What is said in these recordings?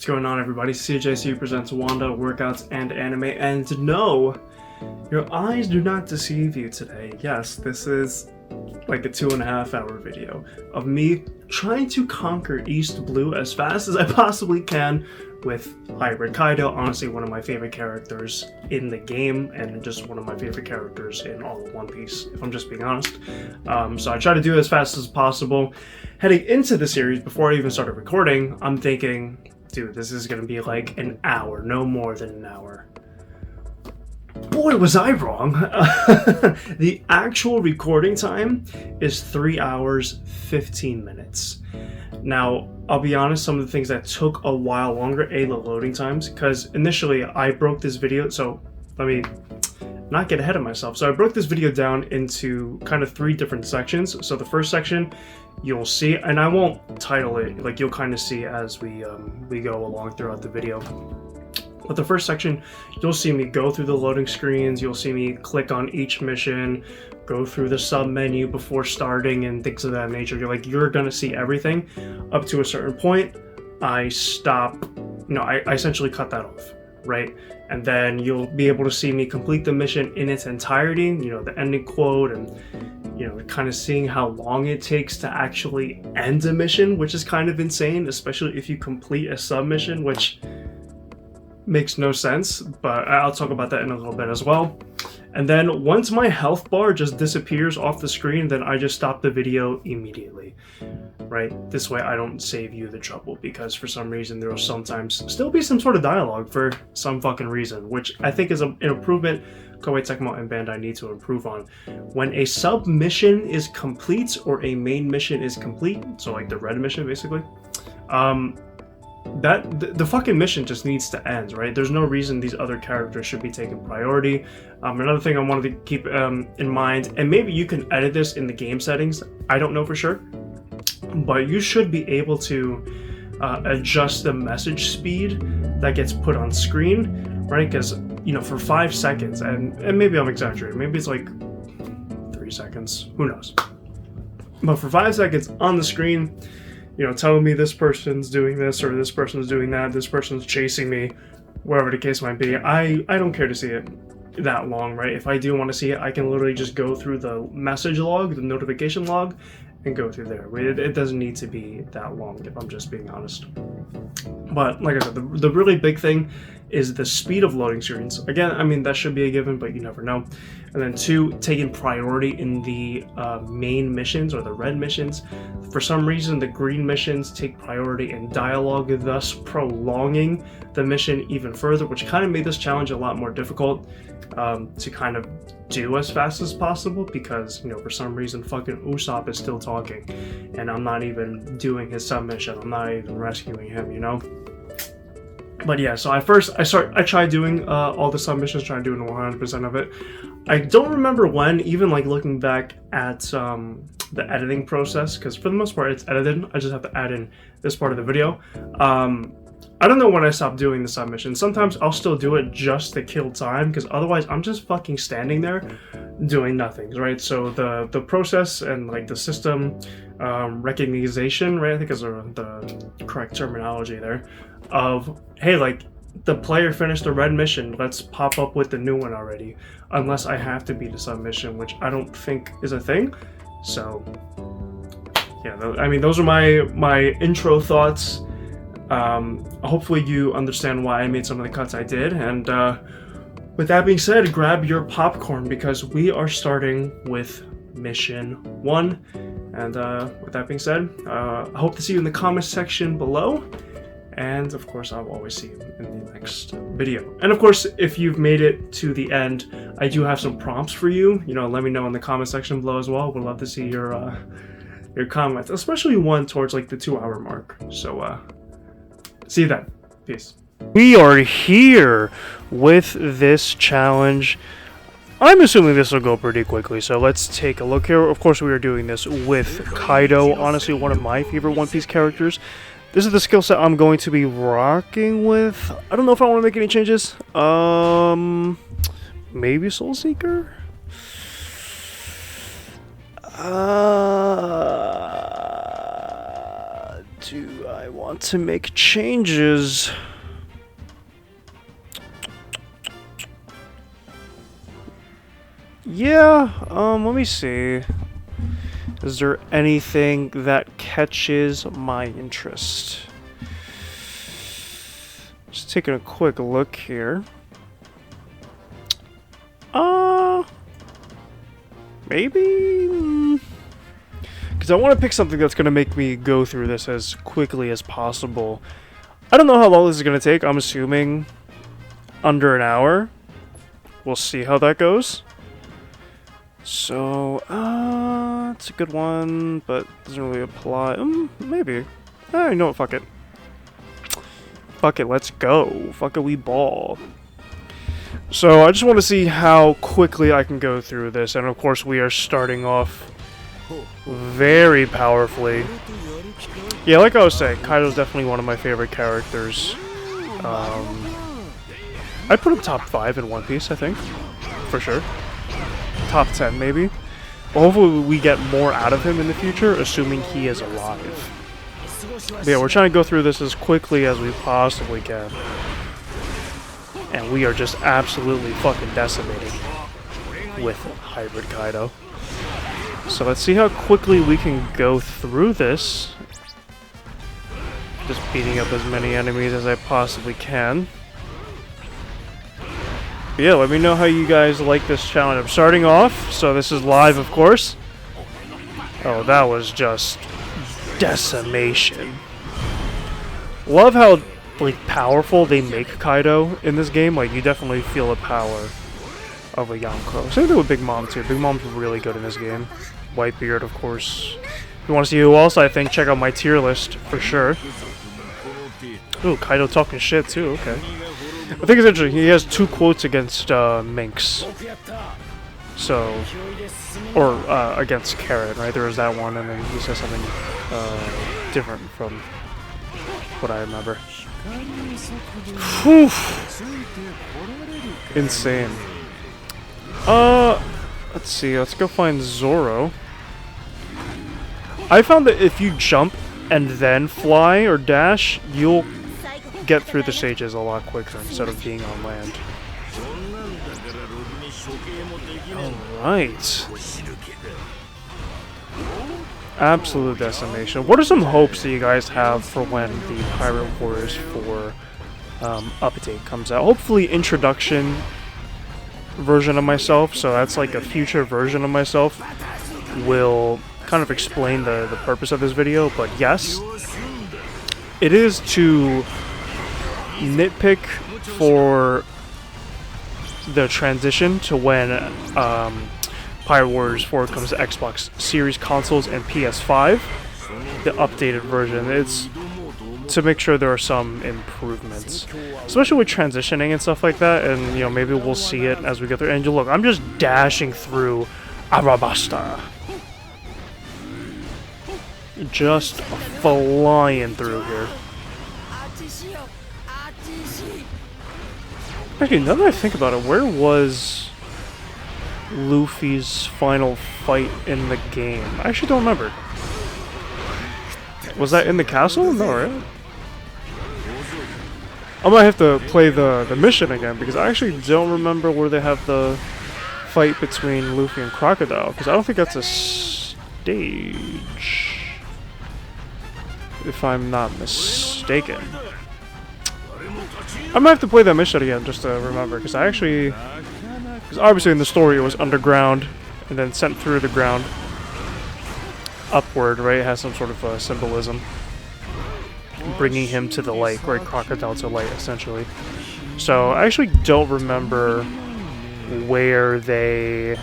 What's going on, everybody? CJC presents WandA Workouts and Anime, and no, your eyes do not deceive you today. Yes, this is like a 2.5 hour video of me trying to conquer East Blue as fast as I possibly can with Hybrid Kaido, honestly one of my favorite characters in the game and just one of my favorite characters in all of One Piece, if I'm just being honest. So I try to do it as fast as possible. Heading into the series, before I even started recording, I'm thinking, dude, this is gonna be like an hour, no more than an hour. Boy, was I wrong. The actual recording time is 3 hours, 15 minutes. Now, I'll be honest, some of the things that took a while longer, the loading times, because initially I broke this video, so let me not get ahead of myself. So I broke this video down into kind of 3 different sections. So the first section, you'll see, and I won't title it, like you'll kind of see as we go along throughout the video. But the first section, you'll see me go through the loading screens, you'll see me click on each mission, go through the sub menu before starting and things of that nature. You're gonna see everything. Up to a certain point, I stop, I essentially cut that off, right? And then you'll be able to see me complete the mission in its entirety, the ending quote, and kind of seeing how long it takes to actually end a mission, which is kind of insane, especially if you complete a submission, which makes no sense, but I'll talk about that in a little bit as well. And then once my health bar just disappears off the screen, then I just stop the video immediately, right? This way I don't save you the trouble, because for some reason there will sometimes still be some sort of dialogue for some fucking reason, which I think is an improvement Koei Tecmo and Bandai need to improve on. When a sub mission is complete or a main mission is complete, so like the red mission basically, the fucking mission just needs to end, right? There's no reason these other characters should be taking priority. Another thing I wanted to keep in mind, and maybe you can edit this in the game settings, I don't know for sure, but you should be able to adjust the message speed that gets put on screen, right? Because, for 5 seconds, and maybe I'm exaggerating, maybe it's like 3 seconds, who knows? But for 5 seconds on the screen, telling me this person's doing this or this person's doing that, this person's chasing me, wherever the case might be. I don't care to see it that long, right? If I do want to see it, I can literally just go through the message log, the notification log, and go through there. It doesn't need to be that long, if I'm just being honest. But like I said, the really big thing is the speed of loading screens. Again, that should be a given, but you never know. And then 2, taking priority in the main missions or the red missions. For some reason, the green missions take priority in dialogue, thus prolonging the mission even further, which kind of made this challenge a lot more difficult to kind of do as fast as possible, because for some reason fucking Usopp is still talking and I'm not even doing his submission, I'm not even rescuing him, But yeah, so I tried doing all the submissions, trying to do 100% of it. I don't remember when, even like looking back at the editing process, because for the most part it's edited, I just have to add in this part of the video. I don't know when I stopped doing the submission. Sometimes I'll still do it just to kill time, because otherwise I'm just fucking standing there doing nothing, right? So the process and like the system recognition, right, I think is the correct terminology there, of, hey, like the player finished the red mission, let's pop up with the new one already, unless I have to beat a submission, which I don't think is a thing. So yeah, those are my intro thoughts. Hopefully you understand why I made some of the cuts I did, and with that being said, grab your popcorn, because we are starting with mission 1. And with that being said, I hope to see you in the comment section below, and of course I'll always see you in the next video. And of course, if you've made it to the end, I do have some prompts for you. Let me know in the comment section below as well. Would love to see your comments, especially one towards like the 2-hour mark. So see you then. Peace. We are here with this challenge. I'm assuming this will go pretty quickly, so let's take a look here. Of course, we are doing this with Kaido, honestly one of my favorite One Piece characters. This is the skill set I'm going to be rocking with. I don't know if I want to make any changes. Maybe Soul Seeker? Do I want to make changes? Yeah, let me see. Is there anything that catches my interest? Just taking a quick look here. Maybe? Because I want to pick something that's going to make me go through this as quickly as possible. I don't know how long this is going to take. I'm assuming under an hour. We'll see how that goes. So, it's a good one, but doesn't really apply. Maybe. You know what, fuck it. Fuck it, let's go. Fuck it, we ball. So, I just want to see how quickly I can go through this, and of course we are starting off very powerfully. Yeah, like I was saying, Kaido's definitely one of my favorite characters. I'd put him top 5 in One Piece, I think. For sure. Top 10 maybe. Well, hopefully we get more out of him in the future, assuming he is alive. But yeah, we're trying to go through this as quickly as we possibly can. And we are just absolutely fucking decimated with Hybrid Kaido. So let's see how quickly we can go through this. Just beating up as many enemies as I possibly can. But yeah, let me know how you guys like this challenge. I'm starting off, so this is live, of course. Oh, that was just decimation. Love how, like, powerful they make Kaido in this game. Like, you definitely feel the power of a Yonko. Same thing with Big Mom, too. Big Mom's really good in this game. Whitebeard, of course. If you want to see who else I think, check out my tier list, for sure. Ooh, Kaido talking shit, too. Okay. I think it's interesting. He has 2 quotes against Minx. So, or against Carrot, right? There was that one, and then he says something different from what I remember. Whew. Insane. Let's see. Let's go find Zoro. I found that if you jump and then fly or dash, you'll get through the stages a lot quicker instead of being on land. Alright. Absolute decimation. What are some hopes that you guys have for when the Pirate Warriors 4 update comes out? Hopefully introduction version of myself, so that's like a future version of myself, will kind of explain the purpose of this video, but yes, it is to nitpick for the transition to when Pirate Warriors 4 comes to Xbox Series consoles and PS5, the updated version. It's to make sure there are some improvements, especially with transitioning and stuff like that, and you know, maybe we'll see it as we go through. And look, I'm just dashing through Arabasta. Just flying through here. Actually, now that I think about it, where was Luffy's final fight in the game? I actually don't remember. Was that in the castle? No, right? I might have to play the mission again, because I actually don't remember where they have the fight between Luffy and Crocodile, because I don't think that's a stage, if I'm not mistaken. I might have to play that mission again just to remember, because because obviously in the story it was underground and then sent through the ground upward, right? It has some sort of symbolism, bringing him to the light, right? Crocodile to light, essentially. So I actually don't remember where they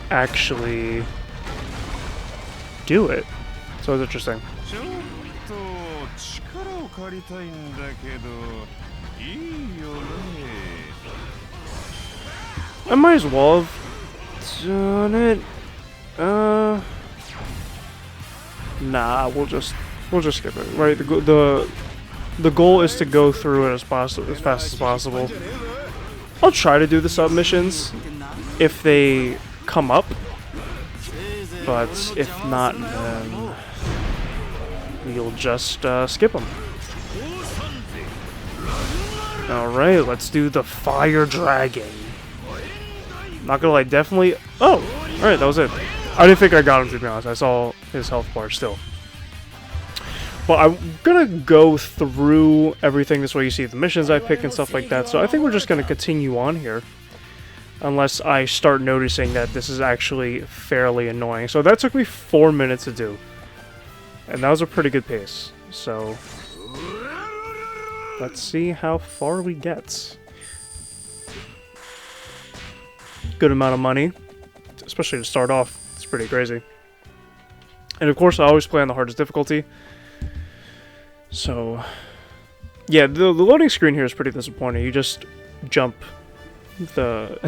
actually do it. So it's interesting. I might as well have done it. Nah, we'll just skip it. Right, the goal is to go through it as fast as possible. I'll try to do the submissions if they come up, but if not, then you'll just skip them. Alright, let's do the Fire Dragon. Not gonna lie, definitely... Oh! Alright, that was it. I didn't think I got him, to be honest. I saw his health bar still. But I'm gonna go through everything this way. You see the missions I pick and stuff like that. So I think we're just gonna continue on here. Unless I start noticing that this is actually fairly annoying. So that took me 4 minutes to do. And that was a pretty good pace. So... let's see how far we get. Good amount of money. Especially to start off. It's pretty crazy. And of course I always play on the hardest difficulty. So... yeah, the loading screen here is pretty disappointing. You just jump the...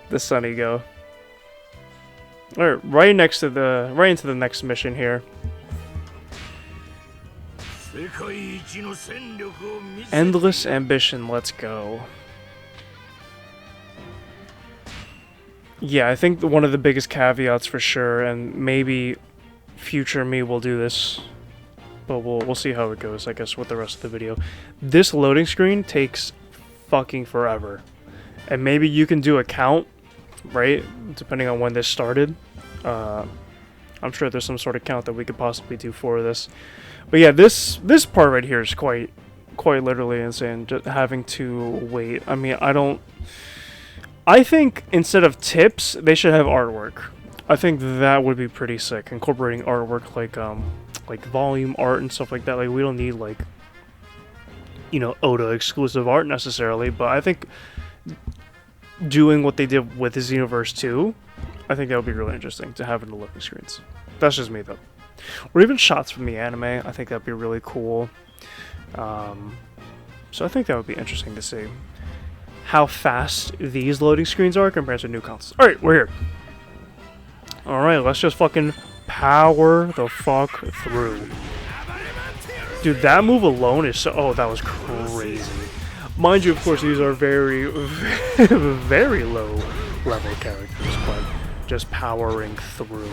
the Sunny Go. Alright, right next to the... right into the next mission here. Endless Ambition, let's go. Yeah, I think one of the biggest caveats for sure, and maybe future me will do this, but we'll see how it goes, I guess, with the rest of the video. This loading screen takes fucking forever. And maybe you can do a count, right? Depending on when this started. I'm sure there's some sort of count that we could possibly do for this. But yeah, this part right here is quite literally insane, just having to wait. I mean, I think instead of tips, they should have artwork. I think that would be pretty sick, incorporating artwork like volume art and stuff like that. Like, we don't need, like, you know, Oda exclusive art necessarily, but I think doing what they did with his universe too, I think that would be really interesting to have in the loading screens. That's just me though. Or even shots from the anime, I think that'd be really cool. So I think that would be interesting to see how fast these loading screens are compared to new consoles. Alright, we're here. Alright, let's just fucking power the fuck through. Dude, that move alone is so... oh, that was crazy. Mind you, of course, these are very, very low level characters, but just powering through.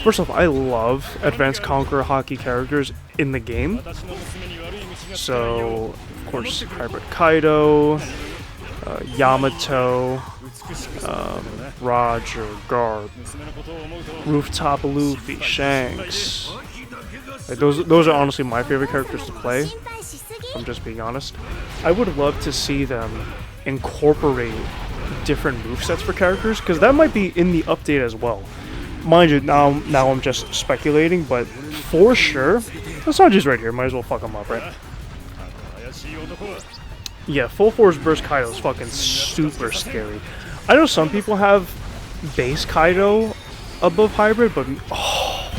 First off, I love Advanced Conqueror hockey characters in the game. So, of course, Hybrid Kaido, Yamato, Roger, Garp, Rooftop Luffy, Shanks. Like, those are honestly my favorite characters to play, if I'm just being honest. I would love to see them incorporate different movesets for characters, because that might be in the update as well. Mind you, now I'm just speculating, but for sure, Sanji's right here, might as well fuck him up, right? Yeah, Full Force Burst Kaido is fucking super scary. I know some people have base Kaido above Hybrid, but... oh,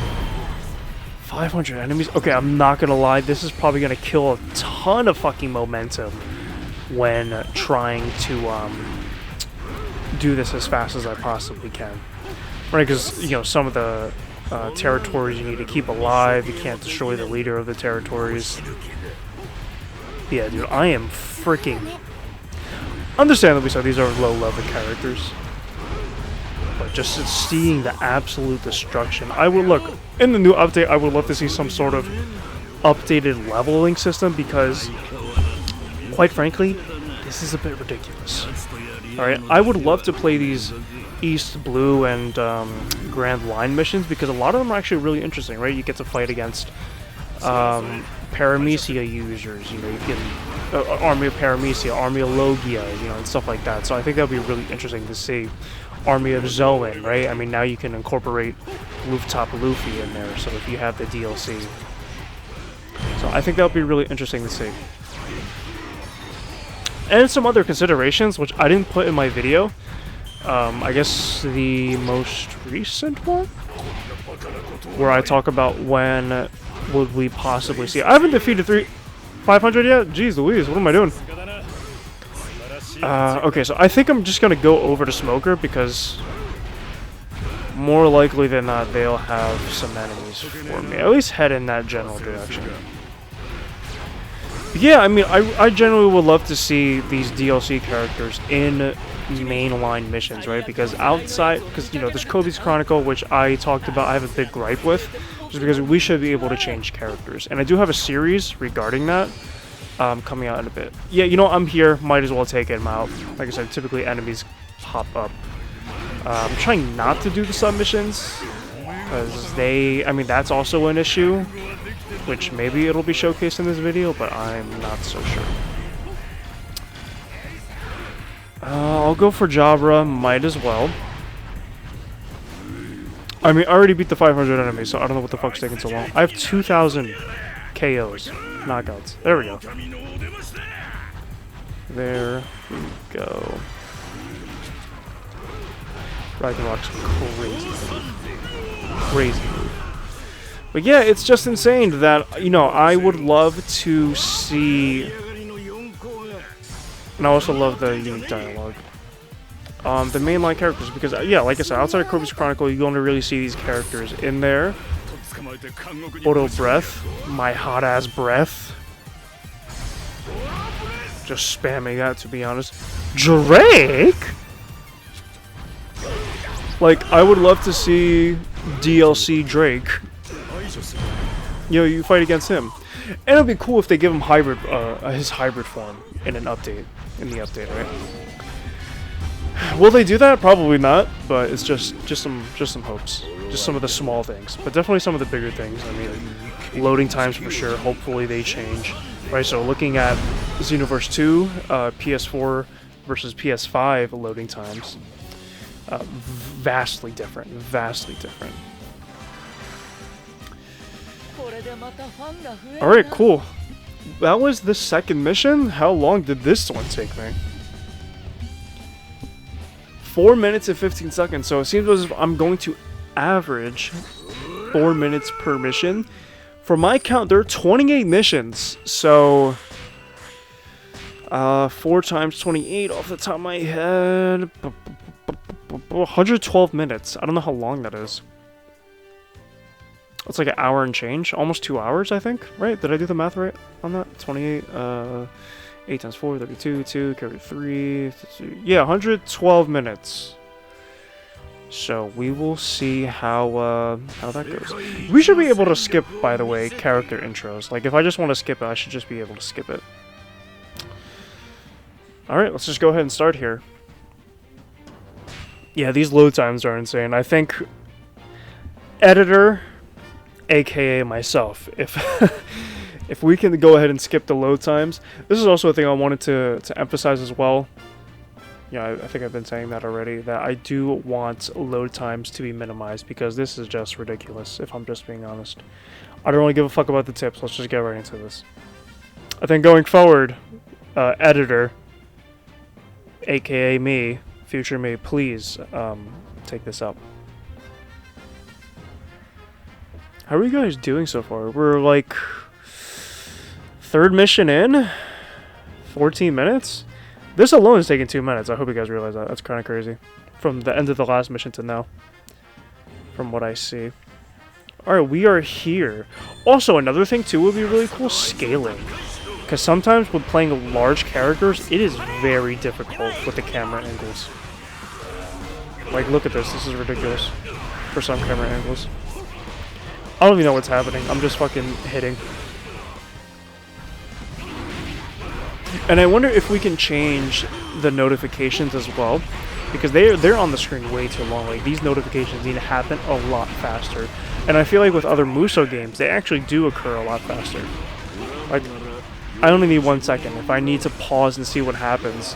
500 enemies? Okay, I'm not gonna lie, this is probably gonna kill a ton of fucking momentum when trying to do this as fast as I possibly can. Right, because, you know, some of the territories you need to keep alive, you can't destroy the leader of the territories. Yeah, dude, I am freaking... understandably so, these are low-level characters. But just seeing the absolute destruction. I would look, in the new update, I would love to see some sort of updated leveling system, because, quite frankly, this is a bit ridiculous. Alright, I would love to play these East Blue and Grand Line missions, because a lot of them are actually really interesting, right? You get to fight against Paramecia users, you know, you can Army of Paramecia, Army of Logia, you know, and stuff like that. So I think that would be really interesting to see. Army of Zoan, right? I mean, now you can incorporate Rooftop Luffy in there, so if you have the DLC. So I think that would be really interesting to see. And some other considerations, which I didn't put in my video. I guess the most recent one? Where I talk about when would we possibly see... I haven't defeated 500 yet? Jeez Louise, what am I doing? Okay, so I think I'm just gonna go over to Smoker, because more likely than not they'll have some enemies for me. At least head in that general direction. But yeah, I mean, I generally would love to see these DLC characters in mainline missions, right? Because you know, there's Kobe's Chronicle, which I talked about, I have a big gripe with, just because we should be able to change characters. And I do have a series regarding that coming out in a bit. Yeah, you know, I'm here, might as well take him out. Like I said, typically enemies pop up. I'm trying not to do the submissions, because I mean, that's also an issue, which maybe it'll be showcased in this video, but I'm not so sure. I'll go for Jabra, might as well. I mean, I already beat the 500 enemies, so I don't know what the fuck's taking so long. I have 2,000 KOs, knockouts. There we go. There we go. Ragnarok's crazy. Crazy move. But yeah, it's just insane that, you know, I would love to see... And I also love the unique dialogue. The mainline characters, because, yeah, like I said, outside of Kobe's Chronicle, you only really see these characters in there. Auto Breath, my hot-ass breath. Just spamming that, to be honest. Drake? Like, I would love to see DLC Drake. You know, you fight against him. And it'd be cool if they give him hybrid, his hybrid form in an update. In the update, right? Will they do that? Probably not, but it's just some hopes. Just some of the small things. But definitely some of the bigger things. I mean, loading times for sure. Hopefully they change. Right, so looking at Xenoverse 2, PS4 versus PS5 loading times. Vastly different. Vastly different. Alright, cool. That was the second mission? How long did this one take me? 4 minutes and 15 seconds, so it seems as if I'm going to average 4 minutes per mission. For my count, there are 28 missions, so... 4 times 28 off the top of my head... 112 minutes. I don't know how long that is. It's like an hour and change. Almost 2 hours, I think. Right? Did I do the math right on that? 28, 8 times 4, 32, 2, carry 3. Yeah, 112 minutes. So we will see how that goes. We should be able to skip, by the way, character intros. Like, if I just want to skip it, I should just be able to skip it. Alright, let's just go ahead and start here. Yeah, these load times are insane. I think editor, aka myself, if we can go ahead and skip the load times. This is also a thing I wanted to emphasize as well. Yeah, I think I've been saying that already, that I do want load times to be minimized, because this is just ridiculous, if I'm just being honest. I don't really give a fuck about the tips. Let's just get right into this. I think going forward, editor, aka me, future me, please take this up. How are you guys doing so far? We're like third mission in, 14 minutes. This alone is taking 2 minutes. I hope you guys realize that. That's kind of crazy. From the end of the last mission to now, from what I see. Alright, we are here. Also, another thing too would be really cool, scaling. Because sometimes when playing large characters, it is very difficult with the camera angles. Like, look at this. This is ridiculous for some camera angles. I don't even know what's happening. I'm just fucking hitting. And I wonder if we can change the notifications as well, because they're on the screen way too long. Like, these notifications need to happen a lot faster. And I feel like with other Muso games, they actually do occur a lot faster. Like, I only need 1 second. If I need to pause and see what happens,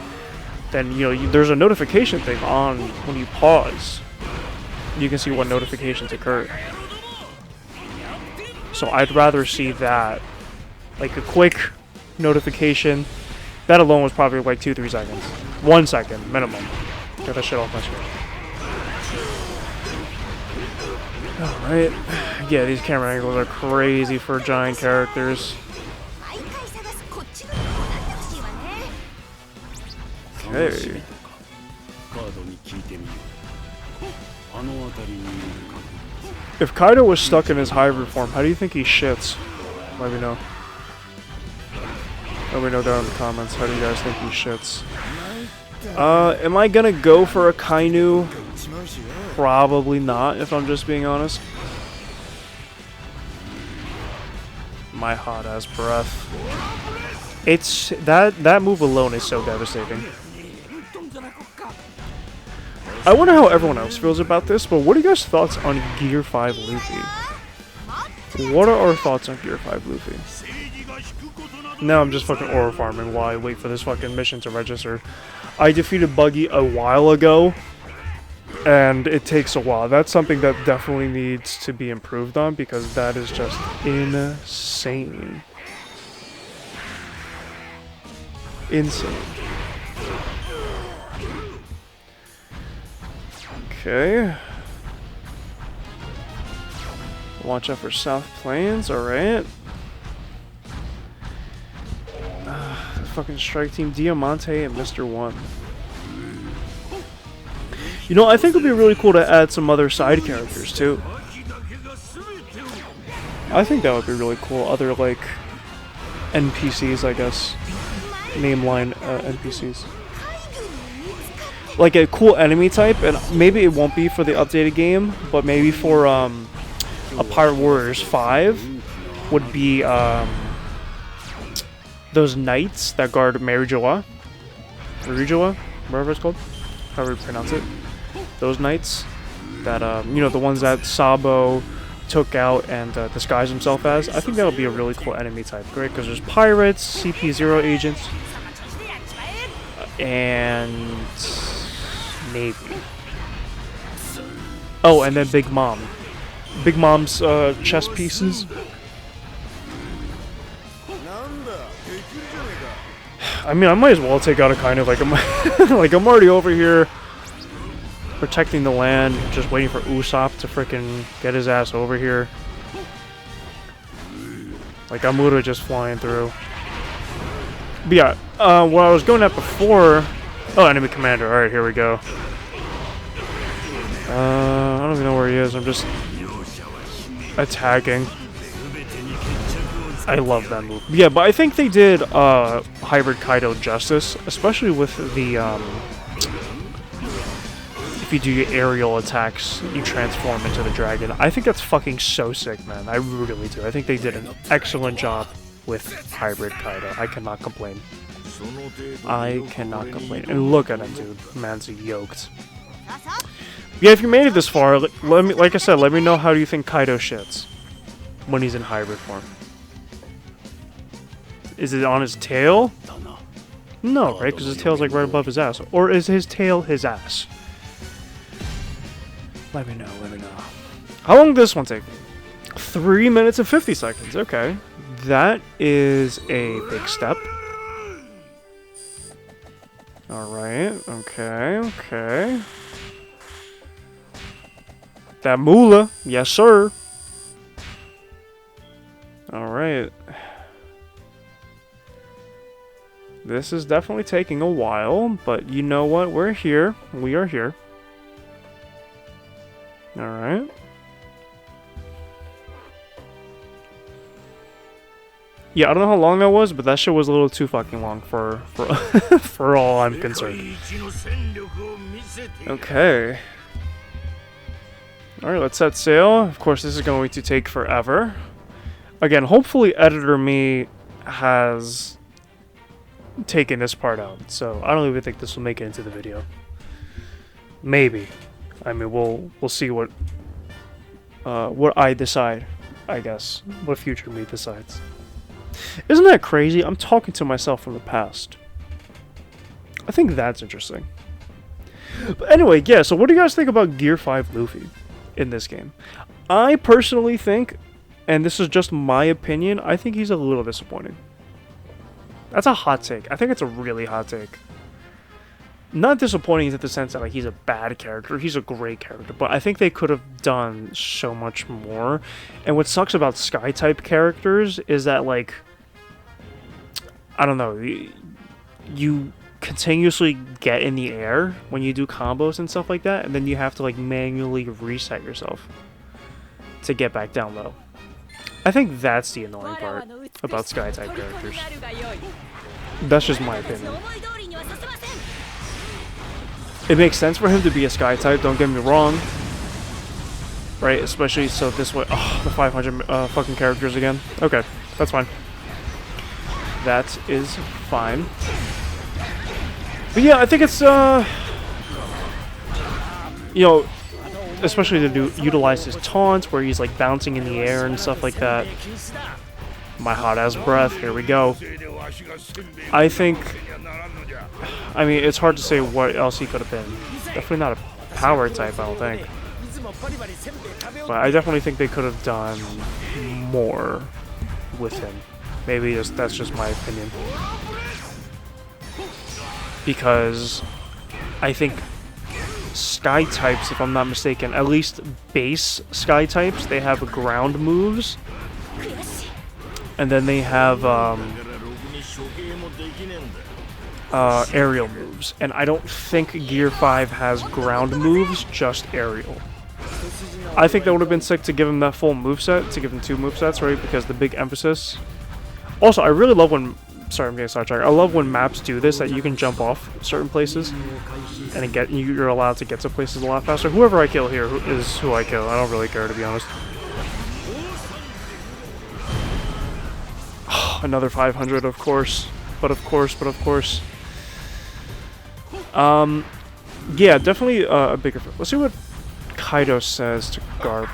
then, you know, there's a notification thing on when you pause. You can see what notifications occur. So I'd rather see that. Like a quick notification. That alone was probably like 2-3 seconds. 1 second, minimum. Get that shit off my screen. Alright. Yeah, these camera angles are crazy for giant characters. Okay. If Kaido was stuck in his hybrid form, how do you think he shits? Let me know. Let me know down in the comments. How do you guys think he shits? Am I gonna go for a Kainu? Probably not, if I'm just being honest. My hot ass breath. It's that move alone is so devastating. I wonder how everyone else feels about this, but what are you guys' thoughts on Gear 5 Luffy? What are our thoughts on Gear 5 Luffy? Now I'm just fucking aura farming while I wait for this fucking mission to register. I defeated Buggy a while ago, and it takes a while. That's something that definitely needs to be improved on, because that is just insane. Insane. Okay. Watch out for South Plains, alright. Fucking strike team Diamante and Mr. One. You know, I think it would be really cool to add some other side characters too. I think that would be really cool. Other like NPCs, I guess. Nameline NPCs. Like a cool enemy type, and maybe it won't be for the updated game, but maybe for a Pirate Warriors 5 would be those knights that guard Marijoa, whatever it's called, however you pronounce it. Those knights that you know, the ones that Sabo took out and disguised himself as. I think that would be a really cool enemy type, right? Because there's pirates, CP0 agents, and Navy. Oh, and then Big Mom. Big Mom's chess pieces. I mean, I might as well take out a kind of like I'm already over here protecting the land, just waiting for Usopp to frickin' get his ass over here. Like Amuro just flying through. But yeah, what I was going at before. Oh, enemy commander. All right, here we go. I don't even know where he is. I'm just attacking. I love that move. Yeah, but I think they did Hybrid Kaido justice, especially with the if you do your aerial attacks, you transform into the dragon. I think that's fucking so sick, man. I really do. I think they did an excellent job with Hybrid Kaido. I cannot complain. I cannot complain. And look at him, dude. Man's yoked. Yeah, if you made it this far, let me, like I said, let me know how do you think Kaido shits when he's in hybrid form. Is it on his tail? No, right? Because his tail's like right above his ass. Or is his tail his ass? Let me know, let me know. How long did this one take? 3 minutes and 50 seconds. Okay. That is a big step. Alright. Okay, okay. That moolah. Yes, sir. Alright. This is definitely taking a while, but you know what? We're here. We are here. Alright. Yeah, I don't know how long that was, but that shit was a little too fucking long for for all I'm concerned. Okay. Alright, let's set sail. Of course, this is going to take forever. Again, hopefully Editor Me has taken this part out, so I don't even think this will make it into the video. Maybe. I mean, we'll see what I decide, I guess. What future me decides. Isn't that crazy? I'm talking to myself from the past. I think that's interesting. But anyway, yeah, so what do you guys think about Gear 5 Luffy in this game? I personally think, and this is just my opinion, I think he's a little disappointing. That's a hot take. I think it's a really hot take. Not disappointing in the sense that like he's a bad character. He's a great character. But I think they could have done so much more. And what sucks about Sky-type characters is that, like, I don't know, you continuously get in the air when you do combos and stuff like that. And then you have to, like, manually reset yourself to get back down low. I think that's the annoying part about Sky-type characters. That's just my opinion. It makes sense for him to be a sky type, don't get me wrong. Right, especially so this way. Oh, the 500 fucking characters again. Okay, that's fine. That is fine. But yeah, I think it's, you know, especially to utilize his taunts where he's like bouncing in the air and stuff like that. My hot ass breath, here we go. I think, I mean, it's hard to say what else he could have been. Definitely not a power type, I don't think. But I definitely think they could have done more with him. Maybe that's just my opinion. Because I think sky types, if I'm not mistaken, at least base sky types, they have ground moves. And then they have aerial moves. And I don't think Gear 5 has ground moves, just aerial. I think that would have been sick to give him that full moveset, to give him 2 movesets, right? Because the big emphasis. Also, I really love when... Sorry, I'm getting sidetracked. I love when maps do this, that you can jump off certain places. And you're allowed to get to places a lot faster. Whoever I kill here is who I kill. I don't really care, to be honest. Another 500, of course. But of course. Yeah, definitely a bigger... Let's see what Kaido says to Garp.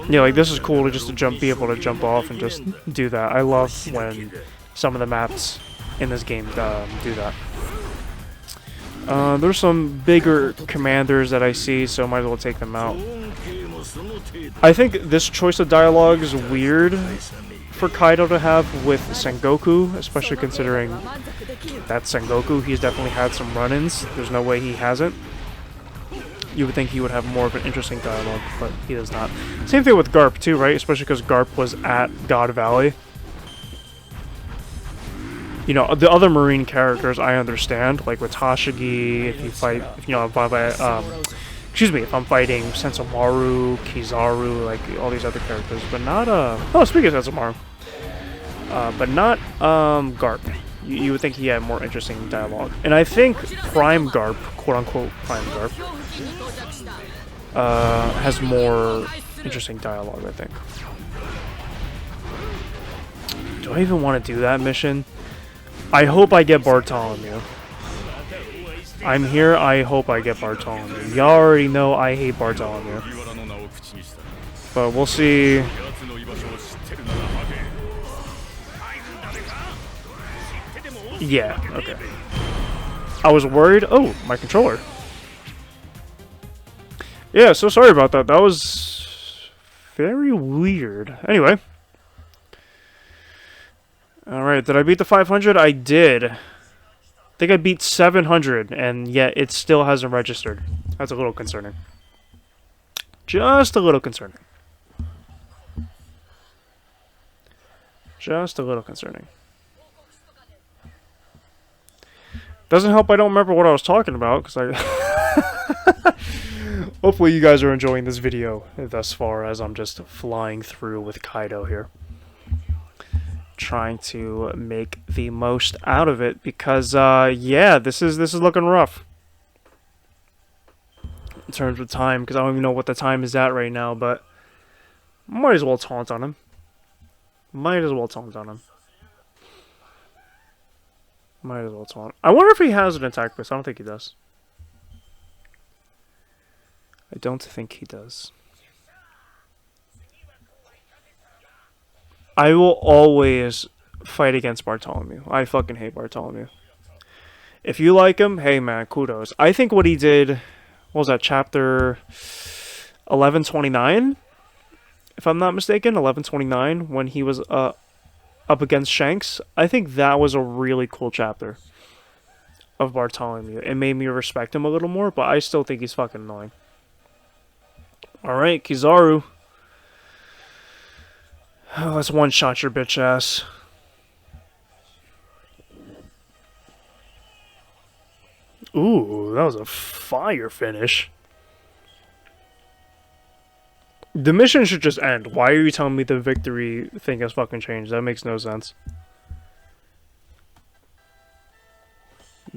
Yeah, like, this is cool to be able to jump off and just do that. I love when some of the maps in this game do that. There's some bigger commanders that I see, so might as well take them out. I think this choice of dialogue is weird for Kaido to have with Sengoku, especially considering that Sengoku, he's definitely had some run-ins. There's no way he hasn't. You would think he would have more of an interesting dialogue, but he does not. Same thing with Garp too, right? Especially because Garp was at God Valley. You know, the other marine characters I understand, like with Tashigi, if you fight, if I'm fighting Sensomaru, Kizaru, like all these other characters, but not, oh, speaking of Sensomaru, but not, Garp. You would think he had more interesting dialogue. And I think Prime Garp, quote-unquote Prime Garp, has more interesting dialogue, I think. Do I even want to do that mission? I hope I get Bartholomew. I'm here, I hope I get Bartholomew. Y'all already know I hate Bartholomew. But we'll see. Yeah, okay. I was worried. Oh, my controller. Yeah, so sorry about that. That was very weird. Anyway. Alright, did I beat the 500? I did. I think I beat 700, and yet it still hasn't registered. That's a little concerning. Just a little concerning. Just a little concerning. Doesn't help I don't remember what I was talking about, because I... Hopefully you guys are enjoying this video thus far, as I'm just flying through with Kaido here. Trying to make the most out of it, because, yeah, this is looking rough. In terms of time, because I don't even know what the time is at right now, but... Might as well taunt on him. Might as well taunt on him. Might as well taunt. I wonder if he has an attack boost. I don't think he does. I don't think he does. I will always fight against Bartholomew. I fucking hate Bartholomew. If you like him, hey man, kudos. I think what he did, what was that, chapter 1129? If I'm not mistaken, 1129, when he was up against Shanks. I think that was a really cool chapter of Bartholomew. It made me respect him a little more, but I still think he's fucking annoying. Alright, Kizaru. Oh, let's one-shot your bitch ass. Ooh, that was a fire finish. The mission should just end. Why are you telling me the victory thing has fucking changed? That makes no sense.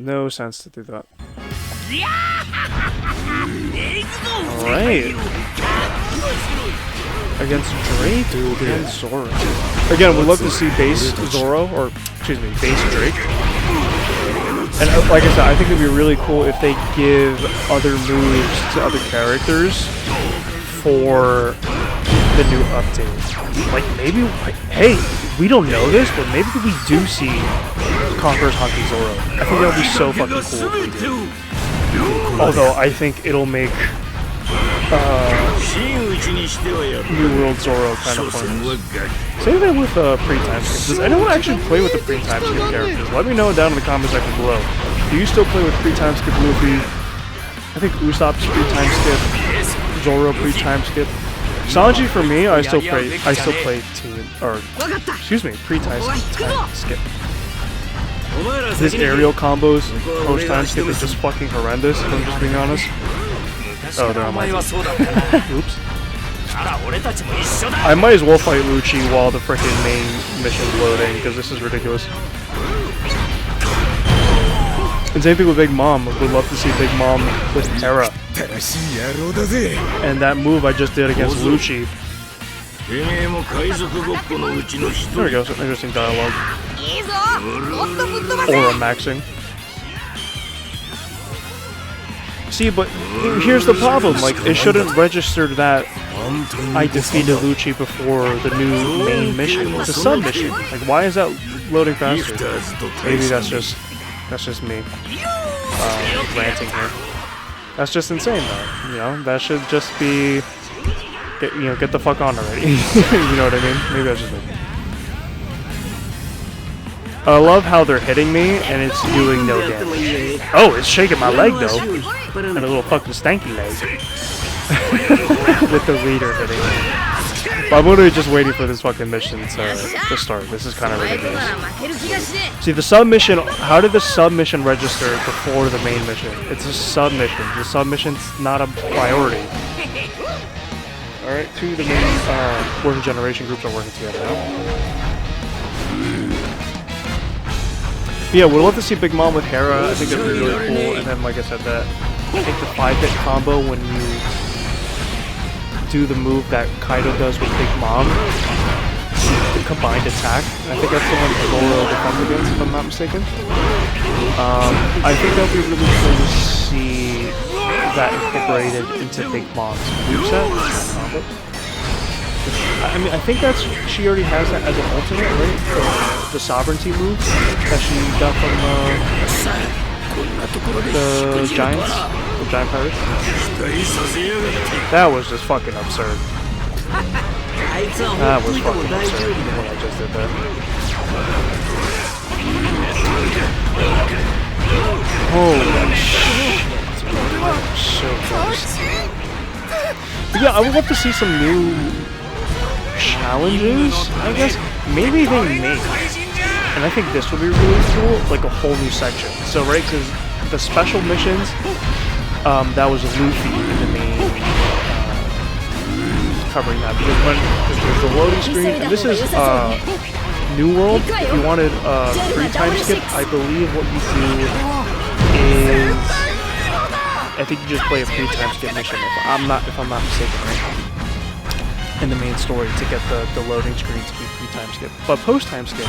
no sense to do that. Alright. Against Drake and Zoro. Again, we'd love to see base Zoro, or excuse me, base Drake. And like I said, I think it'd be really cool if they give other moves to other characters for the new update. Like maybe, hey, we don't know this, but maybe we do see Conqueror's Haki Zoro. I think that would be so fucking cool if we do. Although I think it'll make New World Zoro kind of pointless. Same thing with pre-time skip. Does anyone actually play with the pre-time skip characters? Let me know down in the comment section below. Do you still play with pre-time skip Luffy? I think Usopp's pre-time skip, Zoro pre-time skip. Sanji for me, I still play team, or excuse me, pre-time skip. His aerial combos post-time skip is just fucking horrendous, if I'm just being honest. Oh, they're on my team. Oops. I might as well fight Lucci while the frickin' main mission's loading, because this is ridiculous. And same thing with Big Mom. Would love to see Big Mom with Hera. And that move I just did against Lucci. There we go, some interesting dialogue. Aura maxing. See, but here's the problem, like, it shouldn't register that I defeated Lucci before the new main mission. It's a sub-mission. Like, why is that loading faster? Maybe that's just me ranting here. That's just insane, though. You know, that should just be, get the fuck on already. You know what I mean? Maybe that's just me. I love how they're hitting me and it's doing no damage. Oh, it's shaking my leg though. And a little fucking stanky leg. With the leader hitting me. But I'm literally just waiting for this fucking mission to start. This is kind of ridiculous. See, the submission, how did the submission register before the main mission? It's a submission. The submission's not a priority. Alright, two of the main working generation groups are working together now. Yeah, we'd love to see Big Mom with Hera. I think that'd be really cool. And then, like I said, I think the 5-hit combo when you do the move that Kaido does with Big Mom, the combined attack. I think that's the one Zoro defends against, if I'm not mistaken. I think that'd be really cool to see that incorporated into Big Mom's moveset. I mean, I think she already has that as an ultimate, right? The sovereignty move that she got from the Giants, the Giant Pirates. That was just fucking absurd. That was fucking absurd when I just did that. Holy shit. So close. But yeah, I would love to see some new challenges, I guess. Maybe they make, and I think this would be really cool, like a whole new section. So right, because the special missions, that was Luffy in the main covering that, because there's the loading screen, and this is New World. If you wanted free time skip, I believe what you do is, I think you just play a free time skip mission, if I'm not mistaken, right? In the main story to get the loading screen to be pre-time skip. But post-time skip,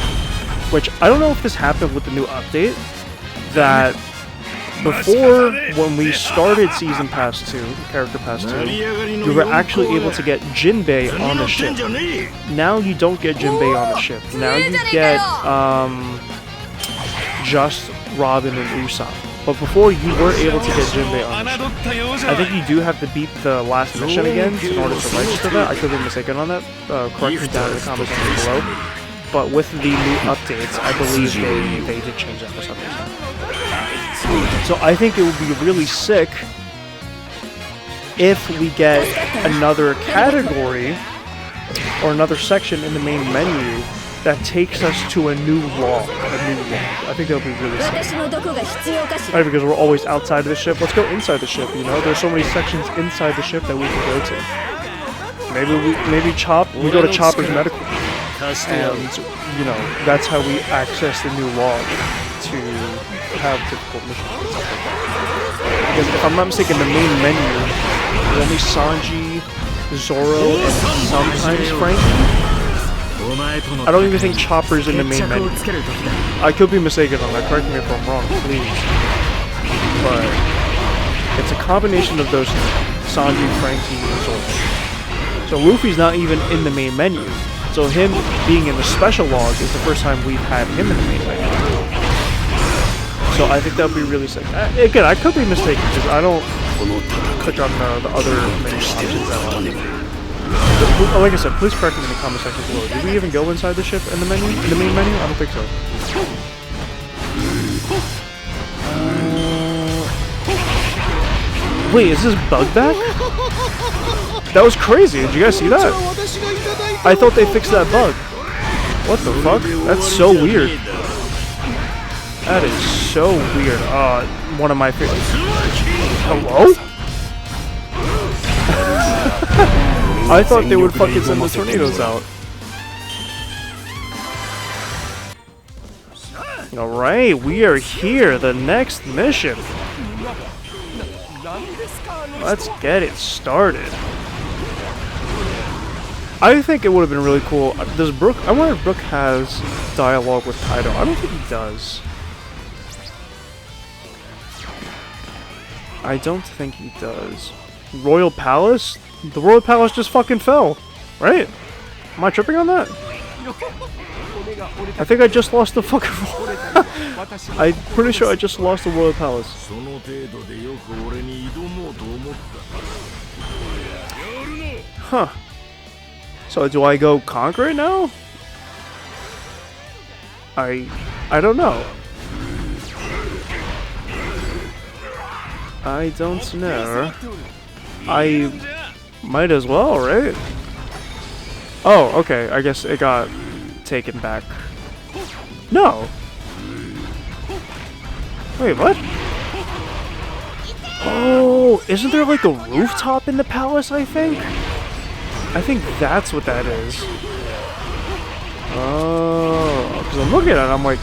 which I don't know if this happened with the new update, that before, when we started Season Pass 2, Character Pass 2, you were actually able to get Jinbei on the ship. Now you don't get Jinbei on the ship. Now you get just Robin and Usopp. But before, you were able to get Jinbei on the ship. I think you do have to beat the last mission again in order to register that. I could be mistaken on that. Correct me down in the comments below. But with the new updates, I believe they did change that for some reason. So I think it would be really sick if we get another category or another section in the main menu that takes us to a new log, I think that would be really sick. Right, because we're always outside of the ship. Let's go inside the ship, you know? There's so many sections inside the ship that we can go to. Maybe we go to Chopper's medical. And, you know, that's how we access the new log to have difficult missions and stuff like that. Because if I'm not mistaken, the main menu is only Sanji, Zoro, and sometimes Frankie. I don't even think Chopper's in the main menu. I could be mistaken on that, correct me if I'm wrong, please. But it's a combination of those Sanji, Frankie, and Zoro. So Luffy's not even in the main menu. So him being in the special log is the first time we've had him in the main menu. So I think that would be really sick. Again, I could be mistaken because I don't click on the other menu options that are on. Like I said, please correct me in the comment section below. Did we even go inside the ship in the menu? In the main menu? I don't think so. Wait, is this bug back? That was crazy. Did you guys see that? I thought they fixed that bug. What the fuck? That's so weird. That is so weird. One of my favorites. Hello? I thought they would fucking send the tornadoes out. Alright, we are here. The next mission. Let's get it started. I think it would have been really cool. Does Brook... I wonder if Brook has dialogue with Kaido. I don't think he does. I don't think he does. Royal Palace? The Royal Palace just fucking fell, right? Am I tripping on that? I think I just lost the fucking... I'm pretty sure I just lost the Royal Palace. Huh. So do I go conquer it now? I don't know. I don't know. I might as well, right? Oh, okay. I guess it got taken back. No. Wait, what? Oh, isn't there like a rooftop in the palace, I think? I think that's what that is. Oh, because I'm looking at it, I'm like,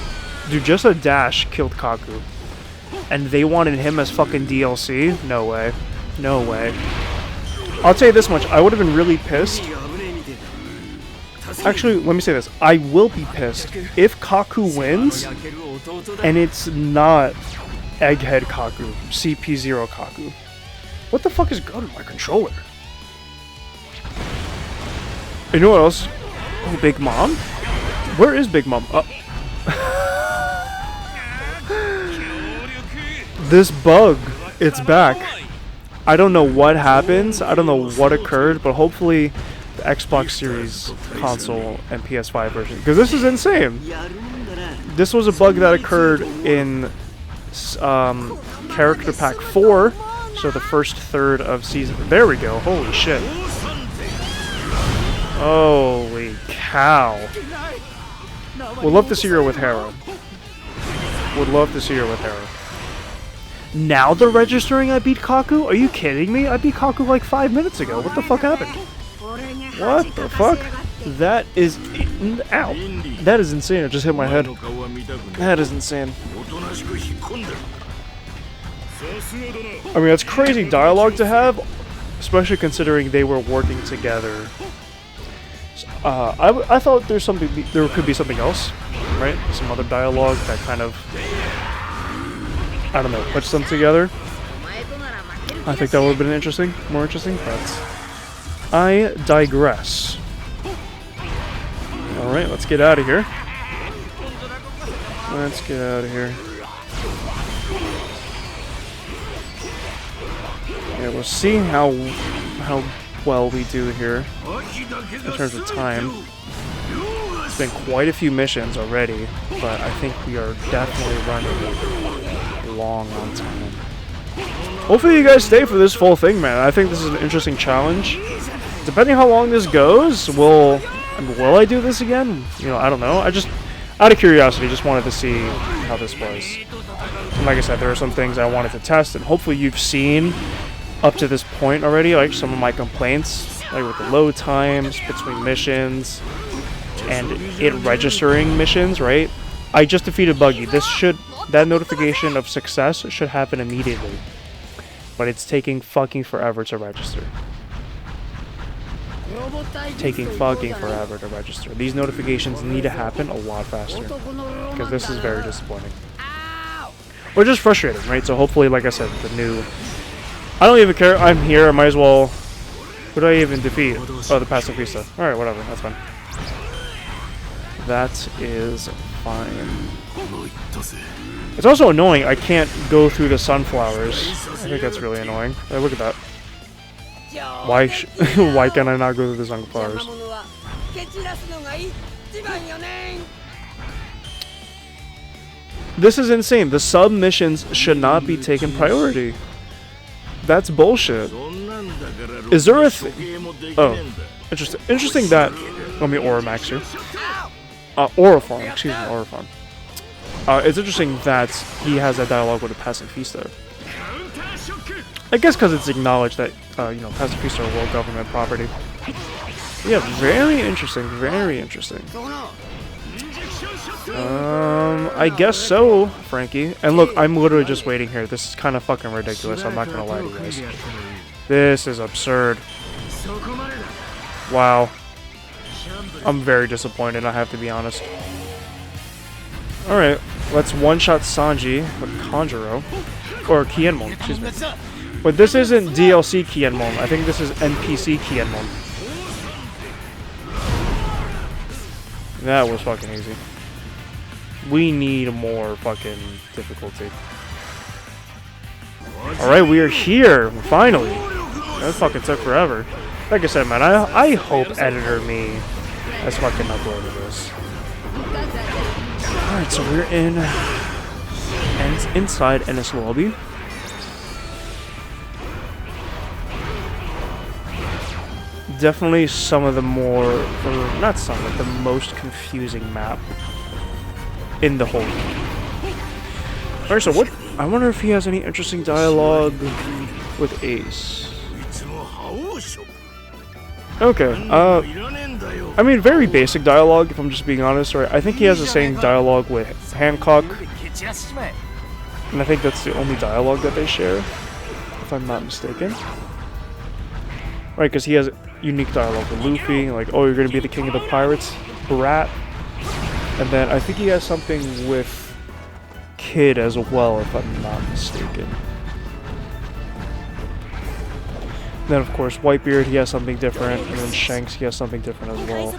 dude, just a dash killed Kaku. And they wanted him as fucking DLC? No way. No way. I'll tell you this much, I would have been really pissed. Actually, let me say this. I will be pissed if Kaku wins, and it's not Egghead Kaku, CP0 Kaku. What the fuck is going on with my controller? You know what else? Oh, Big Mom? Where is Big Mom? This bug, it's back. I don't know what happens, I don't know what occurred, but hopefully the Xbox Series console and PS5 version, because this is insane. This was a bug that occurred in Character Pack 4, so the first third of season. There we go, holy shit. Holy cow. Would love to see her with Hera. Would love to see her with Hera. Now they're registering I beat Kaku? Are you kidding me? I beat Kaku like 5 minutes ago. What the fuck happened? What the fuck? That is... Ow. That is insane. I just hit my head. That is insane. I mean, that's crazy dialogue to have, especially considering they were working together. I thought there could be something else, right? Some other dialogue that kind of... I don't know, puts them together. I think that would have been interesting, more interesting, but I digress. Alright, let's get out of here. Let's get out of here. Yeah, we'll see how well we do here in terms of time. It's been quite a few missions already, but I think we are definitely running long on time. Hopefully you guys stay for this full thing, man. I think this is an interesting challenge. Depending how long this goes, will I do this again? You know, I don't know. I just, out of curiosity, just wanted to see how this was. And like I said, there are some things I wanted to test, and hopefully you've seen up to this point already, like some of my complaints, like with the load times between missions and it registering missions, right? I just defeated Buggy. This should That notification of success should happen immediately. But it's taking fucking forever to register. Taking fucking forever to register. These notifications need to happen a lot faster. Because this is very disappointing. Or just frustrating, right? So hopefully, like I said, the new... I don't even care. I'm here. I might as well... Who do I even defeat? Oh, the Pacifista. Alright, whatever. That's fine. That is fine. It's also annoying. I can't go through the sunflowers. I think that's really annoying. Hey, look at that. Why why can I not go through the sunflowers? This is insane. The submissions should not be taken priority. That's bullshit. Is there a oh, interesting. Interesting that... Let me Aura Max here. Auraform, excuse me, Auraform. It's interesting that he has that dialogue with a Pacifista. I guess because it's acknowledged that, you know, Pacifista are world government property. Yeah, very interesting, very interesting. I guess so, Frankie. And look, I'm literally just waiting here. This is kind of fucking ridiculous, I'm not gonna lie to you guys. This is absurd. Wow. I'm very disappointed, I have to be honest. Alright, let's one-shot Sanji with Kanjuro. Or Kienmon, excuse me. But this isn't DLC Kienmon, I think this is NPC Kienmon. That was fucking easy. We need more fucking difficulty. Alright, we are here, finally. That fucking took forever. Like I said, man, I hope Editor Me has fucking uploaded this. Alright, so we're inside Ennis Lobby. Definitely some of the more, or not some, but the most confusing map in the whole game. Alright, so what, I wonder if he has any interesting dialogue with Ace. Okay, I mean, very basic dialogue, if I'm just being honest, right? I think he has the same dialogue with Hancock, and I think that's the only dialogue that they share, if I'm not mistaken. Right, because he has unique dialogue with Luffy, like, oh, you're gonna be the king of the pirates, brat. And then I think he has something with Kid as well, if I'm not mistaken. Then, of course, Whitebeard, he has something different, and then Shanks, he has something different as well.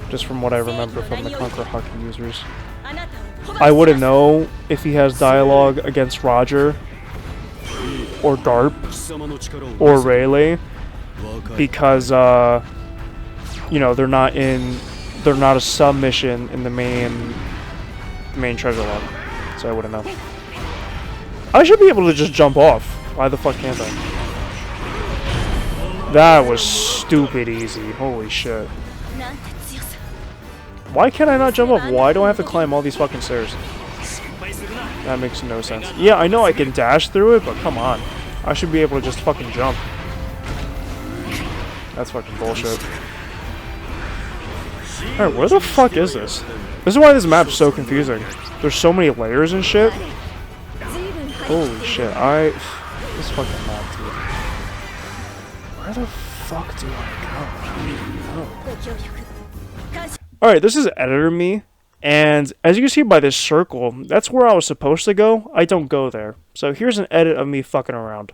Just from what I remember from the Conquer Hockey users. I wouldn't know if he has dialogue against Roger, or Garp, or Rayleigh, because, you know, they're not a submission in the main treasure log, so I wouldn't know. I should be able to just jump off. Why the fuck can't I? That was stupid easy. Holy shit. Why can't I not jump off? Why do I have to climb all these fucking stairs? That makes no sense. Yeah, I know I can dash through it, but come on. I should be able to just fucking jump. That's fucking bullshit. Alright, where the fuck is this? This is why this map's so confusing. There's so many layers and shit. Holy shit, this fucking map, dude. Where the fuck do I go? Alright, this is Editor Me, and as you can see by this circle, that's where I was supposed to go. I don't go there. So here's an edit of me fucking around.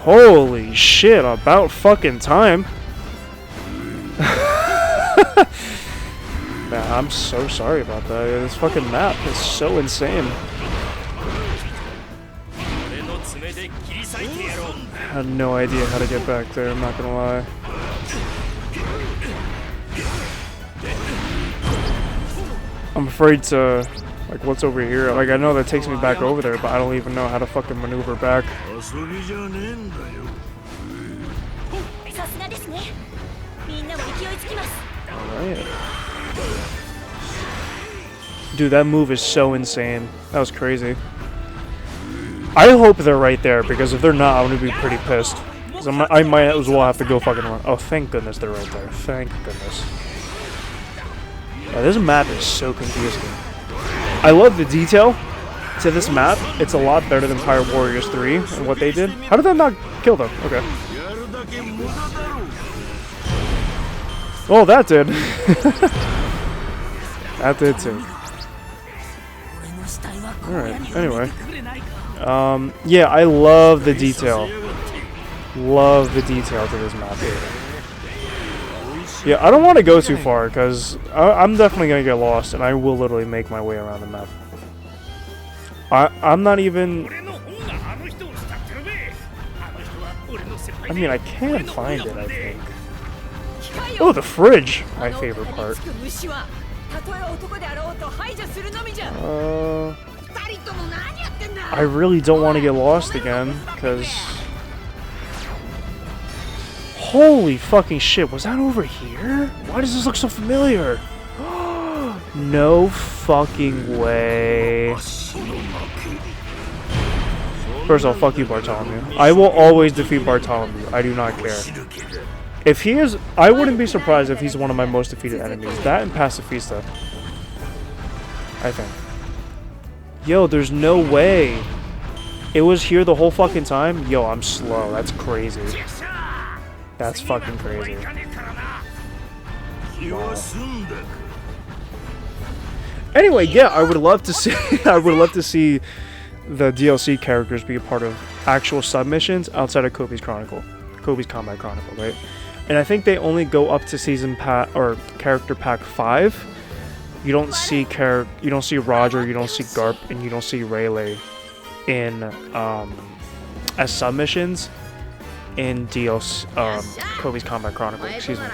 Holy shit, about fucking time. Man, I'm so sorry about that. This fucking map is so insane. I had no idea how to get back there, I'm not gonna lie. I'm afraid to... Like, what's over here? Like, I know that takes me back over there, but I don't even know how to fucking maneuver back. Alright. Dude, that move is so insane. That was crazy. I hope they're right there, because if they're not, I'm gonna be pretty pissed. 'Cause I might as well have to go fucking run. Oh, thank goodness they're right there. Thank goodness. Yeah, this map is so confusing. I love the detail to this map. It's a lot better than Pirate Warriors 3 and what they did. How did that not kill them? Okay. Oh, that did. That did too. Alright, anyway. Yeah, I love the detail. Love the detail to this map here. Yeah, I don't want to go too far, because I'm definitely going to get lost, and I will literally make my way around the map. I'm not even... I mean, I can find it, I think. Oh, the fridge! My favorite part. I really don't want to get lost again, because... Holy fucking shit, was that over here? Why does this look so familiar? No fucking way. First of all, fuck you, Bartholomew. I will always defeat Bartholomew. I do not care. If he is... I wouldn't be surprised if he's one of my most defeated enemies. That and Pacifista. I think. Yo, there's no way. It was here the whole fucking time? Yo, I'm slow. That's crazy. That's fucking crazy. Wow. Anyway, yeah, I would love to see I would love to see the DLC characters be a part of actual submissions outside of Kobe's Combat Chronicle, right? And I think they only go up to season pack or character pack 5. You don't see Roger, you don't see Garp, and you don't see Rayleigh in as submissions in DLC Kobe's Combat Chronicle, excuse me.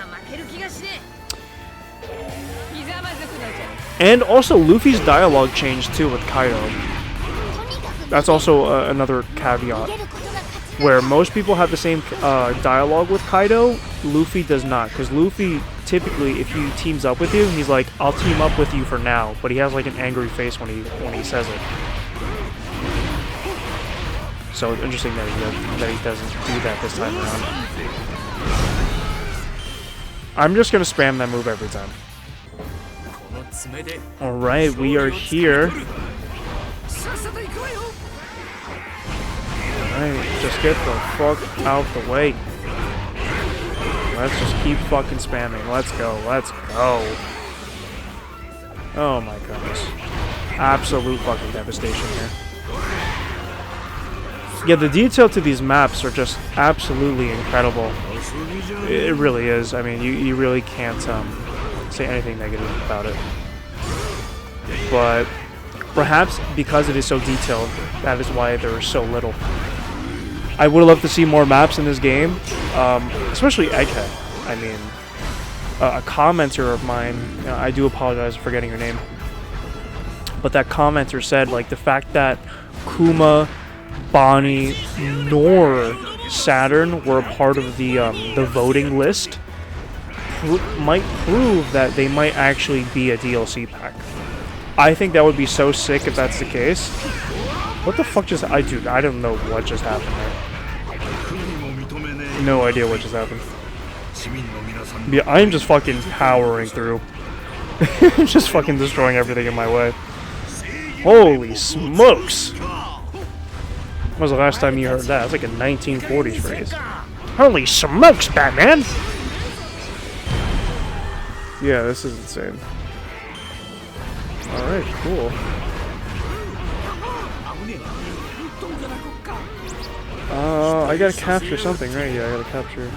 And also Luffy's dialogue changed too with Kaido. That's also another caveat. Where most people have the same dialogue with Kaido, Luffy does not. Because Luffy, typically, if he teams up with you, he's like, I'll team up with you for now. But he has like an angry face when he says it. So it's interesting that he doesn't do that this time around. I'm just going to spam that move every time. Alright, we are here. Alright, just get the fuck out the way. Let's just keep fucking spamming. Let's go, let's go. Oh my goodness. Absolute fucking devastation here. Yeah, the detail to these maps are just absolutely incredible. It really is. I mean, you really can't say anything negative about it. But perhaps because it is so detailed, that is why there are so little. I would love to see more maps in this game, especially Egghead. I mean, a commenter of mine, I do apologize for forgetting your name, but that commenter said, like, the fact that Kuma, Bonnie, nor Saturn were a part of the voting list might prove that they might actually be a DLC pack. I think that would be so sick if that's the case. What the fuck just... I don't know what just happened there. No idea what just happened. Yeah, I'm just fucking powering through. Just fucking destroying everything in my way. Holy smokes! When was the last time you heard that? It's like a 1940s phrase. Holy smokes, Batman! Yeah, this is insane. Alright, cool. I gotta capture something, right? Yeah, I gotta capture...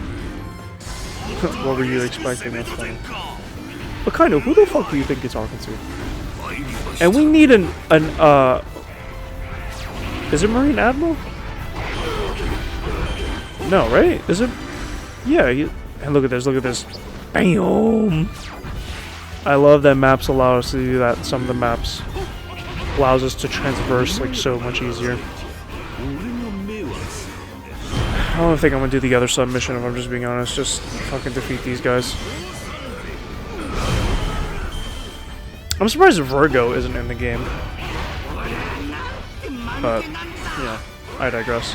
What were you expecting? That's funny. But kind of, who the fuck do you think you're talking to? And we need an is it Marine Admiral? No, right? Is it? Yeah, and look at this, Bam! I love that maps allow us to do that. Some of the maps allows us to transverse like so much easier. I don't think I'm gonna do the other submission if I'm just being honest. Just fucking defeat these guys. I'm surprised Virgo isn't in the game. But, yeah, I digress.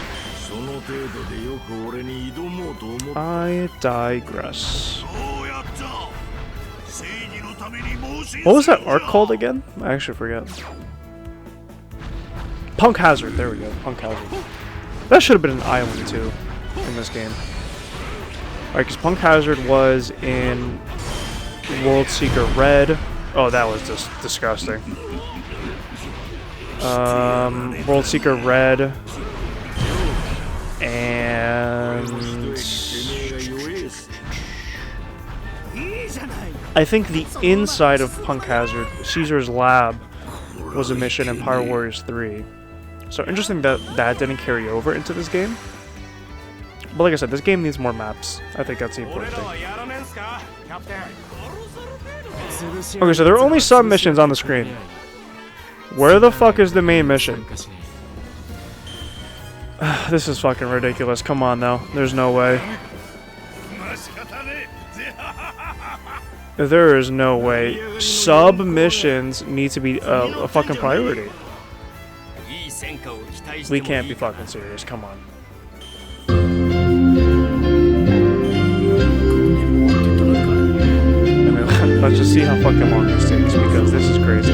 I digress. What was that arc called again? I actually forget. Punk Hazard, there we go, Punk Hazard. That should have been an island too, in this game. Alright, because Punk Hazard was in World Seeker Red. Oh, that was just disgusting. World Seeker Red. And I think the inside of Punk Hazard, Caesar's Lab, was a mission in Power Warriors 3. So interesting that that didn't carry over into this game. But like I said, this game needs more maps. I think that's the important thing. Okay, so there are only some missions on the screen. Where the fuck is the main mission? This is fucking ridiculous. Come on now. There's no way. There is no way. Sub-missions need to be a fucking priority. We can't be fucking serious. Come on. I mean, let's just see how fucking long this takes, because this is crazy.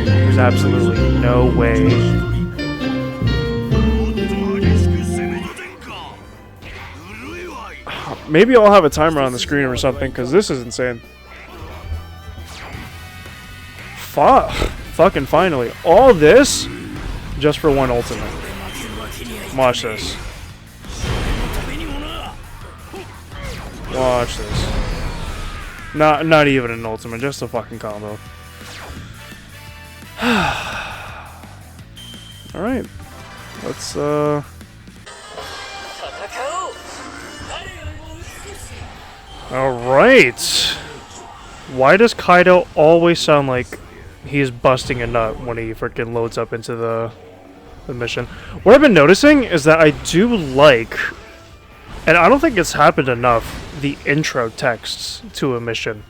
There's absolutely no way. Maybe I'll have a timer on the screen or something, because this is insane. Fucking finally. All this just for one ultimate. Watch this. Watch this. Not even an ultimate, just a fucking combo. Alright. Let's Alright. Why does Kaido always sound like he's busting a nut when he freaking loads up into the mission? What I've been noticing is that I do like, and I don't think it's happened enough, the intro texts to a mission.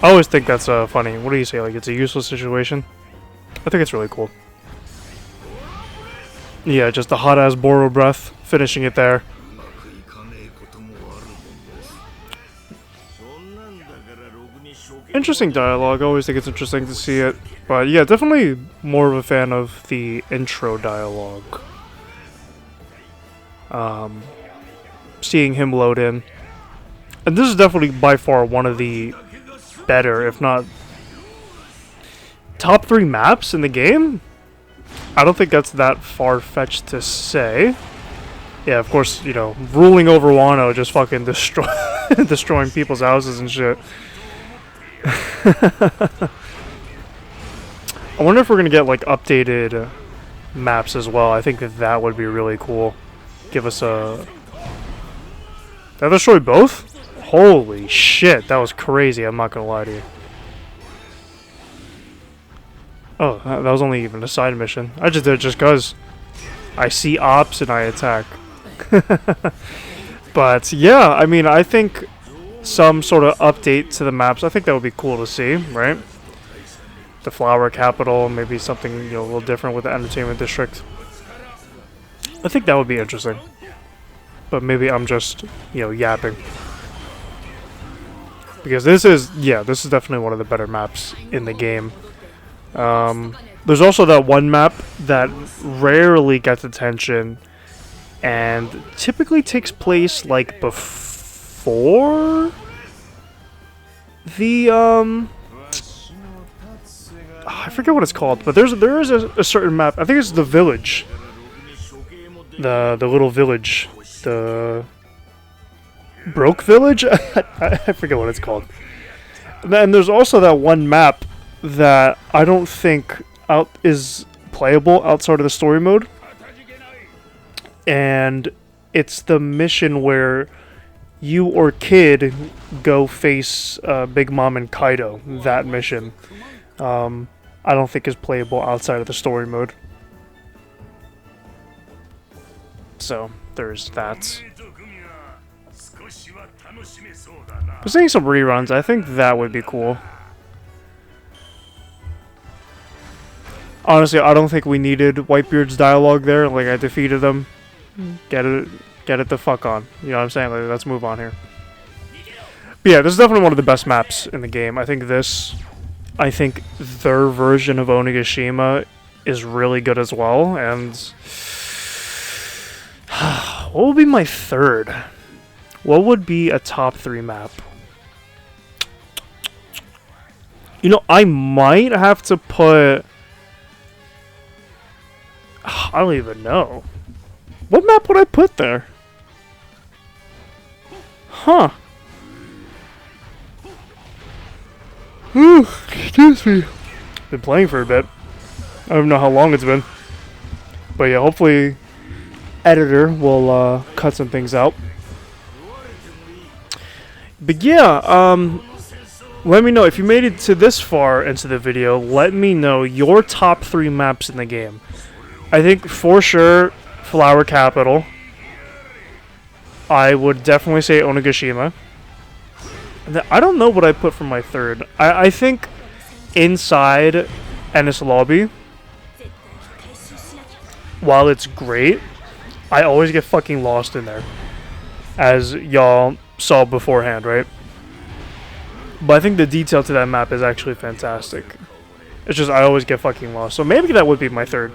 I always think that's funny. What do you say? Like, it's a useless situation? I think it's really cool. Yeah, just a hot-ass Boro breath, finishing it there. Interesting dialogue. I always think it's interesting to see it. But yeah, definitely more of a fan of the intro dialogue. Seeing him load in. And this is definitely by far one of the better, if not top 3 maps in the game. I don't think that's that far-fetched to say. Yeah, of course, you know, ruling over Wano, just fucking destroying people's houses and shit. I wonder if we're gonna get like updated maps as well. I think that would be really cool. Give us a... Did I destroy both? Holy shit, that was crazy, I'm not gonna lie to you. Oh, that was only even a side mission. I just did it just cause I see ops and I attack. But yeah, I mean, I think some sort of update to the maps, I think that would be cool to see, right? The Flower Capital, maybe something, you know, a little different with the Entertainment District. I think that would be interesting. But maybe I'm just, you know, yapping. Because this is, yeah, this is definitely one of the better maps in the game. There's also that one map that rarely gets attention and typically takes place like before the I forget what it's called, but there is a certain map. I think it's the village, the little village, the Broke Village. I forget what it's called. And there's also that one map that I don't think is playable outside of the story mode, and it's the mission where you or Kid go face Big Mom and Kaido. That mission, I don't think is playable outside of the story mode. So there's that. But seeing some reruns, I think that would be cool. Honestly, I don't think we needed Whitebeard's dialogue there. Like, I defeated him. Get it the fuck on. You know what I'm saying? Like, let's move on here. But yeah, this is definitely one of the best maps in the game. I think their version of Onigashima is really good as well. And what would be my third? What would be a top 3 map? You know, I might have to put... I don't even know. What map would I put there? Huh. Ooh, excuse me. Been playing for a bit. I don't know how long it's been. But yeah, hopefully editor will cut some things out. But yeah, let me know if you made it to this far into the video. Let me know your top 3 maps in the game. I think for sure Flower Capital. I would definitely say Onigashima. I don't know what I put for my third. I think inside Ennis Lobby, while it's great, I always get fucking lost in there, as y'all saw beforehand, right? But I think the detail to that map is actually fantastic. It's just I always get fucking lost. So maybe that would be my third.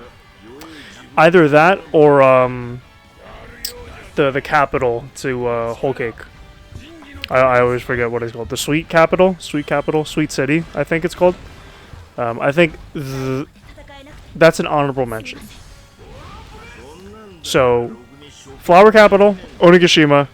Either that or the capital to Whole Cake. I always forget what it's called. The Sweet Capital, Sweet City, I think it's called. I think that's an honorable mention. So, Flower Capital, Onigashima,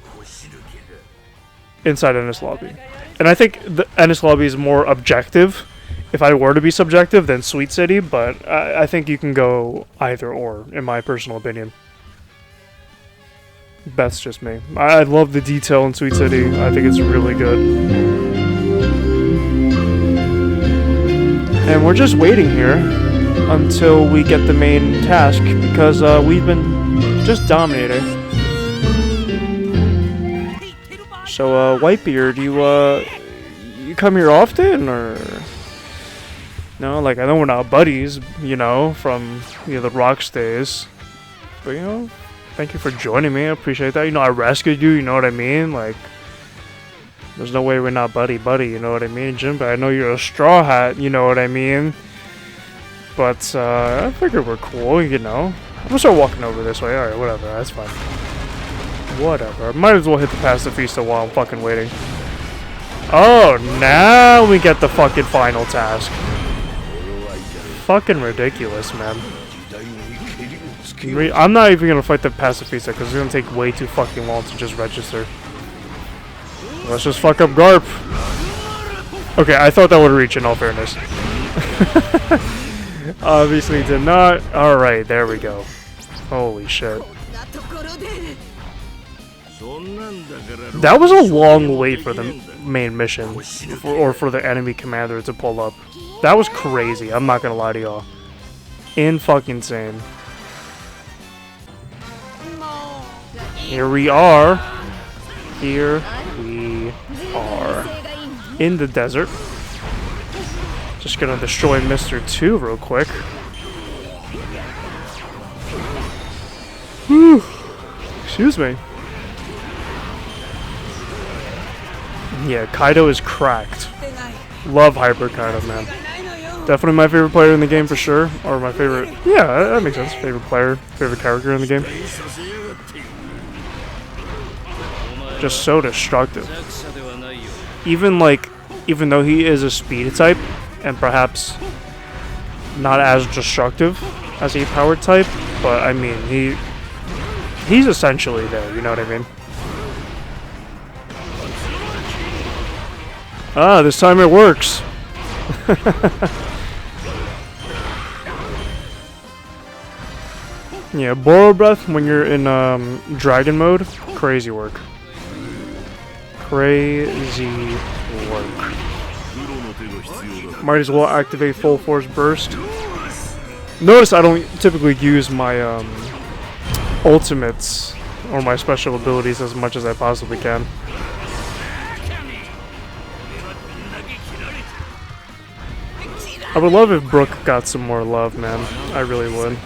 inside Ennis Lobby. And I think the Ennis Lobby is more objective, if I were to be subjective, than Sweet City, but I think you can go either or, in my personal opinion. That's just me. I love the detail in Sweet City. I think it's really good. And we're just waiting here until we get the main task, because we've been just dominating. So, Whitebeard, you come here often, or... No, like, I know we're not buddies, you know, from, the Rocks days. But, thank you for joining me. I appreciate that. You know, I rescued you, you know what I mean? Like, there's no way we're not buddy, you know what I mean, Jinbei? I know you're a Straw Hat, you know what I mean? But, I figured we're cool, you know? I'm gonna start walking over this way. Alright, whatever, that's fine. Whatever. Might as well hit the Pacifista while I'm fucking waiting. Oh, now we get the fucking final task. Fucking ridiculous, man. I'm not even gonna fight the Pacifista because it's gonna take way too fucking long to just register. Let's just fuck up Garp. Okay, I thought that would reach in all fairness. Obviously did not. Alright, there we go. Holy shit. That was a long wait for the main mission, or for the enemy commander to pull up. That was crazy, I'm not gonna lie to y'all. In-fucking-sane. Here we are. Here we are. In the desert. Just gonna destroy Mr. 2 real quick. Whew. Excuse me. Yeah, Kaido is cracked. Love Hyper Kaido, man. Definitely my favorite player in the game for sure. Or my favorite... Yeah, that makes sense. Favorite player, favorite character in the game. Just so destructive. Even though he is a speed type, and perhaps not as destructive as a power type, but I mean, he's essentially there, you know what I mean? Ah, this time it works. Yeah, Borrow Breath when you're in Dragon mode, crazy work. Crazy work. Might as well activate Full Force Burst. Notice I don't typically use my ultimates or my special abilities as much as I possibly can. I would love if Brooke got some more love, man. I really would.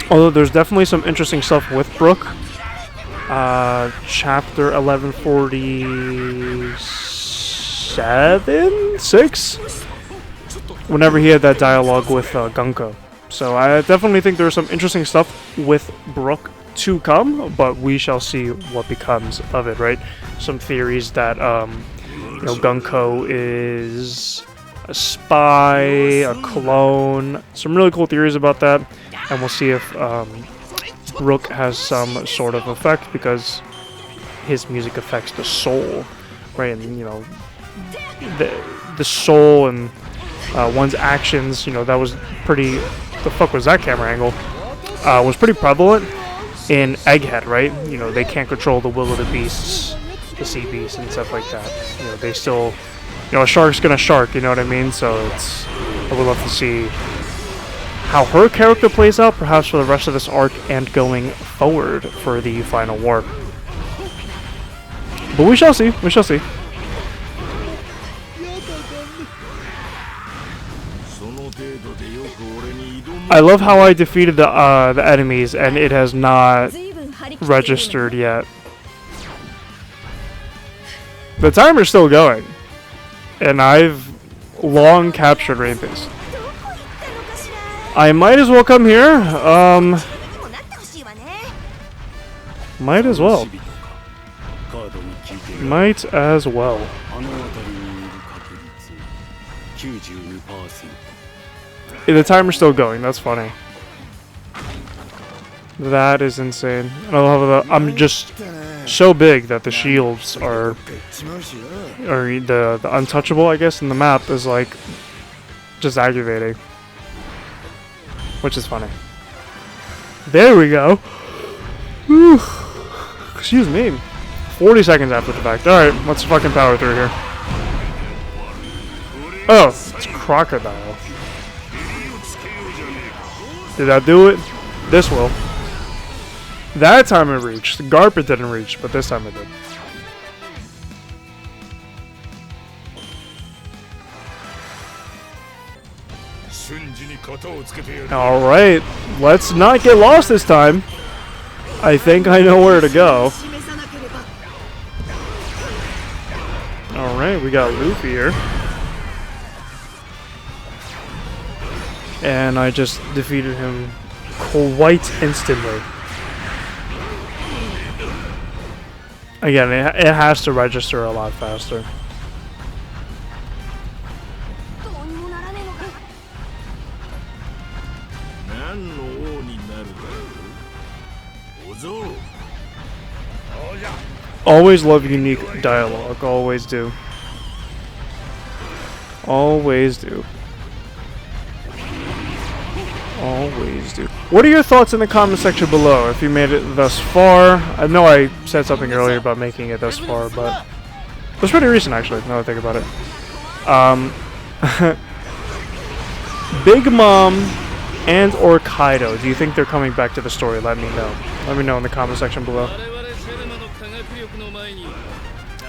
Although there's definitely some interesting stuff with Brooke. Chapter 1147? 6? Whenever he had that dialogue with Gunko. So I definitely think there's some interesting stuff with Brooke to come, but we shall see what becomes of it, right? Some theories that, you know, Gunko is a spy, a clone. Some really cool theories about that. And we'll see if Brooke has some sort of effect, because his music affects the soul, right? And, you know, the soul and one's actions, you know, that was pretty... The fuck was that camera angle? Was pretty prevalent in Egghead, right? You know, they can't control the will of the beasts, the sea beasts and stuff like that. You know, they still... You know, a shark's gonna shark, you know what I mean? So it's... I would love to see how her character plays out, perhaps for the rest of this arc and going forward for the final war. But we shall see. We shall see. I love how I defeated the enemies and it has not registered yet. The timer's still going, and I've long captured Reemployment. I might as well come here. Might as well. Might as well. The timer's still going. That's funny. That is insane. And I love that I'm just so big that the shields are the untouchable, I guess, in the map is like just aggravating, which is funny. There we go. Whew. Excuse me. 40 seconds after the fact. All right, let's fucking power through here. Oh, it's Crocodile. Did that do it? This will. That time it reached. Garp it didn't reach, but this time it did. Alright, let's not get lost this time. I think I know where to go. Alright, we got Luffy here. And I just defeated him quite instantly. Again, it has to register a lot faster. Always love unique dialogue. Always do. Always do. Always do. What are your thoughts in the comment section below if you made it thus far? I know I said something earlier about making it thus far, but it was pretty recent actually, now that I think about it. Big Mom and or Kaido, do you think they're coming back to the story? Let me know. Let me know in the comment section below.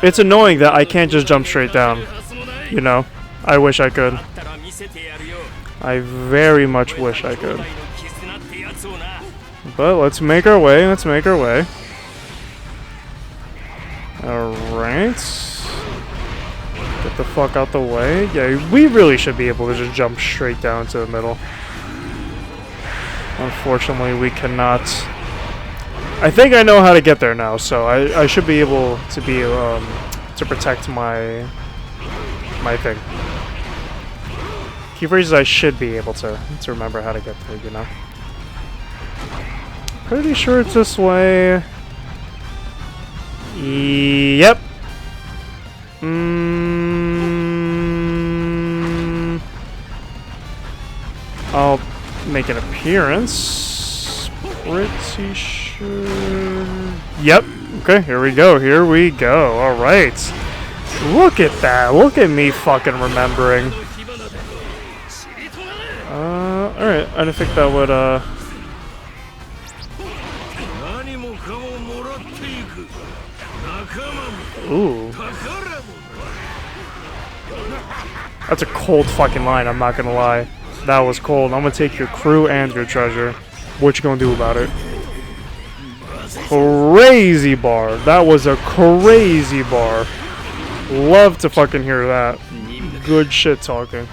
It's annoying that I can't just jump straight down, you know? I wish I could. I very much wish I could. But let's make our way, let's make our way. Alright. Get the fuck out the way. Yeah, we really should be able to just jump straight down to the middle. Unfortunately, we cannot. I think I know how to get there now, so I should be able to to protect my thing. Key phrases I should be able to remember how to get there, you know. Pretty sure it's this way. Yep. I'll make an appearance. Pretty sure. Yep. Okay, here we go. Here we go. All right. Look at that. Look at me fucking remembering. Alright, I didn't think that would, Ooh. That's a cold fucking line, I'm not gonna lie. That was cold. I'm gonna take your crew and your treasure. What you gonna do about it? Crazy bar. That was a crazy bar. Love to fucking hear that. Good shit talking.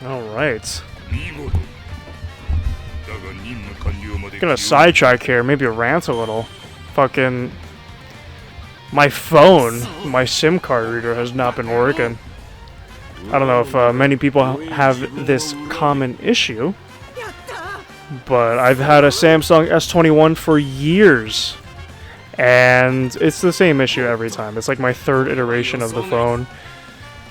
Alright. Gonna sidetrack here, maybe rant a little. Fucking... My phone, my SIM card reader has not been working. I don't know if many people have this common issue, but I've had a Samsung S21 for years, and it's the same issue every time. It's like my third iteration of the phone.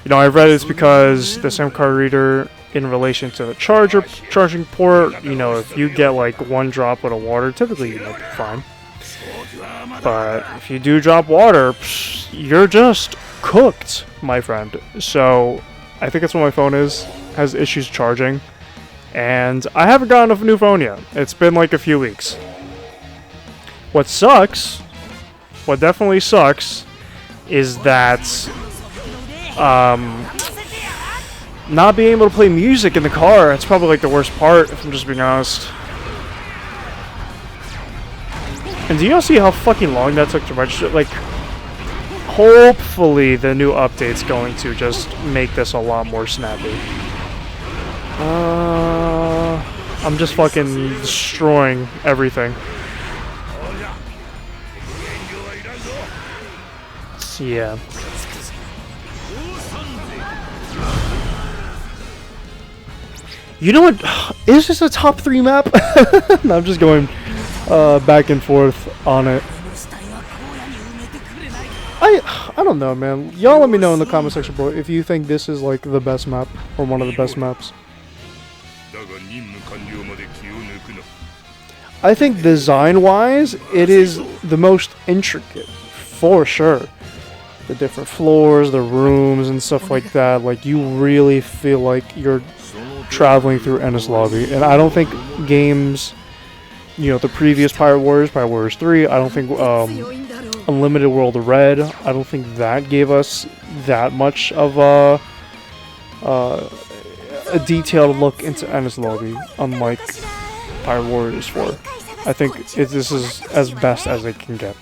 You know, I've read it's because the SIM card reader, in relation to the charging port, you know, if you get like one droplet of water, typically you'll be fine. But if you do drop water, you're just cooked, my friend. So I think that's what my phone has issues charging. And I haven't gotten a new phone yet. It's been like a few weeks. What sucks, what definitely sucks, is that not being able to play music in the car. That's probably like the worst part, if I'm just being honest. And do y'all see how fucking long that took to register? Like, hopefully the new update's going to just make this a lot more snappy. I'm just fucking destroying everything. Yeah. You know what? Is this a top 3 map? No, I'm just going back and forth on it. I don't know, man. Y'all let me know in the comment section below if you think this is like the best map or one of the best maps. I think design-wise, it is the most intricate, for sure. The different floors, the rooms, and stuff like that. Like, you really feel like you're traveling through Endless Lobby. And I don't think games, you know, the previous Pirate Warriors 3, I don't think Unlimited World Red, I don't think that gave us that much of a detailed look into Endless Lobby, unlike Pirate Warriors 4. I think this is as best as it can get.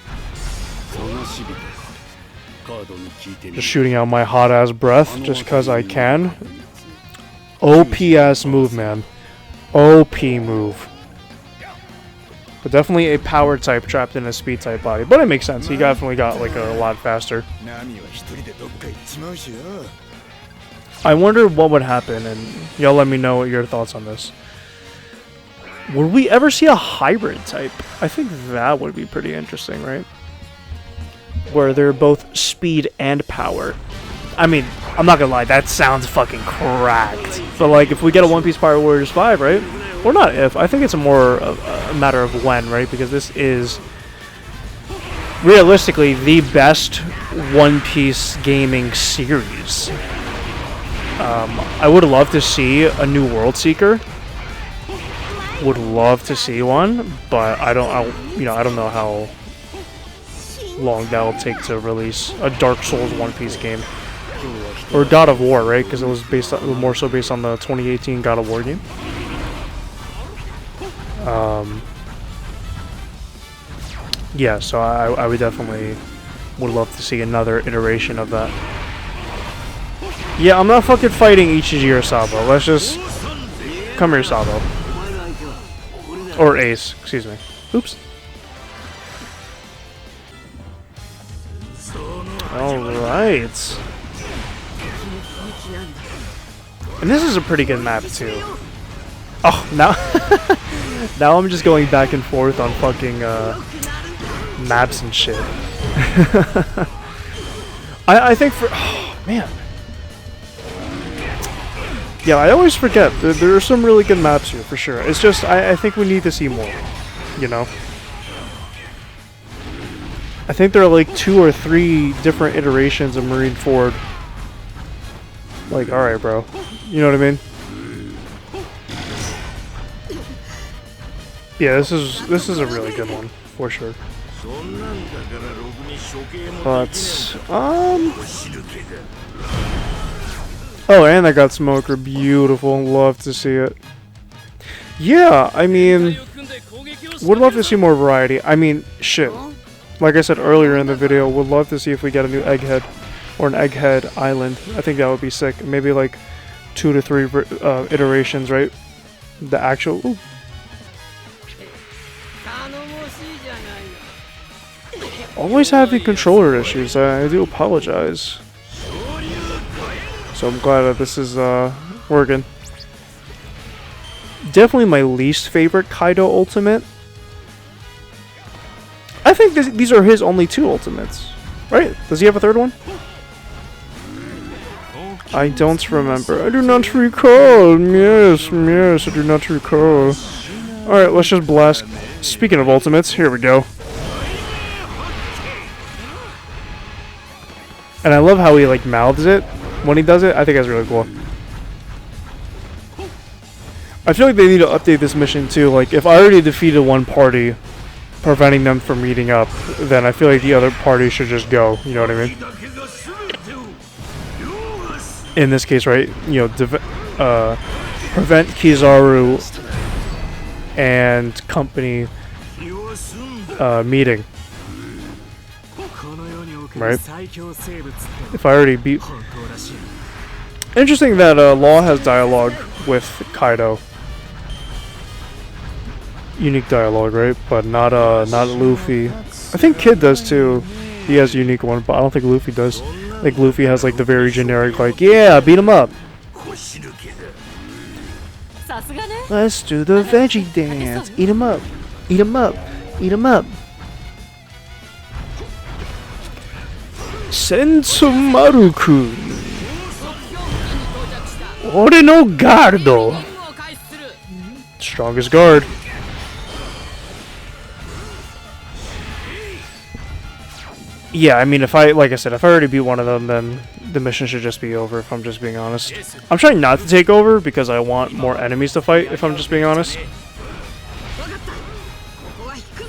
Just shooting out my hot ass breath just because I can. OPS move, man. OP move. But definitely a power type trapped in a speed type body. But it makes sense. He definitely got like a lot faster. I wonder what would happen, and y'all let me know what your thoughts on this. Would we ever see a hybrid type? I think that would be pretty interesting, right? Where they're both speed and power. I mean, I'm not gonna lie, that sounds fucking cracked. But like, if we get a One Piece Pirate Warriors 5, right? Or not if, I think it's more a matter of when, right? Because this is realistically the best One Piece gaming series. I would love to see a new World Seeker. Would love to see one, but I don't know how long that'll take to release a Dark Souls One Piece game. Or God of War, right? Because it was more so based on the 2018 God of War game. Yeah, so I would definitely would love to see another iteration of that. Yeah, I'm not fucking fighting Ichiji or Sabo. Let's just... Come here, Sabo. Or Ace, excuse me. Oops. Alright. And this is a pretty good map, too. Oh, now... now I'm just going back and forth on fucking, maps and shit. I think for... Oh, man. Yeah, I always forget. There are some really good maps here, for sure. It's just, I think we need to see more, you know? I think there are like 2 or 3 different iterations of Marineford. Like, alright, bro. You know what I mean? Yeah, this is a really good one, for sure. But, oh, and I got Smoker. Beautiful. Love to see it. Yeah, I mean, would love to see more variety. I mean, shit. Like I said earlier in the video, would love to see if we get a new Egghead or an Egghead Island. I think that would be sick. Maybe like 2 to 3 iterations, right? The actual... Ooh. Always having controller issues. I do apologize. So I'm glad that this is working. Definitely my least favorite Kaido ultimate. I think these are his only 2 ultimates. Right? Does he have a 3rd one? I don't remember. I do not recall. Yes, I do not recall. Alright, let's just blast. Speaking of ultimates, here we go. And I love how he like mouths it when he does it. I think that's really cool. I feel like they need to update this mission too. Like, if I already defeated one party, preventing them from meeting up, then I feel like the other party should just go. You know what I mean? In this case, right? You know, prevent Kizaru and company meeting. Right? If I already beat... Interesting that Law has dialogue with Kaido. Unique dialogue, right? But not Luffy. I think Kid does too. He has a unique one, but I don't think Luffy does. I think Luffy has like the very generic, like, yeah, beat him up. Let's do the veggie dance. Eat him up. Eat him up. Eat him up. Sensumaru-kun. Ore no gardo. Strongest guard. Yeah, I mean, if I already beat one of them, then the mission should just be over, if I'm just being honest. I'm trying not to take over, because I want more enemies to fight, if I'm just being honest.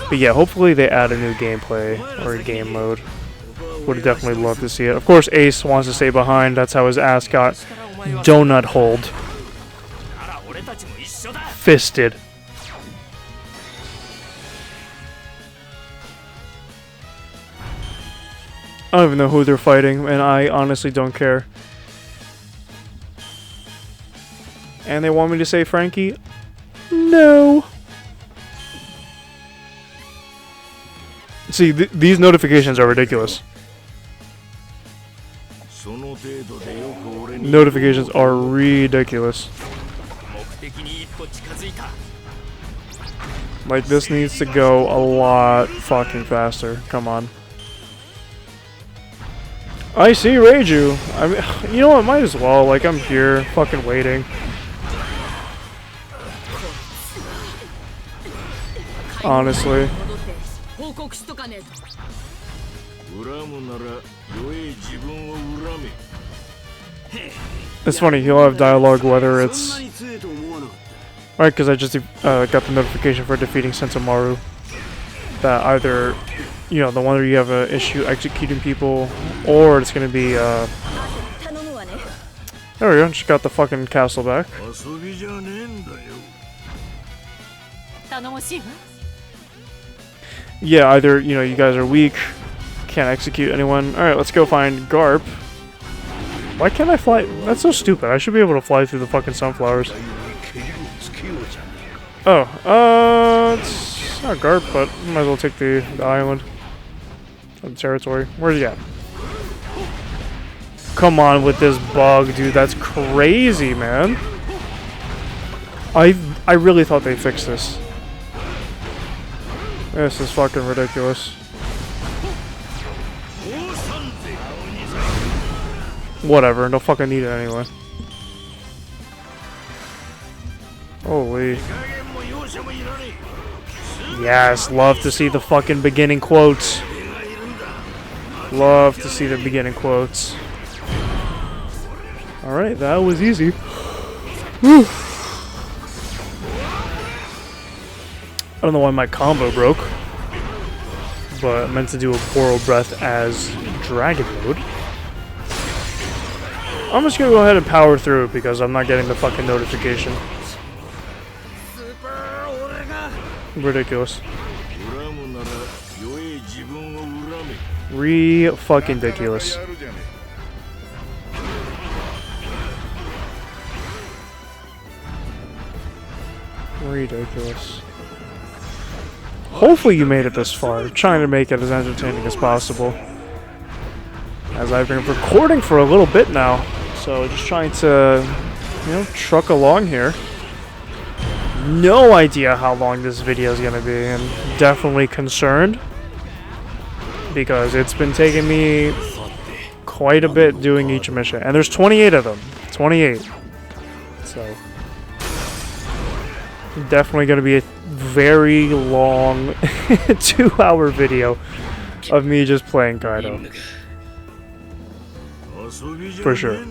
But yeah, hopefully they add a new gameplay, or a game mode. Would definitely love to see it. Of course, Ace wants to stay behind, that's how his ass got donut holed. Fisted. I don't even know who they're fighting, and I honestly don't care. And they want me to say Frankie? No. See, these notifications are ridiculous. Notifications are ridiculous. Like, this needs to go a lot fucking faster. Come on. I see Reiju. I mean, you know what? Might as well. Like, I'm here, fucking waiting. Honestly. It's funny, he'll have dialogue whether it's... Right, because I just got the notification for defeating Sensomaru. That either, you know, the one where you have an issue executing people, or it's going to be, there we go, just got the fucking castle back. Yeah, either, you know, you guys are weak, can't execute anyone. Alright, let's go find Garp. Why can't I fly? That's so stupid. I should be able to fly through the fucking sunflowers. Oh, it's not Garp, but might as well take the island. The territory. Where's he at? Come on with this bug, dude. That's crazy, man. I really thought they fixed this. This is fucking ridiculous. Whatever, don't fucking need it anyway. Holy. Yes, love to see the fucking beginning quotes. Love to see the beginning quotes. Alright, that was easy. Whew. I don't know why my combo broke. but I meant to do a Boral Breath as Dragon Mode. I'm just gonna go ahead and power through it because I'm not getting the fucking notification. Ridiculous. Fucking-diculous. Ridiculous. Hopefully you made it this far. I'm trying to make it as entertaining as possible. As I've been recording for a little bit now. So just trying to, you know, truck along here. No idea how long this video is going to be. I'm definitely concerned. Because it's been taking me quite a bit doing each mission. And there's 28 of them. 28. So definitely going to be a very long 2-hour video of me just playing Kaido. For sure.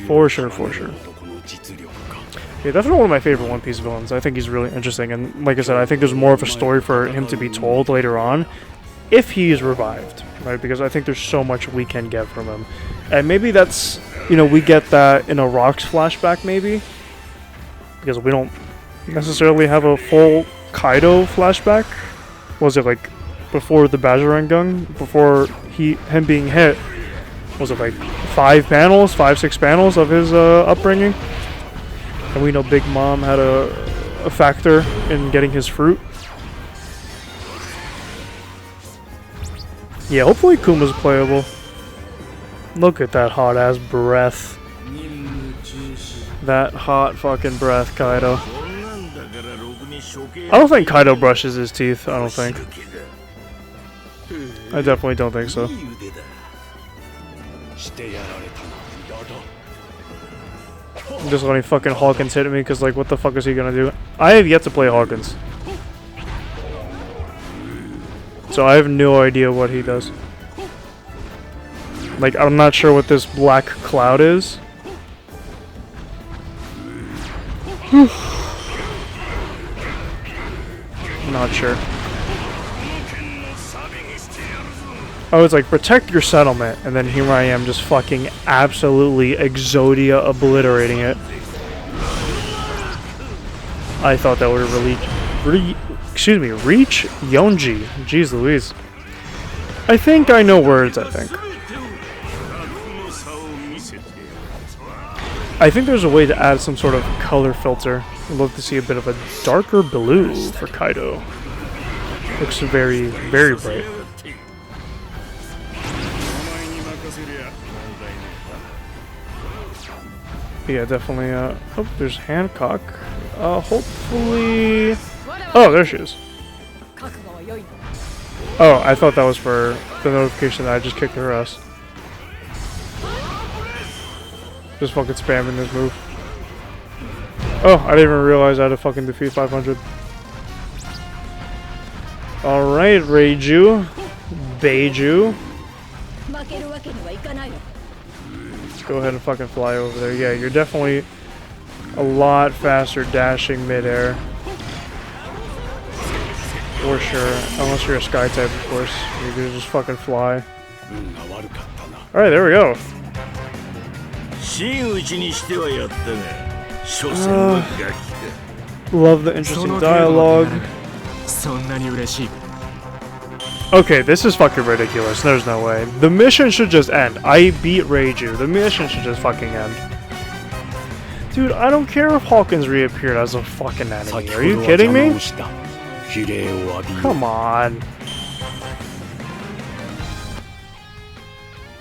For sure, for sure. Yeah, definitely one of my favorite One Piece villains. I think he's really interesting, and like I said, I think there's more of a story for him to be told later on if he is revived, right? Because I think there's so much we can get from him. And maybe that's, you know, we get that in a Rocks flashback, maybe? Because we don't necessarily have a full Kaido flashback. Was it like before the Bajarangung? Before him being hit? Was it like 5 panels, 5-6 panels of his upbringing? And we know Big Mom had a factor in getting his fruit. Yeah, hopefully Kuma's playable. Look at that hot ass breath. That hot fucking breath, Kaido. I don't think Kaido brushes his teeth, I don't think. I definitely don't think so. I'm just letting fucking Hawkins hit me because, like, what the fuck is he gonna do? I have yet to play Hawkins. So I have no idea what he does. Like, I'm not sure what this black cloud is. Not sure. Oh, it's like, protect your settlement, and then here I am just fucking absolutely Exodia obliterating it. I thought that would reach Yonji. Jeez Louise. I think I know words, I think. I think there's a way to add some sort of color filter. I'd love to see a bit of a darker blue for Kaido. Looks very, very bright. Yeah, definitely, oh, there's Hancock. Hopefully... Oh, there she is. Oh, I thought that was for the notification that I just kicked her ass. Just fucking spamming this move. Oh, I didn't even realize I had to fucking defeat 500. Alright, Reiju. Beiju. Go ahead and fucking fly over there. Yeah, you're definitely a lot faster dashing midair. For sure. Unless you're a sky type, of course. You can just fucking fly. Alright, there we go. Love the interesting dialogue. Okay, this is fucking ridiculous. There's no way. The mission should just end. I beat Reiju. The mission should just fucking end. Dude, I don't care if Hawkins reappeared as a fucking enemy. Are you kidding me? Come on.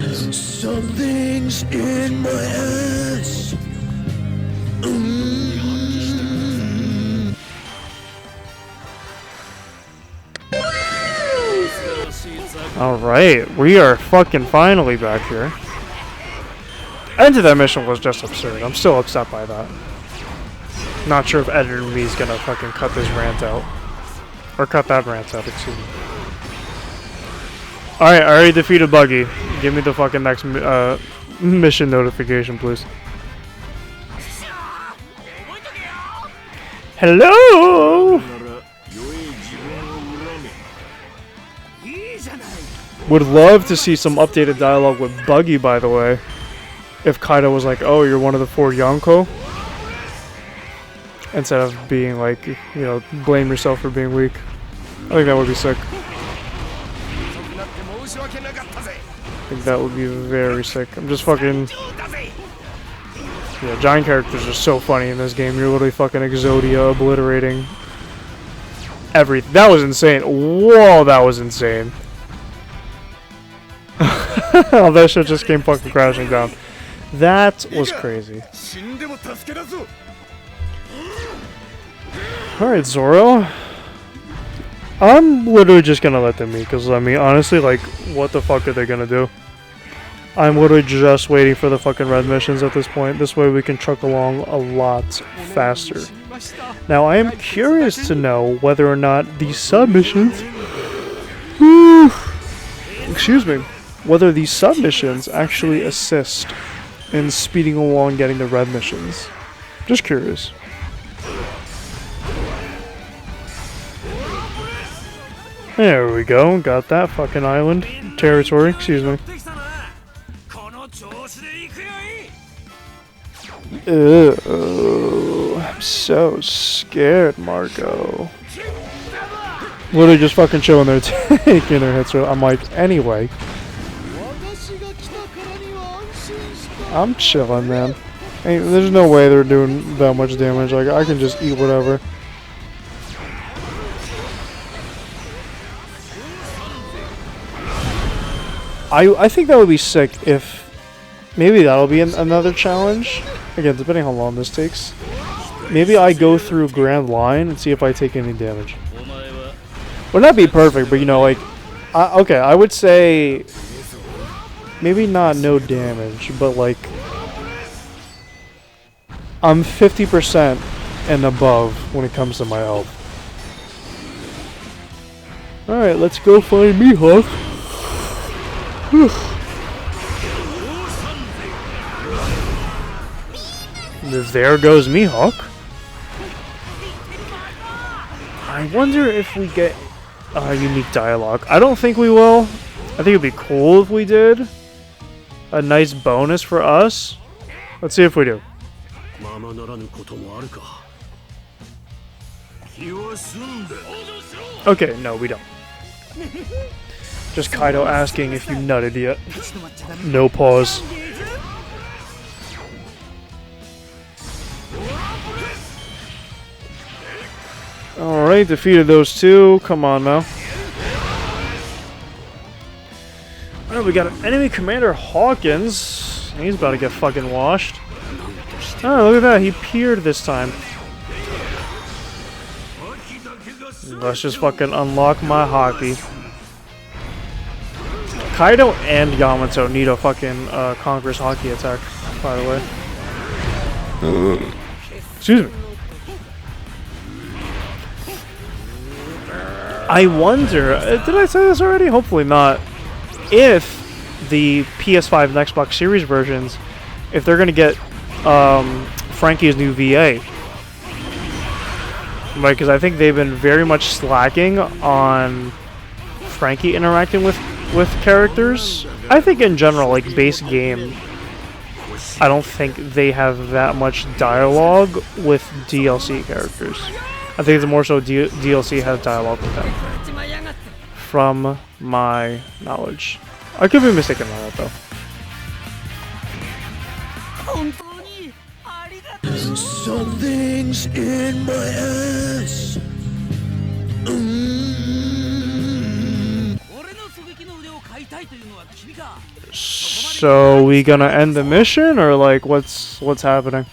Something's in my ass. Alright, we are fucking finally back here. End of that mission was just absurd. I'm still upset by that. Not sure if Editor Me is gonna fucking cut this rant out. Or cut that rant out, excuse me. Alright, I already defeated Buggy. Give me the fucking next mission notification, please. Hello! Would love to see some updated dialogue with Buggy, by the way. If Kaido was like, oh, you're one of the 4 Yonko. Instead of being like, you know, blame yourself for being weak. I think that would be sick. I think that would be very sick. I'm just fucking... Yeah, giant characters are so funny in this game. You're literally fucking Exodia obliterating everything. That was insane. Whoa, that was insane. Oh, that shit just came fucking crashing down. That was crazy. Alright, Zoro. I'm literally just gonna let them meet, because, I mean, honestly, like, what the fuck are they gonna do? I'm literally just waiting for the fucking red missions at this point. This way we can truck along a lot faster. Now, I am curious to know whether or not these submissions... excuse me. Whether these submissions actually assist in speeding along getting the red missions. Just curious. There we go. Got that fucking island. Territory, excuse me. Ew, I'm so scared, Marco. Literally just fucking chilling there, taking their hits. I'm like, anyway. I'm chilling, man. There's no way they're doing that much damage. Like, I can just eat whatever. I think that would be sick if... Maybe that'll be another challenge. Again, depending how long this takes. Maybe I go through Grand Line and see if I take any damage. Would not be perfect, but you know, like... okay, I would say... Maybe not no damage, but like... I'm 50% and above when it comes to my health. Alright, let's go find Mihawk. There goes Mihawk. I wonder if we get unique dialogue. I don't think we will. I think it'd be cool if we did. A nice bonus for us. Let's see if we do. Okay, no, we don't. Just Kaido asking if you nutted yet. No pause. Alright, defeated those two. Come on now. Alright, we got an enemy commander, Hawkins. He's about to get fucking washed. Oh, look at that. He peered this time. Let's just fucking unlock my hockey. Kaido and Yamato need a fucking Conqueror's hockey attack, by the way. Excuse me. I wonder, did I say this already? Hopefully not. If the PS5 and Xbox Series versions, if they're gonna get Frankie's new VA. Right, because I think they've been very much slacking on Frankie interacting with characters. I think in general, like base game, I don't think they have that much dialogue with DLC characters. I think it's more so DLC has dialogue with them. From my knowledge. I could be mistaken on that though. Something's in my ass. So we gonna end the mission or like what's happening?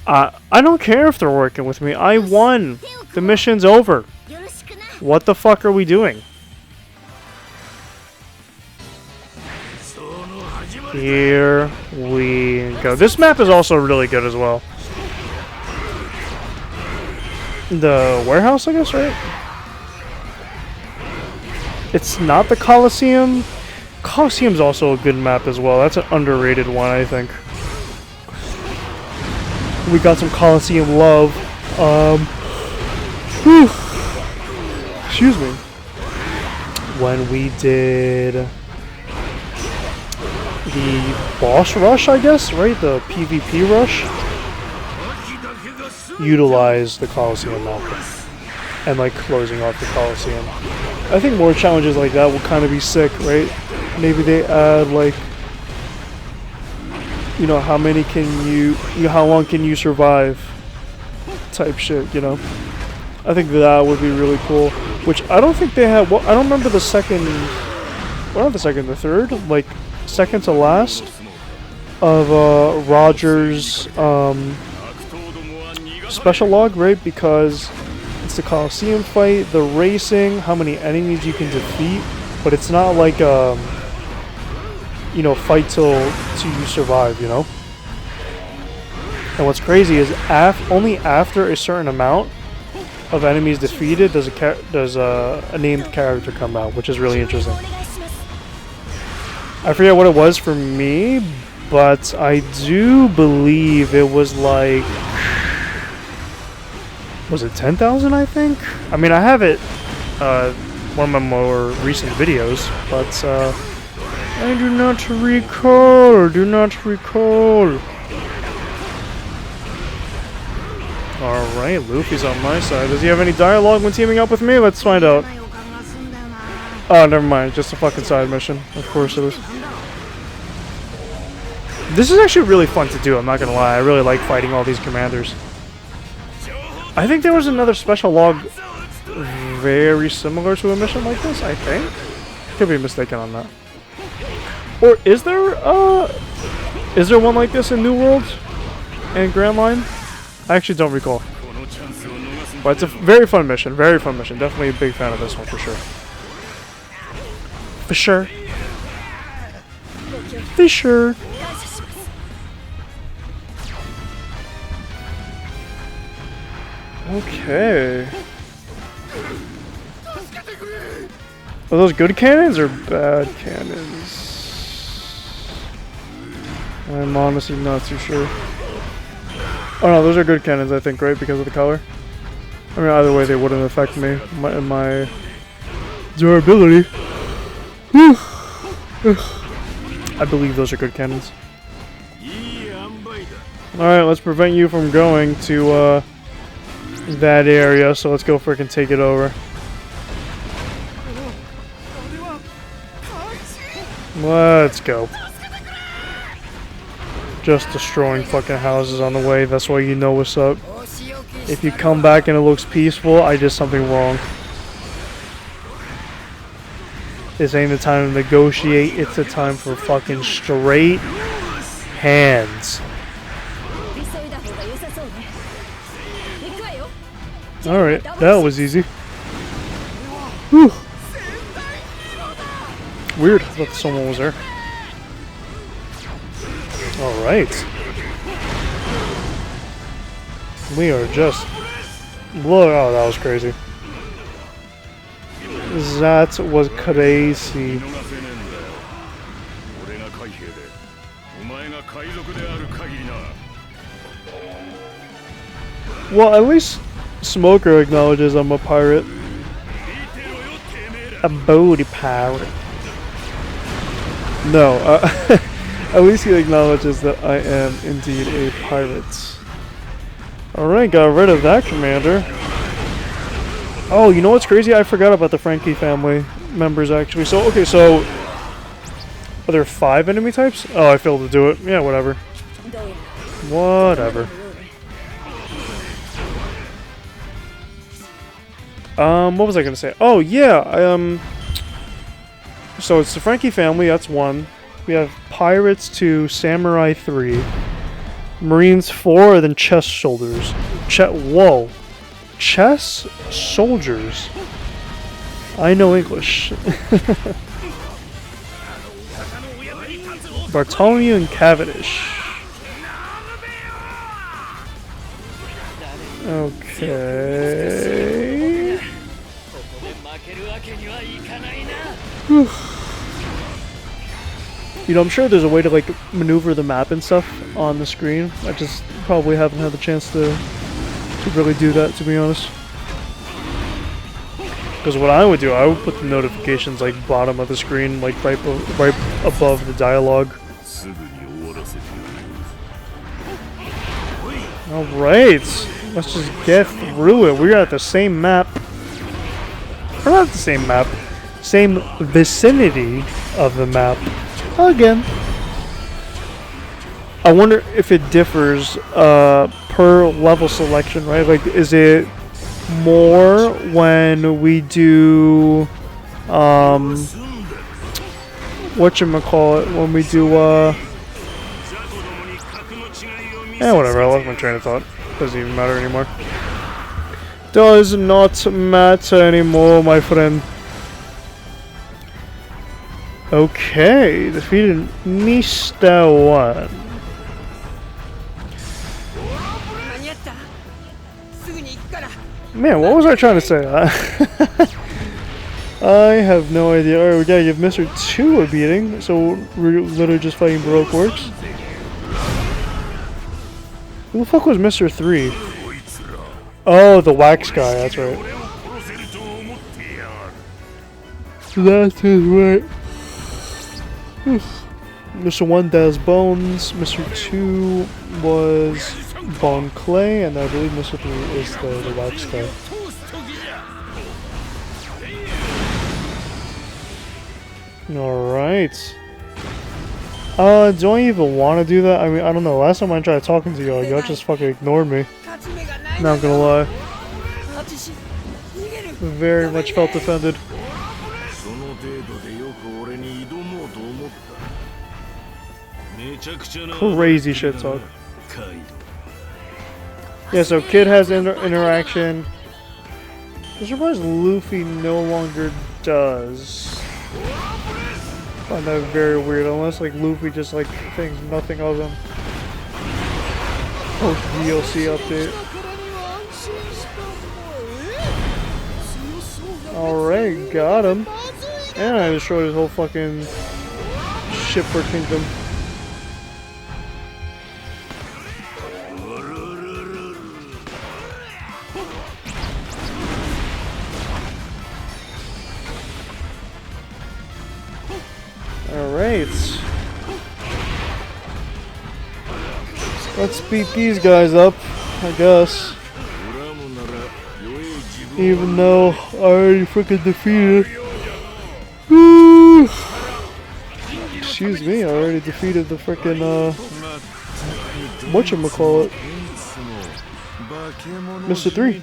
I don't care if they're working with me. I won. The mission's over. What the fuck are we doing? Here we go. This map is also really good as well. The warehouse, I guess, right? It's not the Coliseum. Coliseum's also a good map as well. That's an underrated one, I think. We got some Coliseum love. Excuse me. when we did the boss rush, I guess, right? The PvP rush. Utilize the Coliseum map and like closing off the Coliseum. I think more challenges like that will kind of be sick, right? Maybe they add like, you know, how many can you how long can you survive type shit, you know? I think that would be really cool. Which I don't think they had. Well, I don't remember the second. Well, not the second, the third, like second to last of Roger's special log, right? Because it's the Coliseum fight, the racing, how many enemies you can defeat, but it's not like you know, fight till you survive, you know. And what's crazy is only after a certain amount of enemies defeated does a named character come out, which is really interesting. I forget what it was for me, but I do believe it was like, was it 10,000, I think? I mean, I have it, one of my more recent videos, but I do not recall. Alright, Luffy's on my side. Does he have any dialogue when teaming up with me? Let's find out. Oh, never mind. Just a fucking side mission. Of course it is. This is actually really fun to do, I'm not gonna lie. I really like fighting all these commanders. I think there was another special log very similar to a mission like this, I think. Could be mistaken on that. Or is there one like this in New World and Grand Line? I actually don't recall. But it's a very fun mission, Definitely a big fan of this one for sure. For sure. For sure. Okay. Are those good cannons or bad cannons? I'm honestly not too sure. Oh no, those are good cannons, I think, right? Because of the color. I mean, either way, they wouldn't affect me in my durability. I believe those are good cannons. Alright, let's prevent you from going to that area, so let's go freaking take it over. Let's go. Just destroying fucking houses on the way, that's why you know what's up. If you come back and it looks peaceful, I did something wrong. This ain't the time to negotiate, it's the time for fucking straight hands. Alright, that was easy. Whew. Weird, I thought someone was there. Alright. We are just... Look, oh, that was crazy. That was crazy. Well, at least Smoker acknowledges I'm a pirate. A booty pirate. No, at least he acknowledges that I am indeed a pirate. Alright, got rid of that commander. Oh, you know what's crazy? I forgot about the Frankie family members, actually. So, okay, so... Are there 5 enemy types? Oh, I failed to do it. Yeah, whatever. Whatever. What was I gonna say? Oh, yeah, so it's the Frankie family, that's 1. We have Pirates 2, Samurai 3, Marines 4, and then Chess Soldiers. Whoa. Chess Soldiers. I know English. Bartholomew and Cavendish. Okay. You know, I'm sure there's a way to like maneuver the map and stuff on the screen. I just probably haven't had the chance to really do that, to be honest. Because what I would do, I would put the notifications like bottom of the screen, like right above the dialogue. Alright, let's just get through it. We're at the same map. We're not at the same map. Same vicinity of the map. Again. I wonder if it differs per level selection, right? Like, is it more when we do whatchamacallit, when we do whatever, I lost my train of thought. Doesn't even matter anymore. Does not matter anymore, my friend. Okay, defeated Mr. One. Man, what was I trying to say? I have no idea. Alright, we gotta give Mr. 2 a beating, so we're literally just fighting Baroque Works. Who the fuck was Mr. 3? Oh, the wax guy, that's right. That is right. Mr. 1 does bones, Mr. 2 was bone clay, and I believe Mr. 3 is the wax guy. Alright. Do I even want to do that? I mean, I don't know. Last time I tried talking to y'all just fucking ignored me. Not gonna lie. Very much felt offended. Crazy shit talk. Yeah, so Kid has interaction. I'm surprised Luffy no longer does. I find that very weird, unless like Luffy just like thinks nothing of him. Post DLC update. Alright, got him. And I destroyed his whole fucking ship for kingdom. Alright. Let's beat these guys up, I guess. Even though I already freaking defeated. Woo! Excuse me, I already defeated the freaking whatchamacallit? Mr. 3.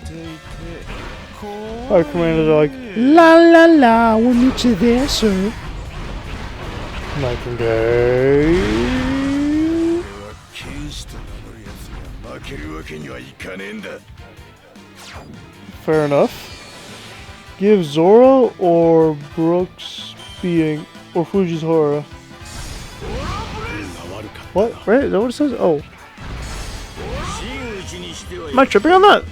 Our commanders are like, la la la, we'll meet you there, sir. Night and day. Fair enough. Give Zoro or Brooks beating or Fujitora. What? Right? Is that what it says? Oh. Am I tripping on that?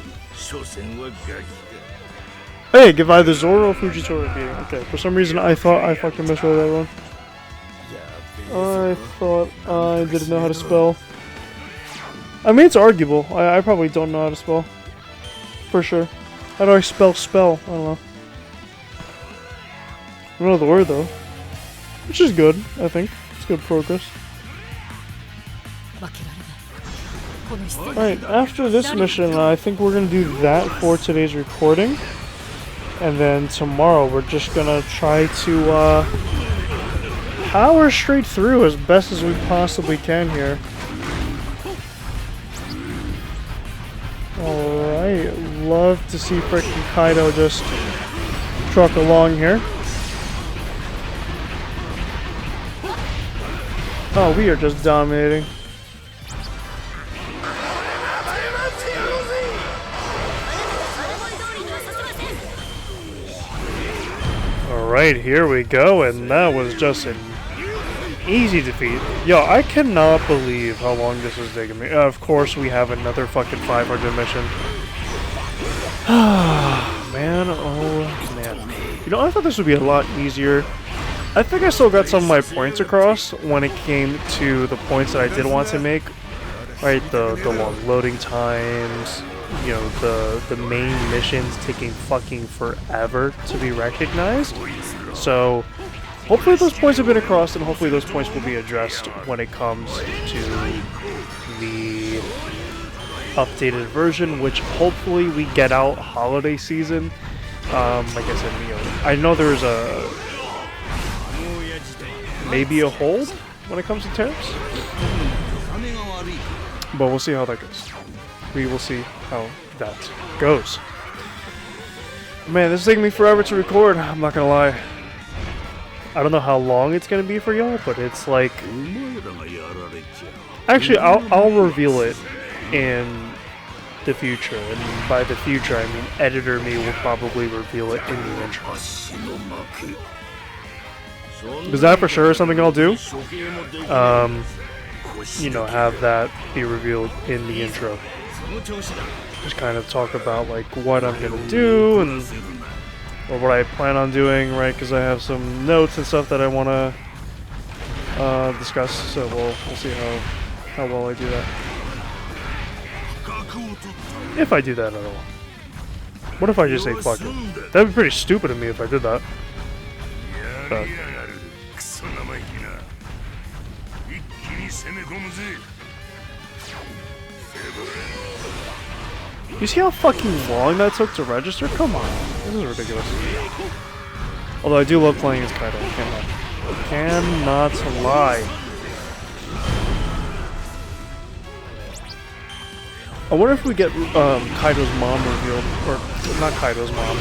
Hey, give either Zoro or Fujitora a beating. Okay, for some reason I thought I fucking misread that one. I thought I didn't know how to spell. I mean, it's arguable. I probably don't know how to spell. For sure. How do I spell spell? I don't know. I don't know the word though. Which is good, I think. It's good progress. Alright, after this mission, I think we're gonna do that for today's recording. And then tomorrow we're just gonna try to power straight through as best as we possibly can here. Alright, love to see freaking Kaido just truck along here. Oh, we are just dominating. Alright, here we go, and that was just an easy defeat. Yo, I cannot believe how long this was taking me. Of course, we have another fucking 500 mission. Man, oh man. You know, I thought this would be a lot easier. I think I still got some of my points across when it came to the points that I did want to make. Right, the long loading times, you know, the main missions taking fucking forever to be recognized. So hopefully those points have been across, and hopefully those points will be addressed when it comes to the updated version, which hopefully we get out holiday season. Like I said, you know, I know there's maybe a hold when it comes to tariffs, but we'll see how that goes. We will see how that goes. Man, this is taking me forever to record, I'm not gonna lie. I don't know how long it's gonna be for y'all, but it's like... Actually, I'll reveal it in the future, and by the future I mean editor me will probably reveal it in the intro. Is that for sure something I'll do? You know, have that be revealed in the intro. Just kind of talk about like what I'm gonna do and or what I plan on doing, right? Because I have some notes and stuff that I want to discuss. So we'll see how well I do that. If I do that at all. What if I just say fuck it? That'd be pretty stupid of me if I did that. But. You see how fucking long that took to register? Come on. This is ridiculous. Although I do love playing as Kaido. Cannot lie. I wonder if we get Kaido's mom revealed, or not Kaido's mom,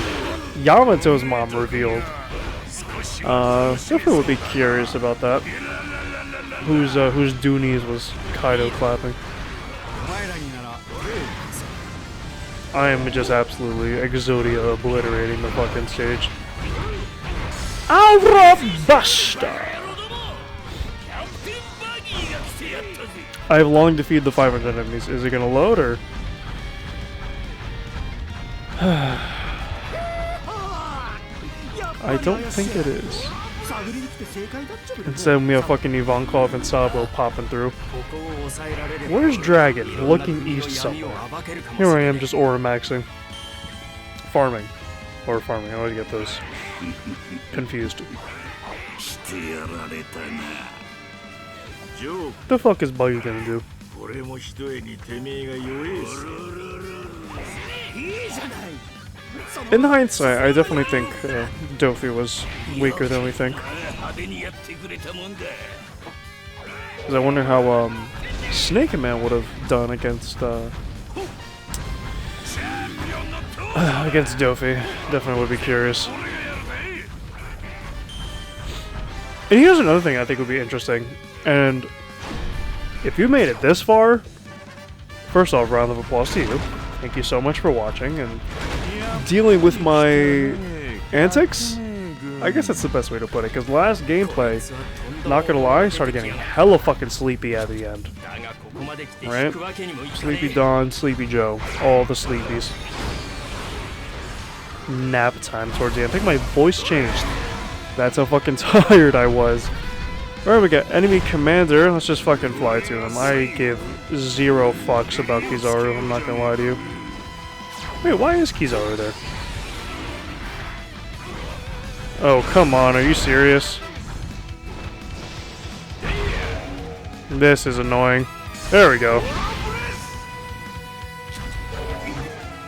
Yamato's mom revealed. Definitely would be curious about that. Whose Doonies was Kaido clapping? I am just absolutely Exodia obliterating the fucking stage. Arabasta! I have long defeated the 500 enemies. Is it gonna load or? I don't think it is. Instead, we have fucking Ivankov and Sabo popping through. Where's Dragon? Looking east somewhere. Here I am, just aura maxing. Farming. Or farming. I always get those confused. The fuck is Buggy gonna do? In hindsight, I definitely think Dofi was weaker than we think. Because I wonder how Snake Man would have done against Dofi. Definitely would be curious. And here's another thing I think would be interesting. And if you made it this far, first off, round of applause to you. Thank you so much for watching and dealing with my antics. I guess that's the best way to put it, because last gameplay, not gonna lie, started getting hella fucking sleepy at the end. Right? Sleepy Dawn, Sleepy Joe, all the sleepies. Nap time towards the end. I think my voice changed. That's how fucking tired I was. Alright, we got enemy commander. Let's just fucking fly to him. I give zero fucks about Kizaru, I'm not gonna lie to you. Wait, why is Kizaru there? Oh, come on, are you serious? This is annoying. There we go.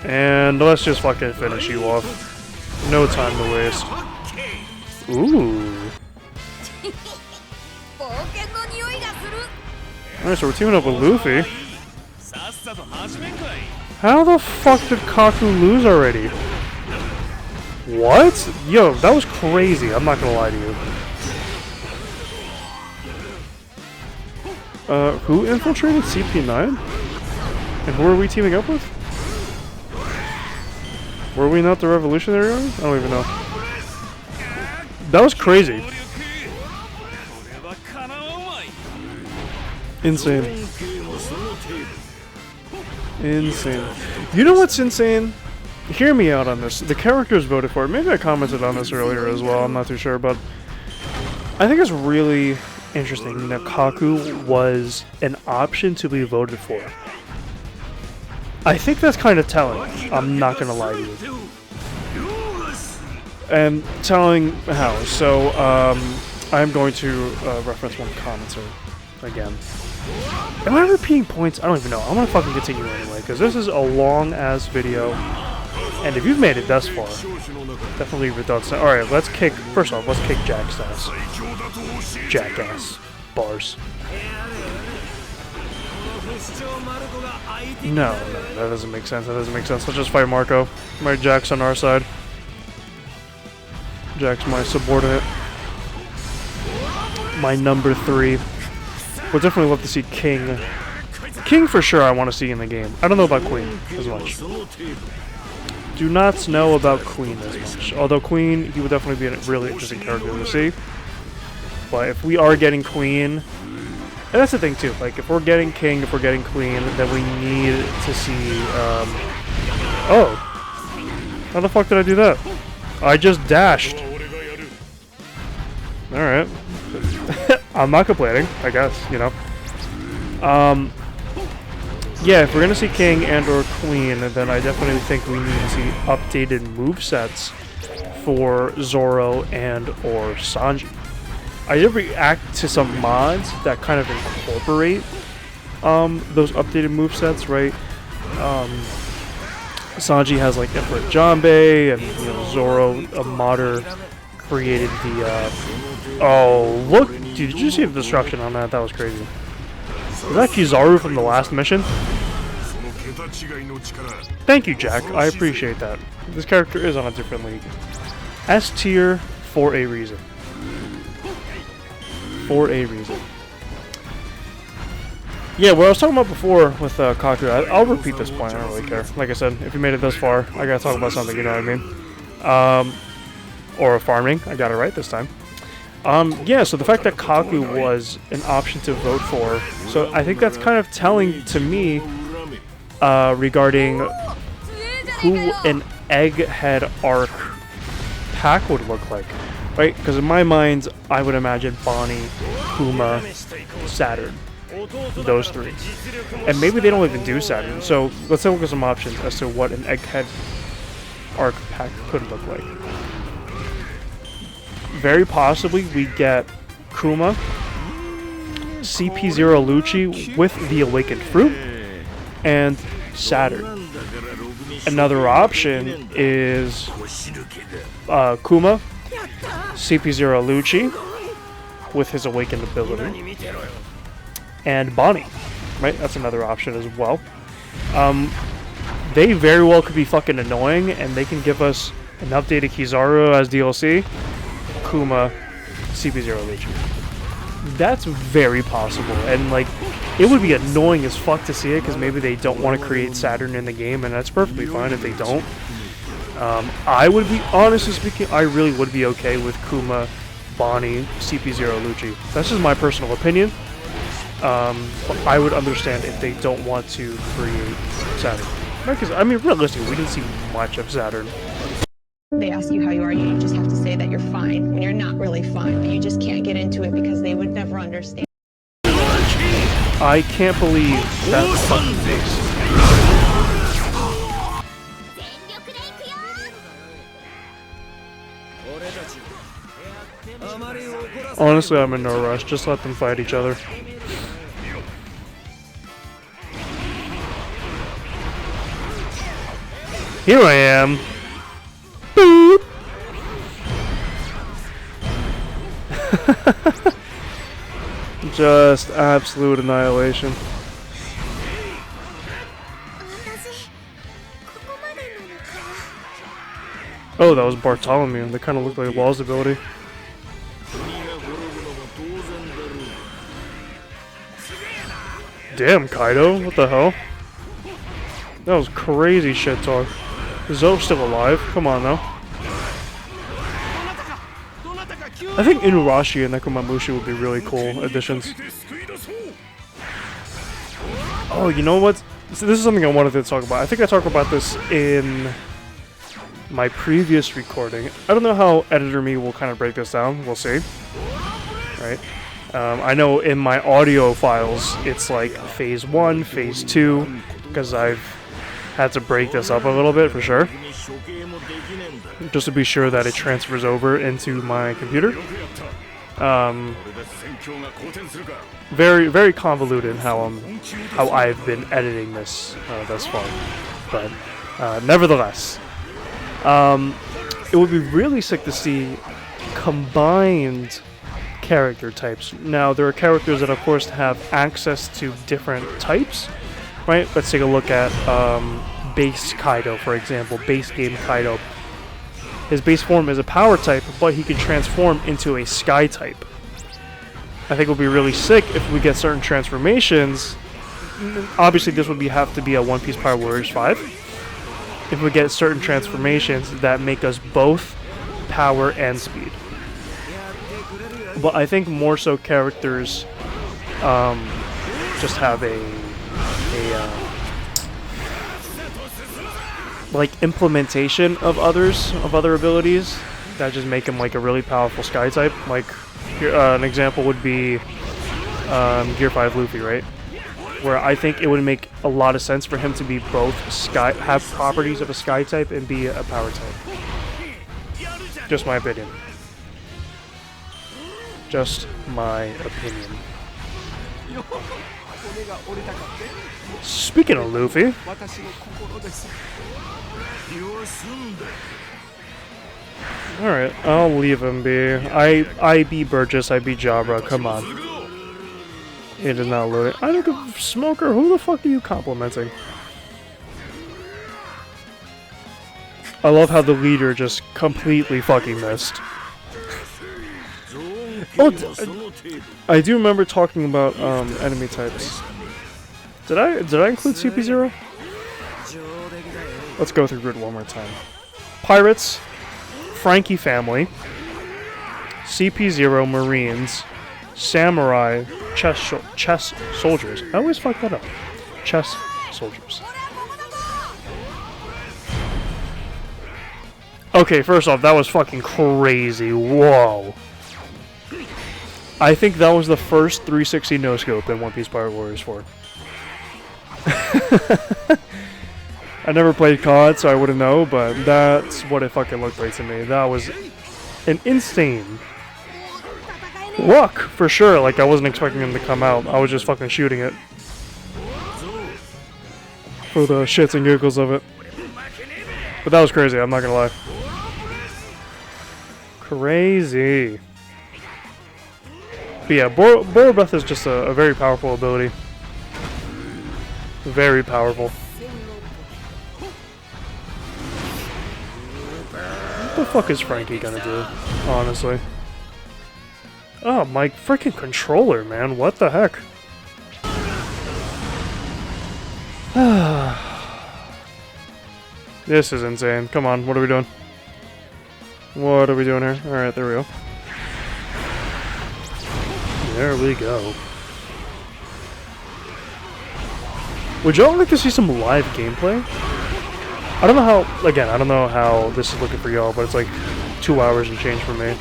And let's just fucking finish you off. No time to waste. Ooh. Alright, so we're teaming up with Luffy. How the fuck did Kaku lose already? What? Yo, that was crazy. I'm not gonna lie to you. Who infiltrated CP9? And who are we teaming up with? Were we not the Revolutionary Army? I don't even know. That was crazy. Insane. Insane. You know what's insane? Hear me out on this. The characters voted for it. Maybe I commented on this earlier as well. I'm not too sure, but I think it's really interesting that Kaku was an option to be voted for. I think that's kind of telling. I'm not gonna lie to you. And telling how. So, I'm going to reference one commenter again. Am I repeating points? I don't even know. I'm gonna fucking continue anyway, because this is a long-ass video. And if you've made it thus far, definitely leave your thoughts. Alright, let's kick... First off, let's kick Jack's ass. Jackass. Bars. No, that doesn't make sense. That doesn't make sense. Let's just fight Marco. My Jack's on our side. Jack's my subordinate. My number 3. We'll definitely love to see King. King for sure I want to see in the game. I don't know about Queen as much. Do not know about Queen as much. Although Queen, he would definitely be a really interesting character to see. But if we are getting Queen... And that's the thing too, like if we're getting King, if we're getting Queen, then we need to see, oh! How the fuck did I do that? I just dashed! Alright. I'm not complaining, I guess, you know. Yeah, if we're gonna see King and or Queen, then I definitely think we need to see updated movesets for Zoro and or Sanji. I did react to some mods that kind of incorporate those updated movesets, right? Sanji has like Emperor Janbei, and you know, Zoro, a modder, created the oh look, dude, did you see the destruction on that? That was crazy. Is that Kizaru from the last mission? Thank you, Jack. I appreciate that. This character is on a different league. S tier for a reason. For a reason. Yeah, what I was talking about before with Kaku, I'll repeat this point, I don't really care. Like I said, if you made it this far, I gotta talk about something, you know what I mean? Or farming, I got it right this time. Yeah, so the fact that Kaku was an option to vote for, so I think that's kind of telling to me regarding who an egghead arc pack would look like. Right? Because in my mind, I would imagine Bonnie, Kuma, Saturn. Those 3. And maybe they don't even do Saturn. So let's look at some options as to what an egghead arc pack could look like. Very possibly we get Kuma, CP0 Lucci with the Awakened Fruit, and Saturn. Another option is Kuma, CP0 Lucci with his awakened ability, and Bonnie, right? That's another option as well. They very well could be fucking annoying, and they can give us an updated Kizaru as DLC, Kuma, CP0 Lucci. That's very possible, and like, it would be annoying as fuck to see it, because maybe they don't want to create Saturn in the game, and that's perfectly fine if they don't. I would be, honestly speaking, I really would be okay with Kuma, Bonnie, CP0 Lucci. That's just my personal opinion. But I would understand if they don't want to create Saturn. Because, I mean, realistically, we didn't see much of Saturn. They ask you how you are, you just have to say that you're fine when you're not really fine, but you just can't get into it because they would never understand. I can't believe that fucking face. Honestly, I'm in no rush. Just let them fight each other. Here I am. Boop. Just absolute annihilation. Oh, that was Bartholomew. They kind of looked like Law's ability. Damn, Kaido, what the hell? That was crazy shit talk. Is Zoe still alive? Come on, though. I think Inurashi and Nekomamushi would be really cool additions. Oh, you know what? So this is something I wanted to talk about. I think I talked about this in my previous recording. I don't know how Editor Me will kind of break this down. We'll see. Right? I know in my audio files, it's like Phase 1, Phase 2, because I've Had to break this up a little bit for sure, just to be sure that it transfers over into my computer. Very, very convoluted how I've been editing this thus far, but nevertheless, it would be really sick to see combined character types. Now, there are characters that, of course, have access to different types, right? Let's take a look at base Kaido, for example. Base game Kaido. His base form is a power type, but he can transform into a sky type. I think it would be really sick if we get certain transformations. Obviously, this would have to be a One Piece Pirate Warriors 5. If we get certain transformations that make us both power and speed. But I think more so characters just have a like implementation of other abilities that just make him like a really powerful sky type. Like here, an example would be Gear 5 Luffy, right? Where I think it would make a lot of sense for him to be both have properties of a sky type and be a power type. Just my opinion. Just my opinion. Speaking of Luffy, alright, I'll leave him be. I be Burgess, I be Jabra, come on. It is not loading. I don't give Smoker, who the fuck are you complimenting? I love how the leader just completely fucking missed. Oh, I do remember talking about enemy types. Did I include CP0? Let's go through grid one more time. Pirates, Frankie family, CP0 Marines, Samurai, chess soldiers. I always fuck that up. Chess soldiers. Okay, first off, that was fucking crazy. Whoa. I think that was the first 360 no-scope in One Piece Pirate Warriors 4. I never played COD, so I wouldn't know, but that's what it fucking looked like to me. That was an insane look, for sure. Like, I wasn't expecting him to come out. I was just fucking shooting it. For the shits and giggles of it. But that was crazy, I'm not gonna lie. Crazy. But yeah, Boro Breath is just a very powerful ability. Very powerful. What the fuck is Frankie gonna do, honestly? Oh, my freaking controller, man. What the heck? This is insane. Come on, what are we doing? What are we doing here? Alright, there we go. There we go. Would y'all like to see some live gameplay? I don't know how, again, I don't know how this is looking for y'all, but it's like 2 hours and change for me.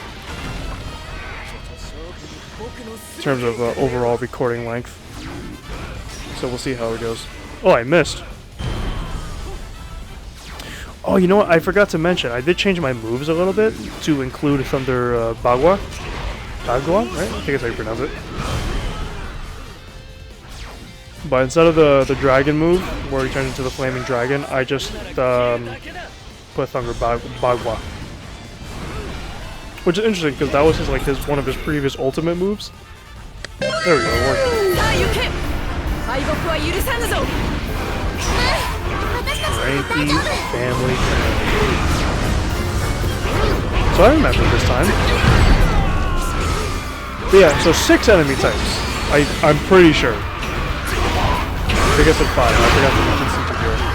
In terms of overall recording length. So we'll see how it goes. Oh, I missed. Oh, you know what? I forgot to mention. I did change my moves a little bit to include Thunder Bagua. Bagua, right? I think that's how you pronounce it. But instead of the dragon move, where he turns into the flaming dragon, I just put Thunder Bagua. Which is interesting, because that was one of his previous ultimate moves. There we go, it worked. Frankie family. So I remember this time. But yeah, so 6 enemy types. I'm pretty sure. I think I said 5. I forgot to mention CP0.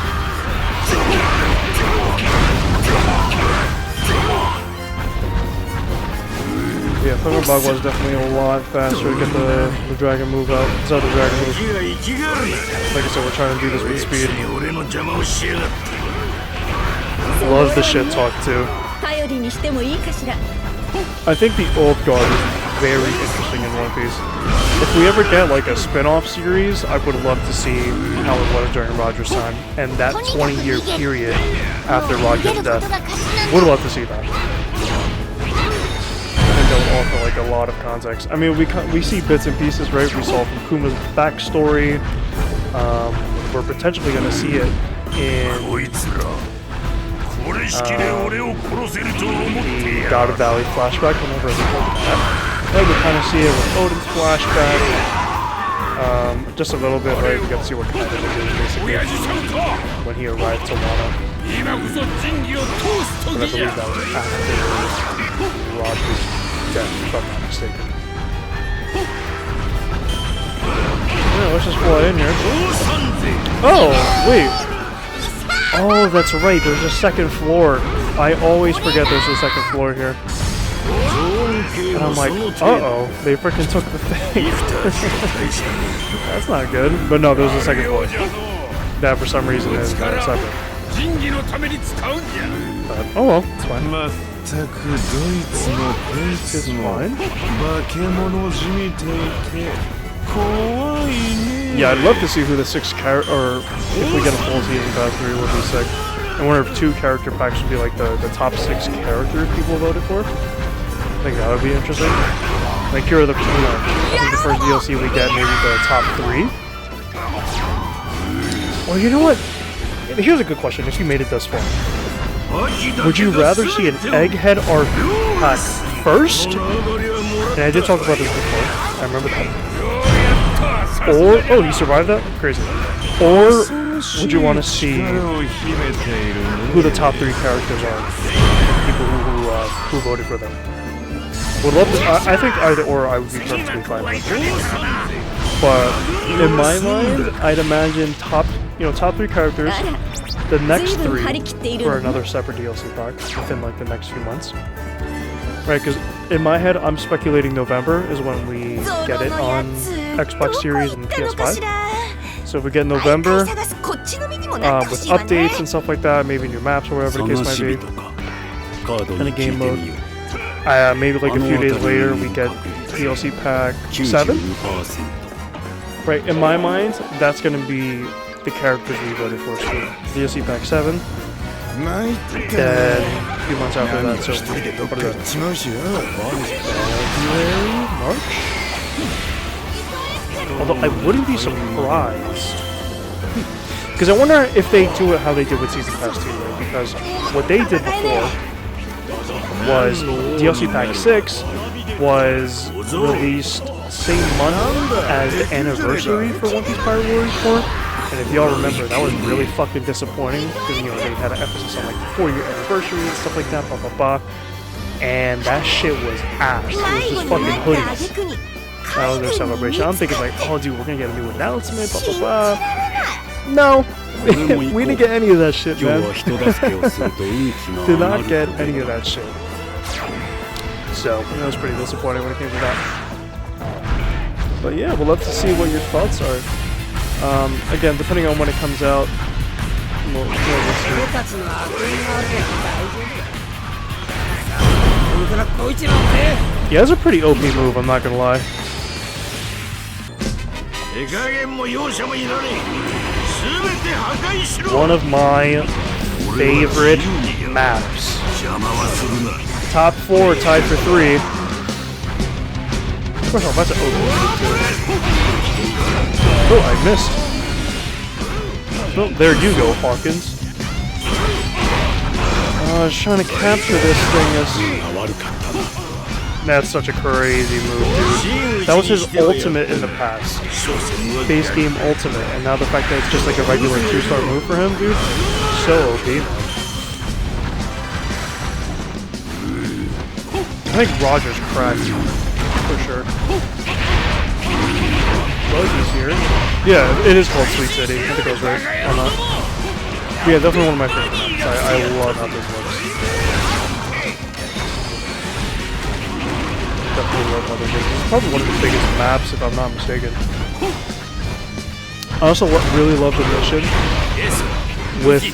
Yeah, Thunder Bagua was definitely a lot faster to get the dragon move out. It's out the dragon move. Like I said, we're trying to do this with speed. Love the shit talk too. I think the old guard very interesting in One Piece. If we ever get like a spin-off series, I would love to see how it was during Roger's time and that 20-year period after Roger's death. Would love to see that. I think that would offer like a lot of context. I mean, we see bits and pieces, right? We saw from Kuma's backstory. We're potentially going to see it in the God of Valley flashback, whenever it's called that. We kind of see it with Odin's flashback. Just a little bit, right? We got to see what Kaido did basically when he arrived to WandA. But I believe that was after Roger's death, if I'm not mistaken. Yeah, let's just fly in here. Oh, wait. Oh, that's right. There's a second floor. I always forget there's a second floor here. And I'm like, uh-oh, they freaking took the thing. That's not good. But no, there's a second floor. That for some reason is separate. But, oh well, it's fine. It's fine. Yeah, I'd love to see who the 6 character, or if we get a full season pass 3, would be sick. I wonder if 2 character packs would be like the top 6 characters people voted for. I think that would be interesting. Like here are the, I think the first DLC we get maybe the top 3. Well, you know what? Here's a good question. If you made it thus far, would you rather see an Egghead arc pack first? And I did talk about this before. I remember that. Or, oh, you survived that? Crazy. Or would you want to see who the top 3 characters are? People who voted for them. Would love to. I think either or I would be perfectly fine with. But in my mind, I'd imagine top 3 characters, the next 3 for another separate DLC pack within like the next few months. Right, because in my head, I'm speculating November is when we get it on Xbox Series and PS5. So if we get November, with updates and stuff like that, maybe new maps or whatever the case might be, and a game mode. Maybe like a few days later, we get DLC pack 7. Right, in my mind, that's going to be the characters we voted for. So DLC pack 7. Then a few months after that, so what is that? February, March? Although I wouldn't be surprised. Because I wonder if they do it how they did with Season Pass 2, right? Because what they did before was DLC Pack 6 was released same month as the anniversary for One Piece Pirate Warriors 4. And if y'all remember, that was really fucking disappointing because, they had an emphasis on like the 4-year anniversary and stuff like that, blah blah blah. And that shit was ass. It was just fucking hoodies. That was their celebration. I'm thinking like, oh dude, we're gonna get a new announcement, blah blah blah. No, we didn't get any of that shit, man. Did not get any of that shit. So that was pretty disappointing when it came to that. But yeah, we'll love to see what your thoughts are. Again, depending on when it comes out, we'll see. Yeah, it's a pretty OP move, I'm not gonna lie. One of my favorite maps. Top 4 tied for 3. Of course, that's an OP move too. Oh, I missed. Well, there you go, Hawkins. I was trying to capture this thing as... That's such a crazy move, dude. That was his ultimate in the past. Base game ultimate, and now the fact that it's just like a regular 2-star move for him, dude. So OP. I think Roger's cracked. For sure. Rosie's here. Yeah, it is called Sweet City. I think I was right on that. But yeah, definitely one of my favorite maps. I love how this looks. Definitely love how this looks. It's probably one of the biggest maps, if I'm not mistaken. I also really love the mission with,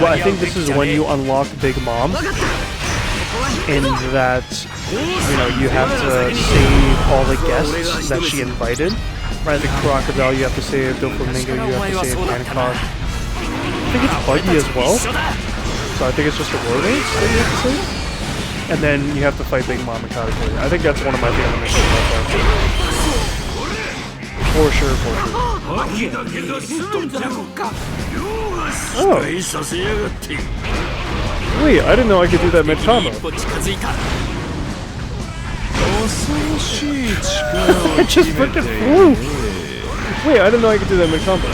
well, I think this is when you unlock Big Mom. in that, you know, you have to save all the guests that she invited. Right, the Crocodile you have to save, Doflamingo you have to save, Hancock. I think it's Buggy as well. So I think it's just the Warlords that you have to save. And then you have to fight Big Mom and Katakuri. I think that's one of my favorite missions so far. For sure, for sure. Oh. Wait, I didn't know I could do that mid-combo. I just freaking flew! Wait, I didn't know I could do that mid-combo.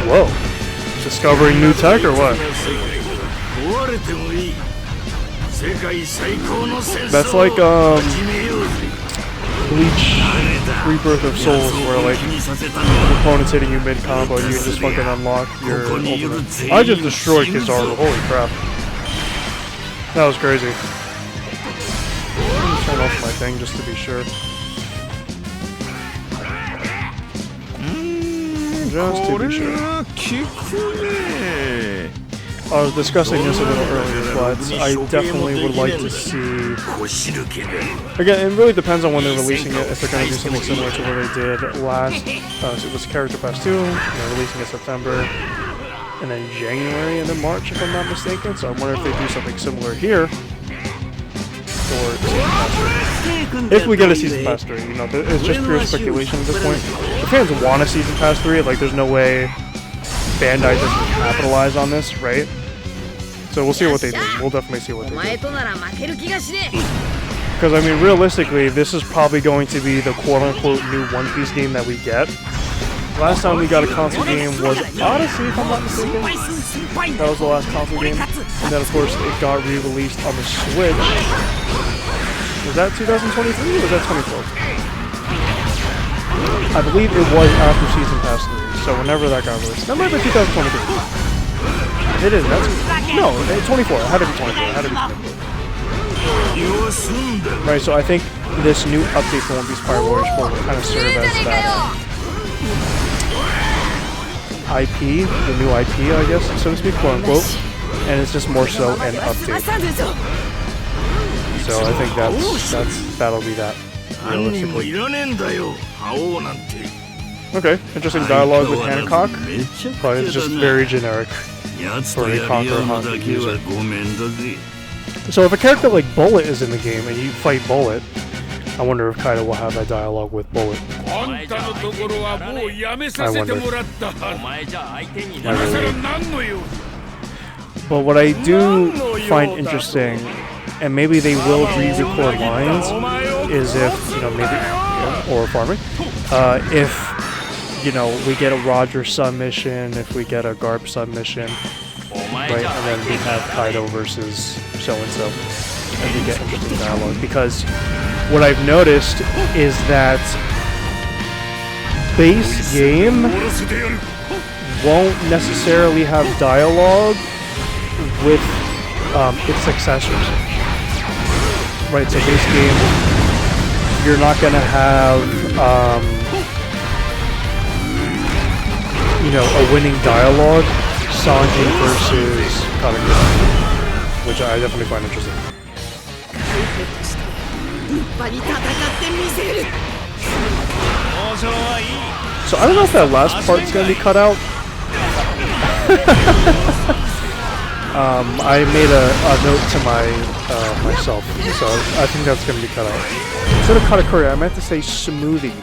Whoa. Discovering new tech or what? That's like, Bleach Rebirth of Souls, where like the opponent's hitting you mid-combo and you can just fucking unlock your ultimate. I just destroyed Kizaru, holy crap. That was crazy. Turn off my thing just to be sure. Just to be sure. I was discussing this a little earlier, but I definitely would like to see... Again, it really depends on when they're releasing it, if they're going to do something similar to what they did last... so it was Character Pass 2, they're releasing it September, and then January, and then March, if I'm not mistaken. So I wonder if they do something similar here. Or Season Pass 3. If we get a Season Pass 3, you know, it's just pure speculation at this point. The fans want a Season Pass 3, like there's no way Bandai doesn't capitalize on this, right? So we'll see what they do. We'll definitely see what they do. Because I mean, realistically, this is probably going to be the quote-unquote new One Piece game that we get. Last time we got a console game was Odyssey, if I'm not mistaken. That was the last console game. And then, of course, it got re-released on the Switch. Was that 2023 or was that 2012? I believe it was after Season Pass 3, so whenever that got released. That might be 2023. It is, that's... No, 24. It had to be 24. It had to be 24. Right, so I think this new update for One Piece Pirate Warriors 4 will kind of serve as that... IP, the new IP, I guess, so to speak, quote unquote, and it's just more so an update. So I think that'll be that, realistically. Okay, interesting dialogue with Hancock, but it's just very generic for a Conqueror Hancock user. So if a character like Bullet is in the game and you fight Bullet, I wonder if Kaido will have that dialogue with Bullet. I wonder. But what I do find interesting, and maybe they will re-record lines, is if, you know, maybe, or farming, if, you know, we get a Roger submission, if we get a Garp submission, right, and then we have Kaido versus so-and-so, and we get interesting dialogue. Because what I've noticed is that base game won't necessarily have dialogue with its successors. Right, so base game, you're not gonna have, you know, a winning dialogue, Sanji versus Katakuri, which I definitely find interesting. So I don't know if that last part's gonna be cut out. I made a note to myself, so I think that's gonna be cut out. Instead of Katakuri, I meant to say Smoothie.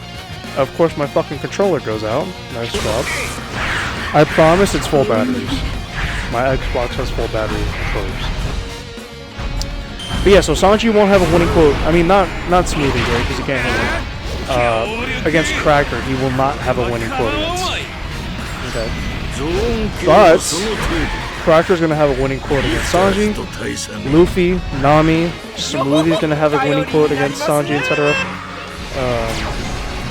Of course, my fucking controller goes out. Nice job. I promise it's full batteries. My Xbox has full battery controllers. But yeah, so Sanji won't have a winning quote. I mean, not Smoothie, right? Because he can't hit it. Against Cracker, he will not have a winning quote against. Okay. But Cracker's gonna have a winning quote against Sanji. Luffy, Nami, Smoothie's gonna have a winning quote against Sanji, etc.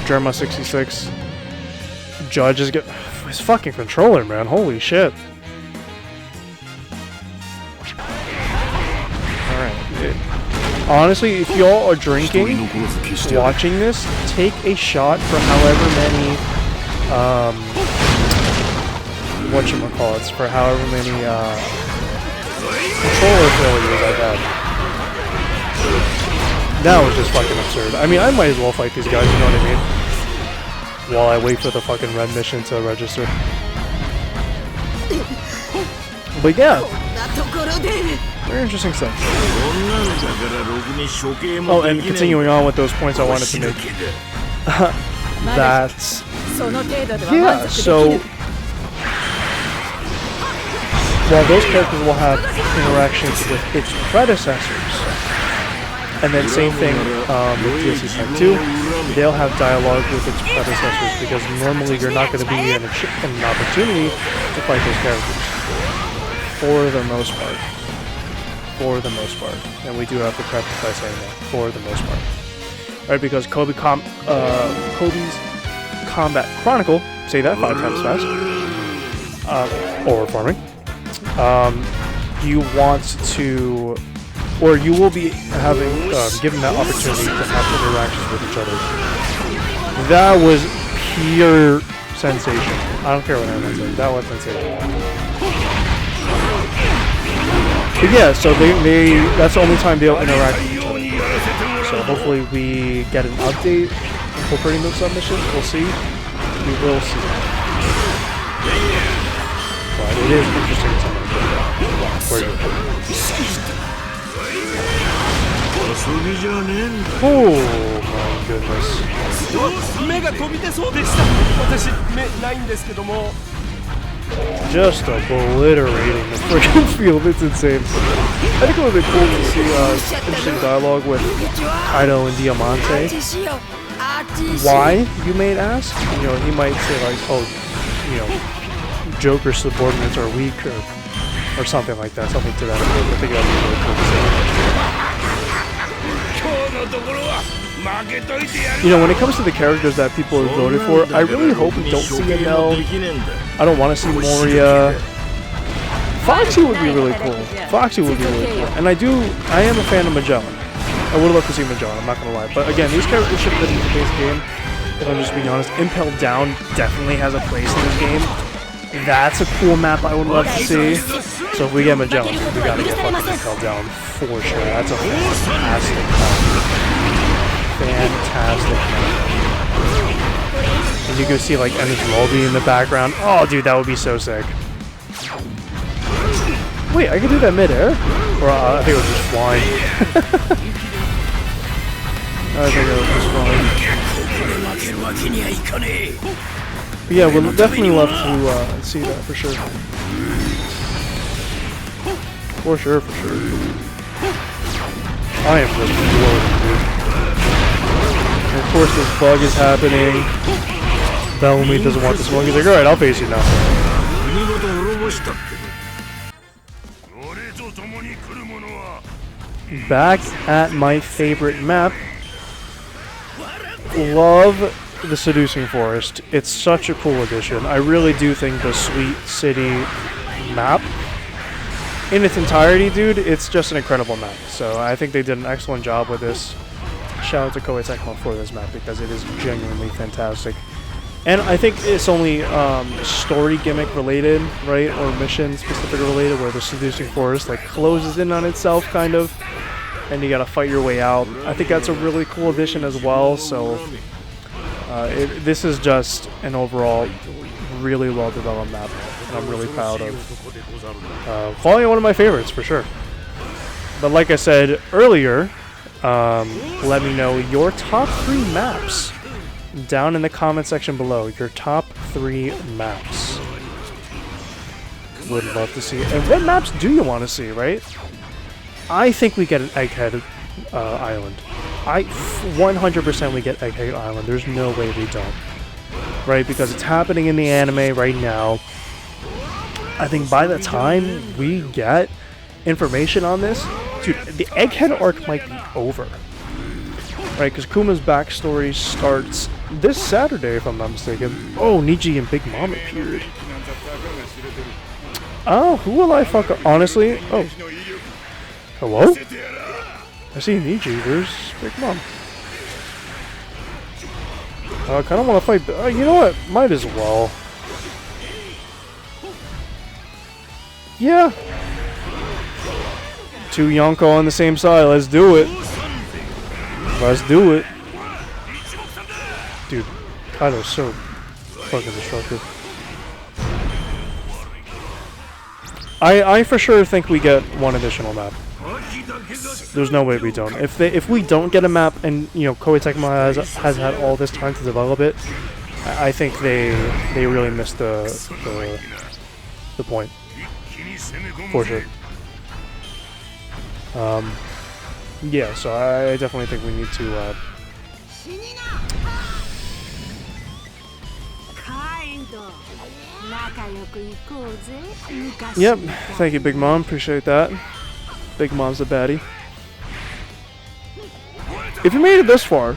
Germa 66. Judge is get his fucking controller, man. Holy shit. Honestly, if y'all are drinking, watching this, take a shot for however many, whatchamacallits, for however many, controller failures I've That was just fucking absurd. I mean, I might as well fight these guys, you know what I mean? While I wait for the fucking red mission to register. But yeah. Very interesting stuff. Oh, and continuing on with those points I wanted to make. That's... Yeah, so... While those characters will have interactions with its predecessors, and then same thing with DLC Type 2, they'll have dialogue with its predecessors because normally you're not going to be in an opportunity to fight those characters. For the most part. For the most part. And we do have to preface by saying that. For the most part. Right, because Kobe's Combat Chronicle, say that 5 times fast, or farming, you want to, or you will be having, given that opportunity to have interactions with each other. That was pure sensation. I don't care what anyone says, that was sensation. But yeah, so that's the only time they'll interact with each other. So hopefully we get an update incorporating those submissions. We'll see. We will see. But it is interesting to know. Oh my goodness. Just obliterating the freaking field, it's insane. I think it would be cool to see interesting dialogue with Kaido and Diamante. Why, you may ask? You know, he might say like, oh, you know, Joker's subordinates are weak or something like that, something to that effect. I think that would be really cool to see. You know, when it comes to the characters that people have voted for, I really hope we don't see Enel. I don't want to see Moria. Foxy would be really cool. Foxy would be really cool. And I am a fan of Magellan. I would love to see Magellan, I'm not going to lie. But again, these characters should fit into this game. If I'm just being honest, Impel Down definitely has a place in this game. That's a cool map I would love to see. So if we get Magellan, we gotta get fucking Impel Down for sure. That's a fantastic map. Fantastic map. And you can see like Enish Lobby in the background. Oh dude, that would be so sick. Wait, I can do that mid-air? Or I think it was just flying. I think it was just flying. But yeah, we'll definitely love to see that for sure. For sure, for sure. I am really loaded, dude. And of course this bug is happening. Bellamy doesn't want this one. He's like, alright, I'll face you now. Back at my favorite map. Love the Seducing Forest. It's such a cool addition. I really do think the Sweet City map in its entirety, dude, it's just an incredible map. So I think they did an excellent job with this. Shout out to Koei Tecmo for this map because it is genuinely fantastic. And I think it's only story gimmick related, right, or mission specific related, where the Seducing Forest like closes in on itself, kind of, and you gotta fight your way out. I think that's a really cool addition as well. So this is just an overall really well developed map, and I'm really proud of following one of my favorites for sure. But like I said earlier, let me know your top 3 maps down in the comment section below. Your top 3 maps. Would love to see. And what maps do you want to see, right? I think we get an Egghead Island. 100% we get Egghead Island. There's no way we don't. Right? Because it's happening in the anime right now. I think by the time we get information on this, dude, the Egghead arc might be over. Right? Because Kuma's backstory starts this Saturday, if I'm not mistaken. Oh, Niji and Big Mom appeared. Oh, who will I fuck up? Honestly? Oh. Hello? I see Niji. There's Big Mom. I kind of want to fight. You know what? Might as well. Yeah. 2 Yonko on the same side. Let's do it. Let's do it. Dude, Kaido's so fucking destructive. I for sure think we get one additional map. There's no way we don't. If we don't get a map, and you know Koei Tecmo has had all this time to develop it, I think they really missed the point for sure. Yeah, so I definitely think we need to. Yep, thank you, Big Mom. Appreciate that. Big Mom's a baddie. If you made it this far,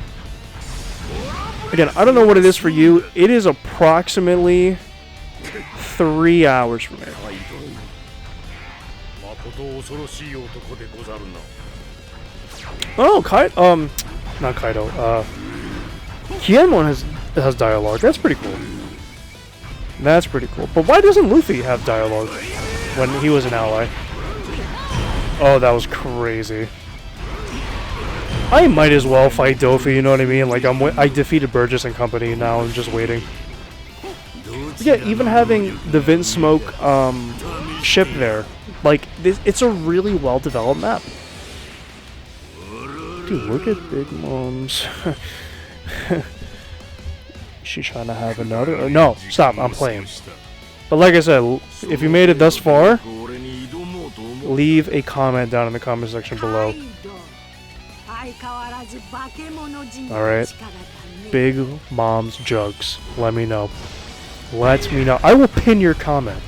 again, I don't know what it is for you. It is approximately 3 hours for me. Oh, not Kaido. Kiemon has dialogue. That's pretty cool. That's pretty cool. But why doesn't Luffy have dialogue when he was an ally? Oh, that was crazy. I might as well fight Dofi, you know what I mean? Like, I defeated Burgess and company, now I'm just waiting. Yeah, even having the Vin Smoke ship there, like, it's a really well-developed map. Dude, look at Big Mom's. She's trying to have another? No, stop, I'm playing. But like I said, if you made it thus far, leave a comment down in the comment section below. Alright. Big Mom's Jugs. Let me know. Let me know. I will pin your comment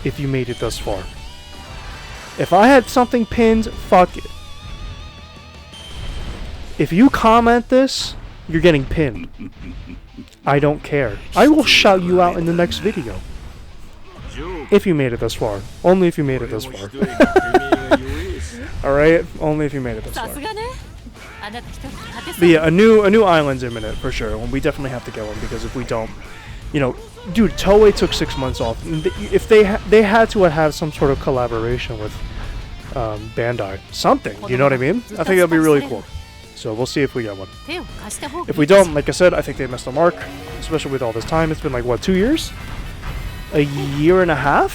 if you made it thus far. If I had something pinned, fuck it. If you comment this, you're getting pinned. I don't care. I will shout you out in the next video. If you made it this far. Only if you made it this far. Alright? Only if you made it this far. But yeah, a new island's imminent for sure. We definitely have to get one, because if we don't, you know, dude, Toei took 6 months off. If they had to have some sort of collaboration with Bandai, something, you know what I mean? I think that'd be really cool. So we'll see if we get one. If we don't, like I said, I think they missed the mark, especially with all this time. It's been like, what, 2 years? A year and a half?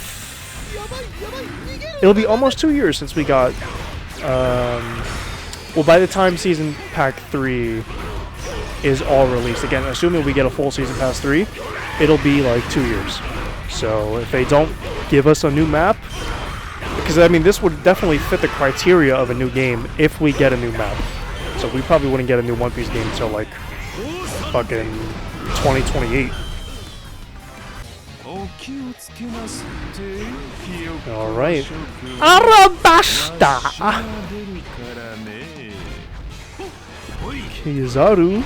It'll be almost 2 years since we got, well, by the time Season Pack 3 is all released, again, assuming we get a full Season Pass 3, it'll be like 2 years. So if they don't give us a new map, because I mean, this would definitely fit the criteria of a new game if we get a new map. So we probably wouldn't get a new One Piece game until like fucking 2028. Alright. Arabasta! Kizaru.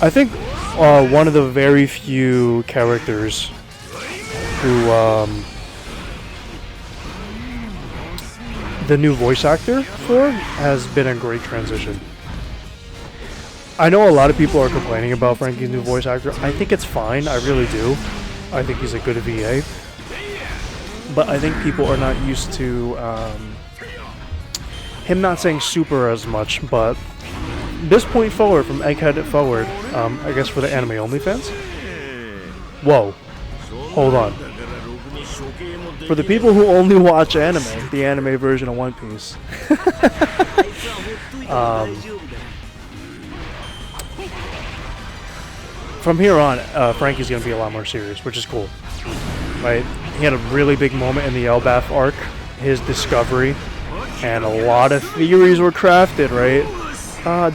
I think one of the very few characters who the new voice actor for has been a great transition. I know a lot of people are complaining about Frankie's new voice actor. I think it's fine, I really do. I think he's a good VA. But I think people are not used to him not saying super as much, but this point forward, from Egghead forward, I guess for the anime only fans. Whoa. Hold on. For the people who only watch anime, the anime version of One Piece. From here on, Frankie's going to be a lot more serious, which is cool. Right? He had a really big moment in the Elbaf arc, his discovery, and a lot of theories were crafted, right?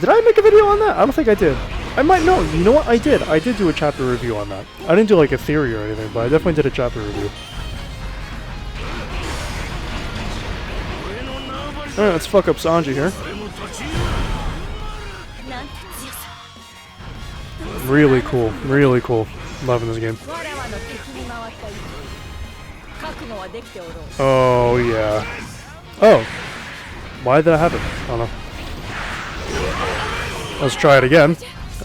Did I make a video on that? I don't think I did. I might know. You know what? I did. I did do a chapter review on that. I didn't do like a theory or anything, but I definitely did a chapter review. Alright, let's fuck up Sanji here. Really cool. Really cool. Loving this game. Oh, yeah. Oh. Why did I have it? I don't know. Let's try it again.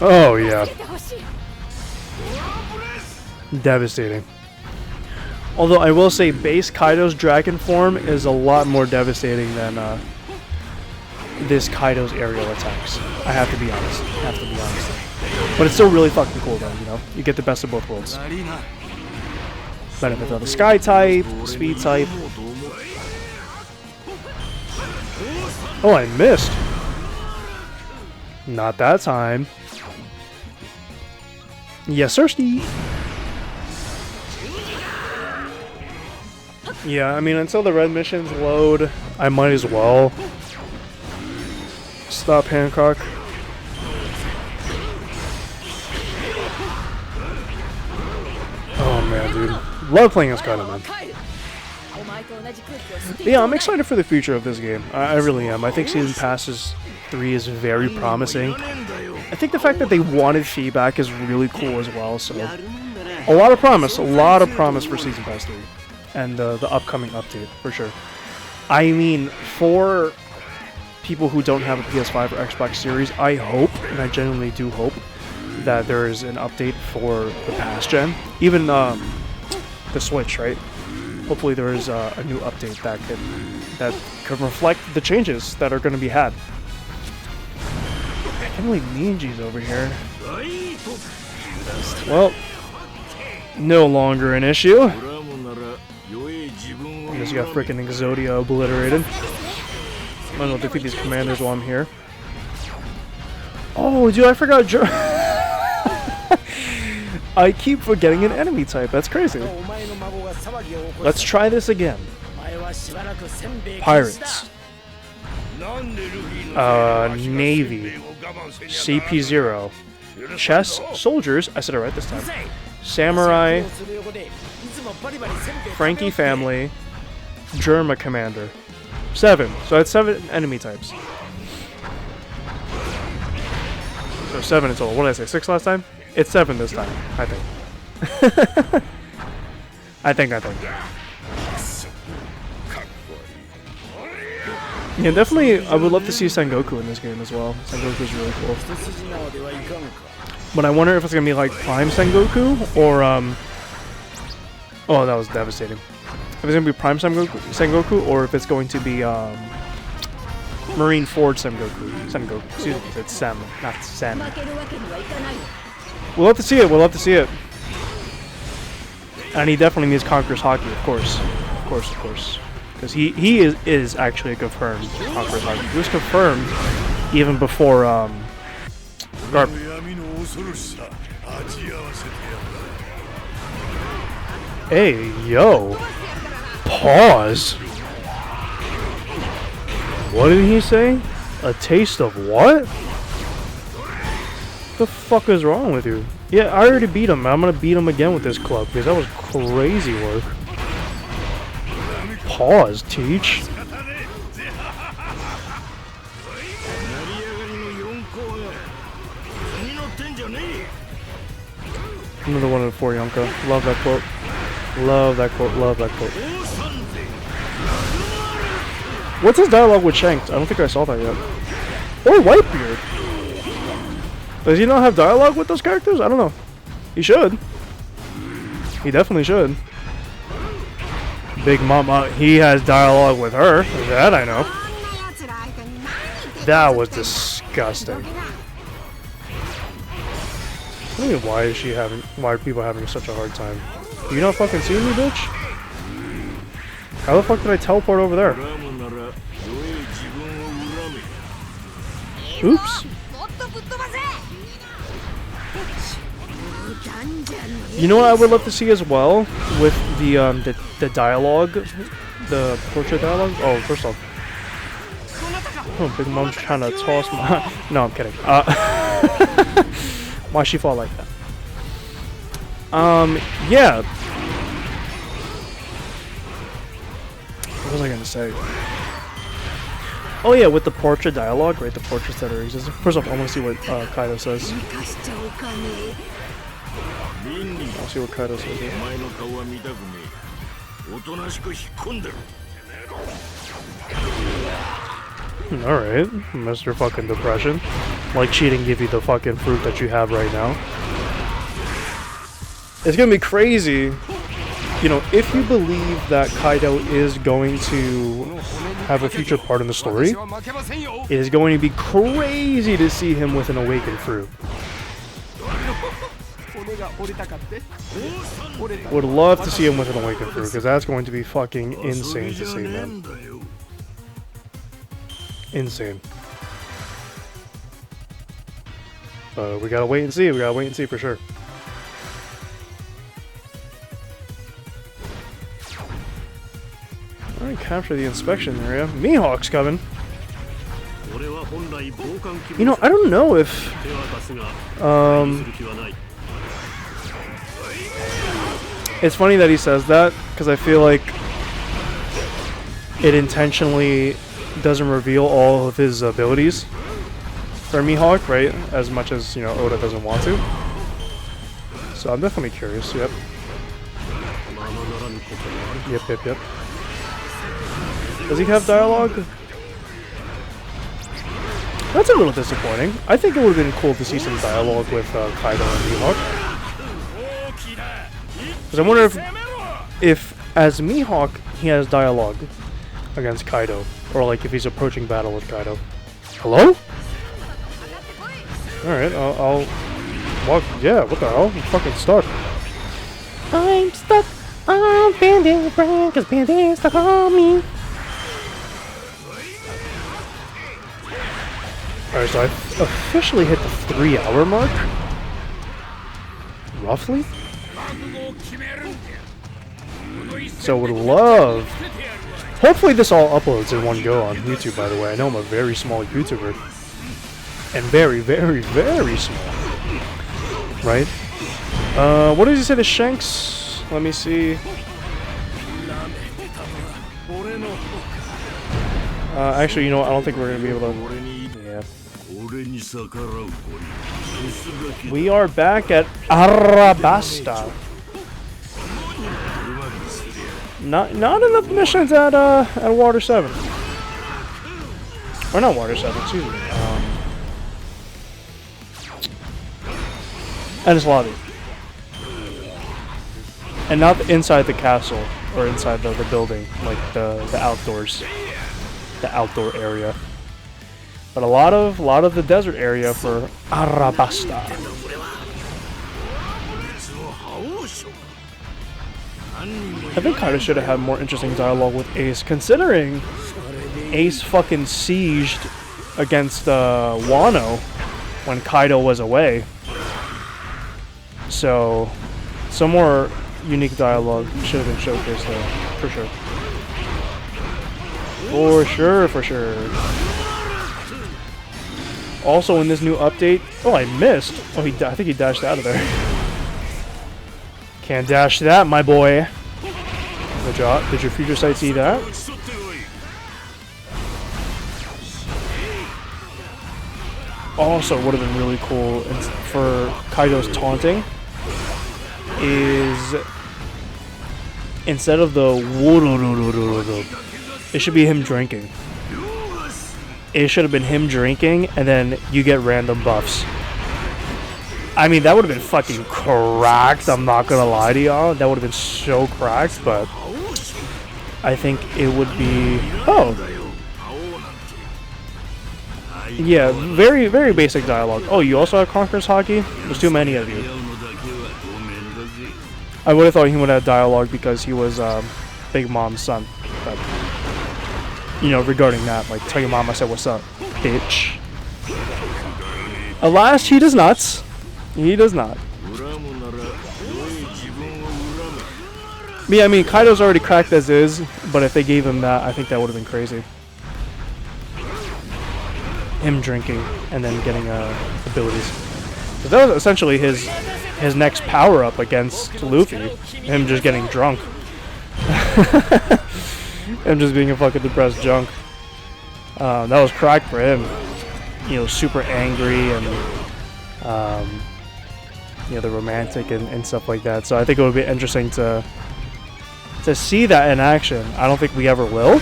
Oh, yeah. Devastating. Although I will say base Kaido's dragon form is a lot more devastating than this Kaido's aerial attacks. I have to be honest. But it's still really fucking cool though, you know? You get the best of both worlds. Benefits of the sky type, speed type. Oh, I missed. Not that time. Yes, sirski. Yeah, I mean, until the red missions load, I might as well stop Hancock. Oh man, dude. Love playing as Kaido, man. Yeah, I'm excited for the future of this game. I really am. I think Season Passes 3 is very promising. I think the fact that they wanted feedback is really cool as well, so... a lot of promise for Season Pass 3. And the upcoming update, for sure. I mean, for people who don't have a PS5 or Xbox Series, I hope, and I genuinely do hope, that there is an update for the past gen. Even the Switch, right? Hopefully there is a new update that could reflect the changes that are going to be had. I can't believe Ninji's over here. Well, no longer an issue. I guess you got freaking Exodia obliterated. I'm gonna defeat these commanders while I'm here. Oh, dude, I forgot. I keep forgetting an enemy type. That's crazy. Let's try this again. Pirates. Navy. CP0. Chess. Soldiers. I said it right this time. Samurai. Frankie family. Germa commander. 7. So that's 7 enemy types. So 7 in total. What did I say? 6 last time? It's 7 this time, I think. I think. Yeah, definitely, I would love to see Sengoku in this game as well. Sengoku's really cool. But I wonder if it's gonna be like Prime Sengoku, or oh, that was devastating. If it's gonna be Prime Sengoku, or if it's going to be Marine Forge Sengoku. Excuse me, it's Sam, not Sen. We'll have to see it. And he definitely needs Conqueror's Hockey, of course. Because he is actually a confirmed Conqueror's Hockey. He was confirmed even before Garp. Hey, yo. Pause. What did he say? A taste of what? What the fuck is wrong with you? Yeah, I already beat him. I'm gonna beat him again with this club because that was crazy work. Pause, teach. Another one in 4 Yonka. Love that quote. Love that quote. What's his dialogue with Shanks? I don't think I saw that yet. Or Whitebeard. Does he not have dialogue with those characters? I don't know. He should. He definitely should. Big Mama, he has dialogue with her. That I know. That was disgusting. I mean, why are people having such a hard time? Do you not fucking see me, bitch? How the fuck did I teleport over there? Oops. You know what I would love to see as well with the dialogue, the portrait dialogue. Oh, first off, oh, Big Mom's trying to toss my. No, I'm kidding. Why she fall like that? Yeah. What was I gonna say? Oh yeah, with the portrait dialogue, right? The portraits that are existing. First off, I want to see what Kaido says. I'll see what Kaido says here. Alright, Mr. fucking Depression. Like cheating give you the fucking fruit that you have right now. It's gonna be crazy you know, if you believe that Kaido is going to have a future part in the story, it is going to be crazy to see him with an awakened fruit. Would love to see him with an awakened fruit, because that's going to be fucking insane to see, man. Insane. We gotta wait and see. We gotta wait and see for sure. Alright, capture the inspection area. Mihawk's coming. You know, I don't know if it's funny that he says that, because I feel like it intentionally doesn't reveal all of his abilities for Mihawk, right? As much as, you know, Oda doesn't want to. So I'm definitely curious, yep. Yep. Does he have dialogue? That's a little disappointing. I think it would have been cool to see some dialogue with Kaido and Mihawk. Because I wonder if as Mihawk, he has dialogue against Kaido. Or like if he's approaching battle with Kaido. Hello? Alright, I'll walk. Yeah, what the hell? I'm fucking stuck. I'm stuck on Bandit's brain, cause Bandit's stuck on me. Alright, so I've officially hit the 3-hour mark. Roughly? So would love... Hopefully this all uploads in one go on YouTube, by the way. I know I'm a very small YouTuber. And very, very, very small. Right? What did he say to Shanks? Let me see. Actually, you know what? I don't think we're going to be able to... Yeah. We are back at Arabasta. Not in the missions at Water 7. Or not Water 7, excuse me. Ennis Lobby. And not inside the castle or inside the building, like the outdoors. The outdoor area. But a lot of the desert area for Arabasta. I think Kaido should have had more interesting dialogue with Ace, considering Ace fucking sieged against Wano when Kaido was away. So, some more unique dialogue should have been showcased there, for sure. For sure. Also, in this new update, oh, I missed. Oh, I think he dashed out of there. Can't dash that, my boy. Good job. Did your future sight see that? Also, would have been really cool for Kaido's taunting is instead of the it should be him drinking. It should have been him drinking, and then you get random buffs. I mean, that would have been fucking cracked, I'm not gonna lie to y'all. That would have been so cracked, but I think it would be... Oh! Yeah, very, very basic dialogue. Oh, you also have Conqueror's Haki? There's too many of you. I would have thought he would have dialogue because he was Big Mom's son. But, you know, regarding that, like, tell your mom I said what's up, bitch. Alas, he does not. He does not. Yeah, I mean, Kaido's already cracked as is, but if they gave him that, I think that would have been crazy. Him drinking and then getting abilities. But that was essentially his next power up against Luffy. Him just getting drunk. Him just being a fucking depressed junk. That was cracked for him. You know, super angry and you know, the romantic and stuff like that. So I think it would be interesting to see that in action. I don't think we ever will,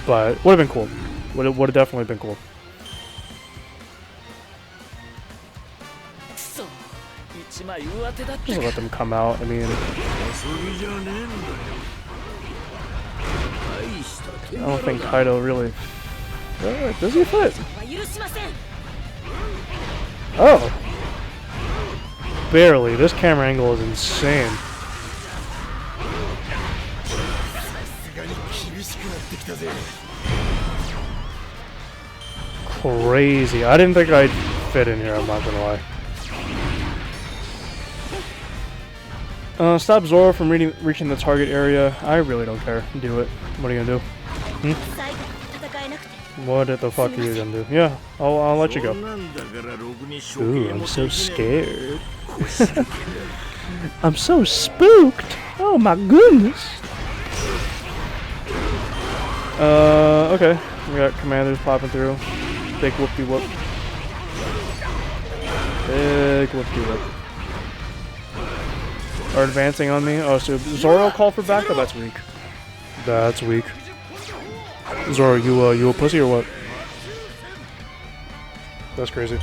but would have been cool. Would have definitely been cool. Just let them come out. I mean, I don't think Kaido really... does he fit? Oh! Barely. This camera angle is insane. Crazy. I didn't think I'd fit in here, I'm not gonna lie. Stop Zoro from reaching the target area. I really don't care. Do it. What are you gonna do? What the fuck are you gonna do? Yeah, I'll let you go. Ooh, I'm so scared. I'm so spooked. Oh my goodness. Okay. We got commanders popping through. Big whoop-de-whoop. Big whoop-de-whoop. Are advancing on me? Oh, so Zoro called for backup? That's weak. That's weak. Zoro, you a pussy or what? That's crazy.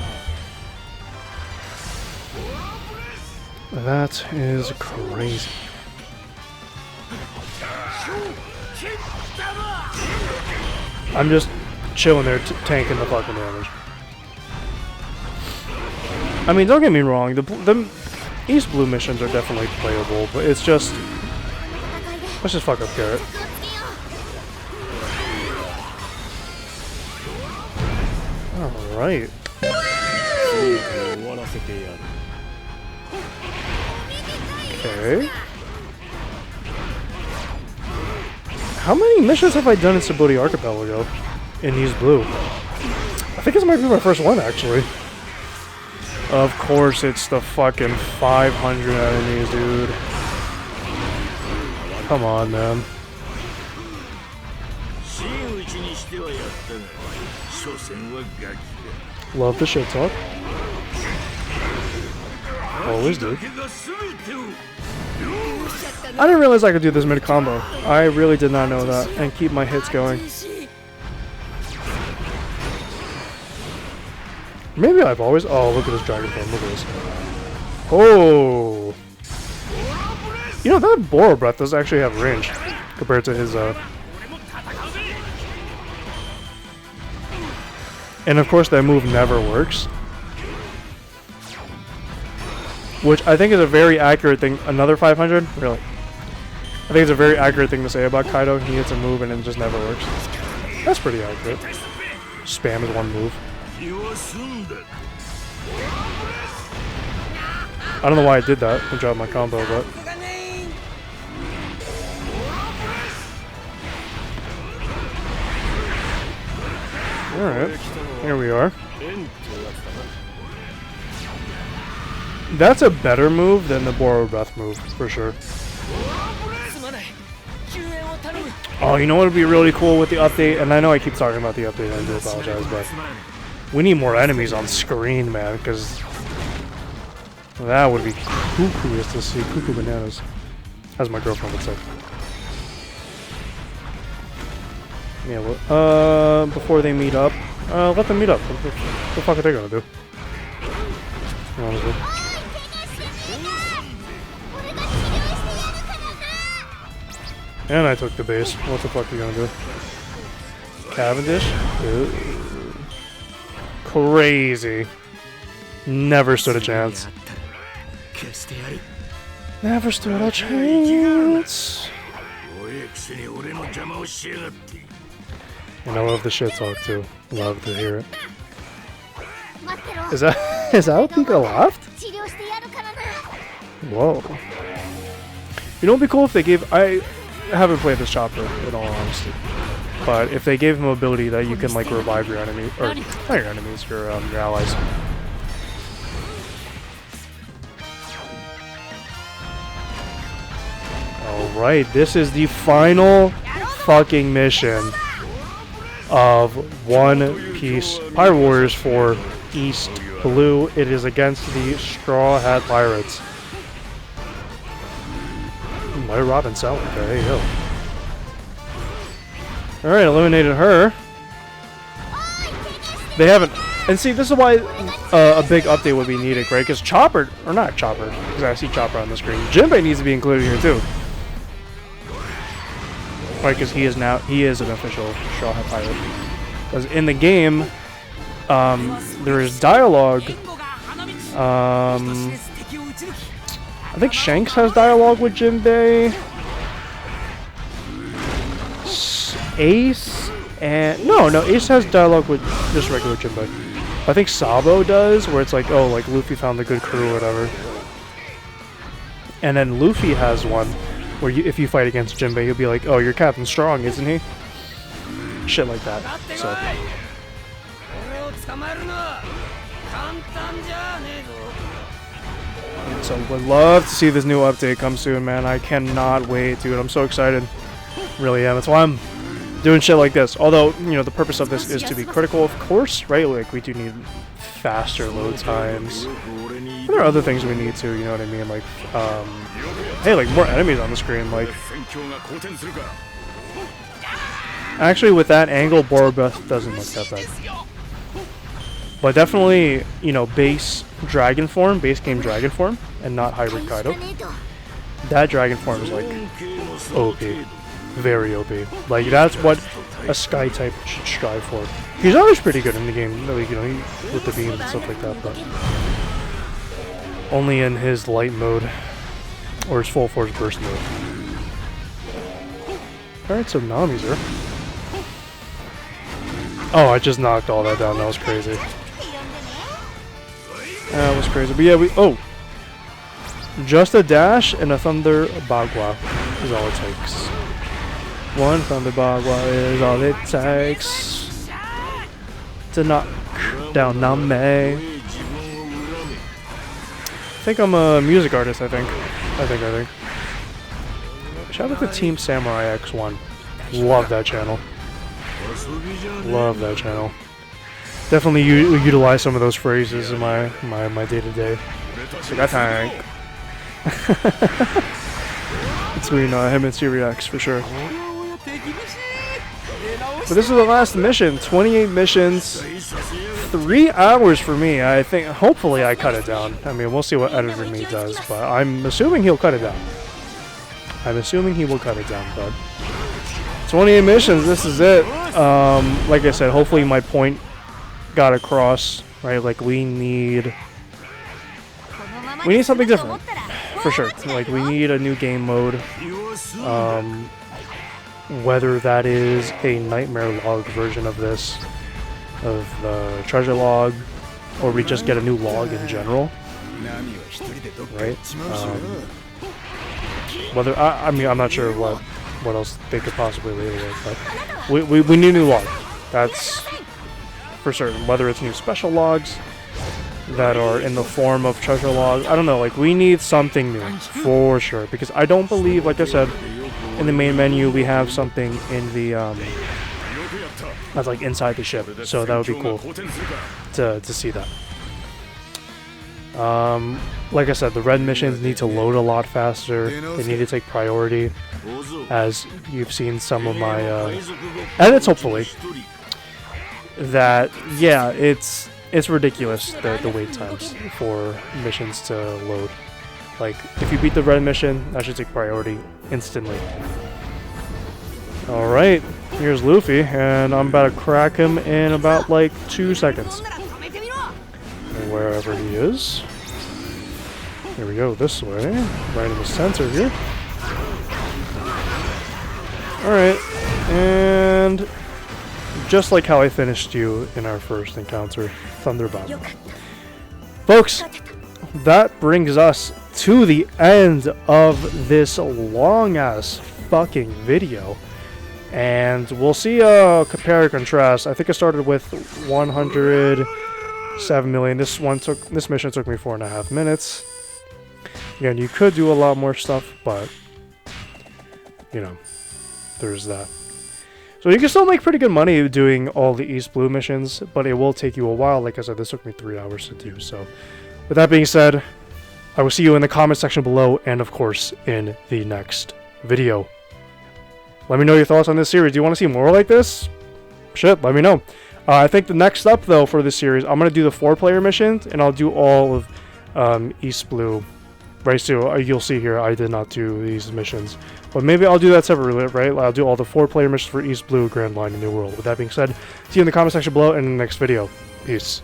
That is crazy. I'm just chilling there, tanking the fucking damage. I mean, don't get me wrong, the East Blue missions are definitely playable, but it's just... Let's just fuck up Garrett. Alright. Okay. How many missions have I done in Subudi Archipelago in East Blue? I think this might be my first one, actually. Of course, it's the fucking 500 enemies, dude. Come on, man. Love the shit talk. Always do. I didn't realize I could do this mid-combo. I really did not know that. And keep my hits going. Maybe I've always... Oh, look at this dragon form. Look at this. Oh! You know, that Boro Breath does actually have range compared to his... And of course, that move never works. Which I think is a very accurate thing. Another 500? Really? I think it's a very accurate thing to say about Kaido. He hits a move and it just never works. That's pretty accurate. Spam is one move. I don't know why I did that. Good job my combo, but... Alright. Here we are. That's a better move than the Boro Breath move, for sure. Oh, you know what would be really cool with the update? And I know I keep talking about the update, I do apologize, but... We need more enemies on screen, man, because... That would be cuckoo to see. Cuckoo bananas. As my girlfriend would say. Yeah, well, before they meet up... let them meet up. What the fuck are they gonna do? Honestly. And I took the base. What the fuck are you gonna do? Cavendish? Ew. Crazy. Never stood a chance. Never stood a chance. And I love the shit talk too. Love to hear it. Is that what Pika laughed? Whoa. You know what would be cool if they gave... I haven't played this chopper, in all honesty. But if they gave him an ability that you can like revive your enemy, or not your enemies, your allies. Alright, this is the final fucking mission of One Piece Pirate Warriors for East Blue. It is against the Straw Hat Pirates. Why Robin South? Okay, yo. Alright, eliminated her. They haven't And see, this is why a big update would be needed, right? Because Chopper, or not Chopper, because I see Chopper on the screen. Jinbei needs to be included here too. Right, because he is an official Straw Hat Pirate. Because in the game, there is dialogue. I think Shanks has dialogue with Jinbei. Ace and no, Ace has dialogue with just regular Jinbei. I think Sabo does, where it's like, oh, like Luffy found the good crew or whatever. And then Luffy has one where if you fight against Jinbei, he'll be like, oh, you're Captain Strong, isn't he? Shit like that. So. So would love to see this new update come soon, man. I cannot wait, dude. I'm so excited. Really am. That's why I'm doing shit like this. Although, you know, the purpose of this is to be critical, of course, right? Like, we do need faster load times. And there are other things we need to, you know what I mean? Like, hey, like, more enemies on the screen, like... Actually, with that angle, Borobeth doesn't look that bad. But definitely, you know, base dragon form, base game dragon form, and not hybrid Kaido. That dragon form is, like, OP. Very OP. Like, that's what a Sky type should strive for. He's always pretty good in the game, like, you know, with the beam and stuff like that, but only in his light mode or his full force burst mode. Alright, so Nami's here. Oh, I just knocked all that down. That was crazy. That was crazy. But yeah, oh! Just a dash and a Thunder Bagua is all it takes. One Thunder Bagua is all it takes to knock down Name. I think I'm a music artist, I think. Shout out to Team Samurai X1. Love that channel. Love that channel. Definitely utilize some of those phrases in my day-to-day. So that tank. Between him and Syriax for sure. But this is the last mission. 28 missions. 3 hours for me. I think, hopefully I cut it down. I mean, we'll see what Editor Me does, but I'm assuming he'll cut it down. I'm assuming he will cut it down, but 28 missions, this is it. Like I said, hopefully my point got across, right? Like, we need something different, for sure. Like, we need a new game mode. Whether that is a nightmare log version of this, of the treasure log, or we just get a new log in general, right? Whether I mean, I'm not sure what else they could possibly label it, but we need a new log. That's for certain. Whether it's new special logs that are in the form of treasure logs, I don't know. Like, we need something new for sure, because I don't believe, like I said, in the main menu we have something in the that's like inside the ship. So that would be cool to see that. Like I said, the red missions need to load a lot faster. They need to take priority, as you've seen some of my edits, hopefully. That, yeah, it's ridiculous, the wait times for missions to load. Like, if you beat the red mission, that should take priority instantly. Alright, here's Luffy, and I'm about to crack him in about, like, 2 seconds. Wherever he is. Here we go, this way. Right in the center here. Alright, and just like how I finished you in our first encounter, Thunderbolt. Folks, that brings us to the end of this long-ass fucking video. And we'll see a compare and contrast. I think I started with 107 million. This mission took me 4.5 minutes. Again, you could do a lot more stuff, but you know, there's that. So you can still make pretty good money doing all the East Blue missions, but it will take you a while. Like I said, this took me 3 hours to do. So with that being said, I will see you in the comment section below, and of course in the next video. Let me know your thoughts on this series. Do you want to see more like this? Shit, let me know. I think the next up, though, for this series, I'm going to do the 4-player missions, and I'll do all of East Blue. Right, so you'll see here, I did not do these missions. But maybe I'll do that separately, right? I'll do all the 4-player missions for East Blue, Grand Line, and New World. With that being said, see you in the comment section below and in the next video. Peace.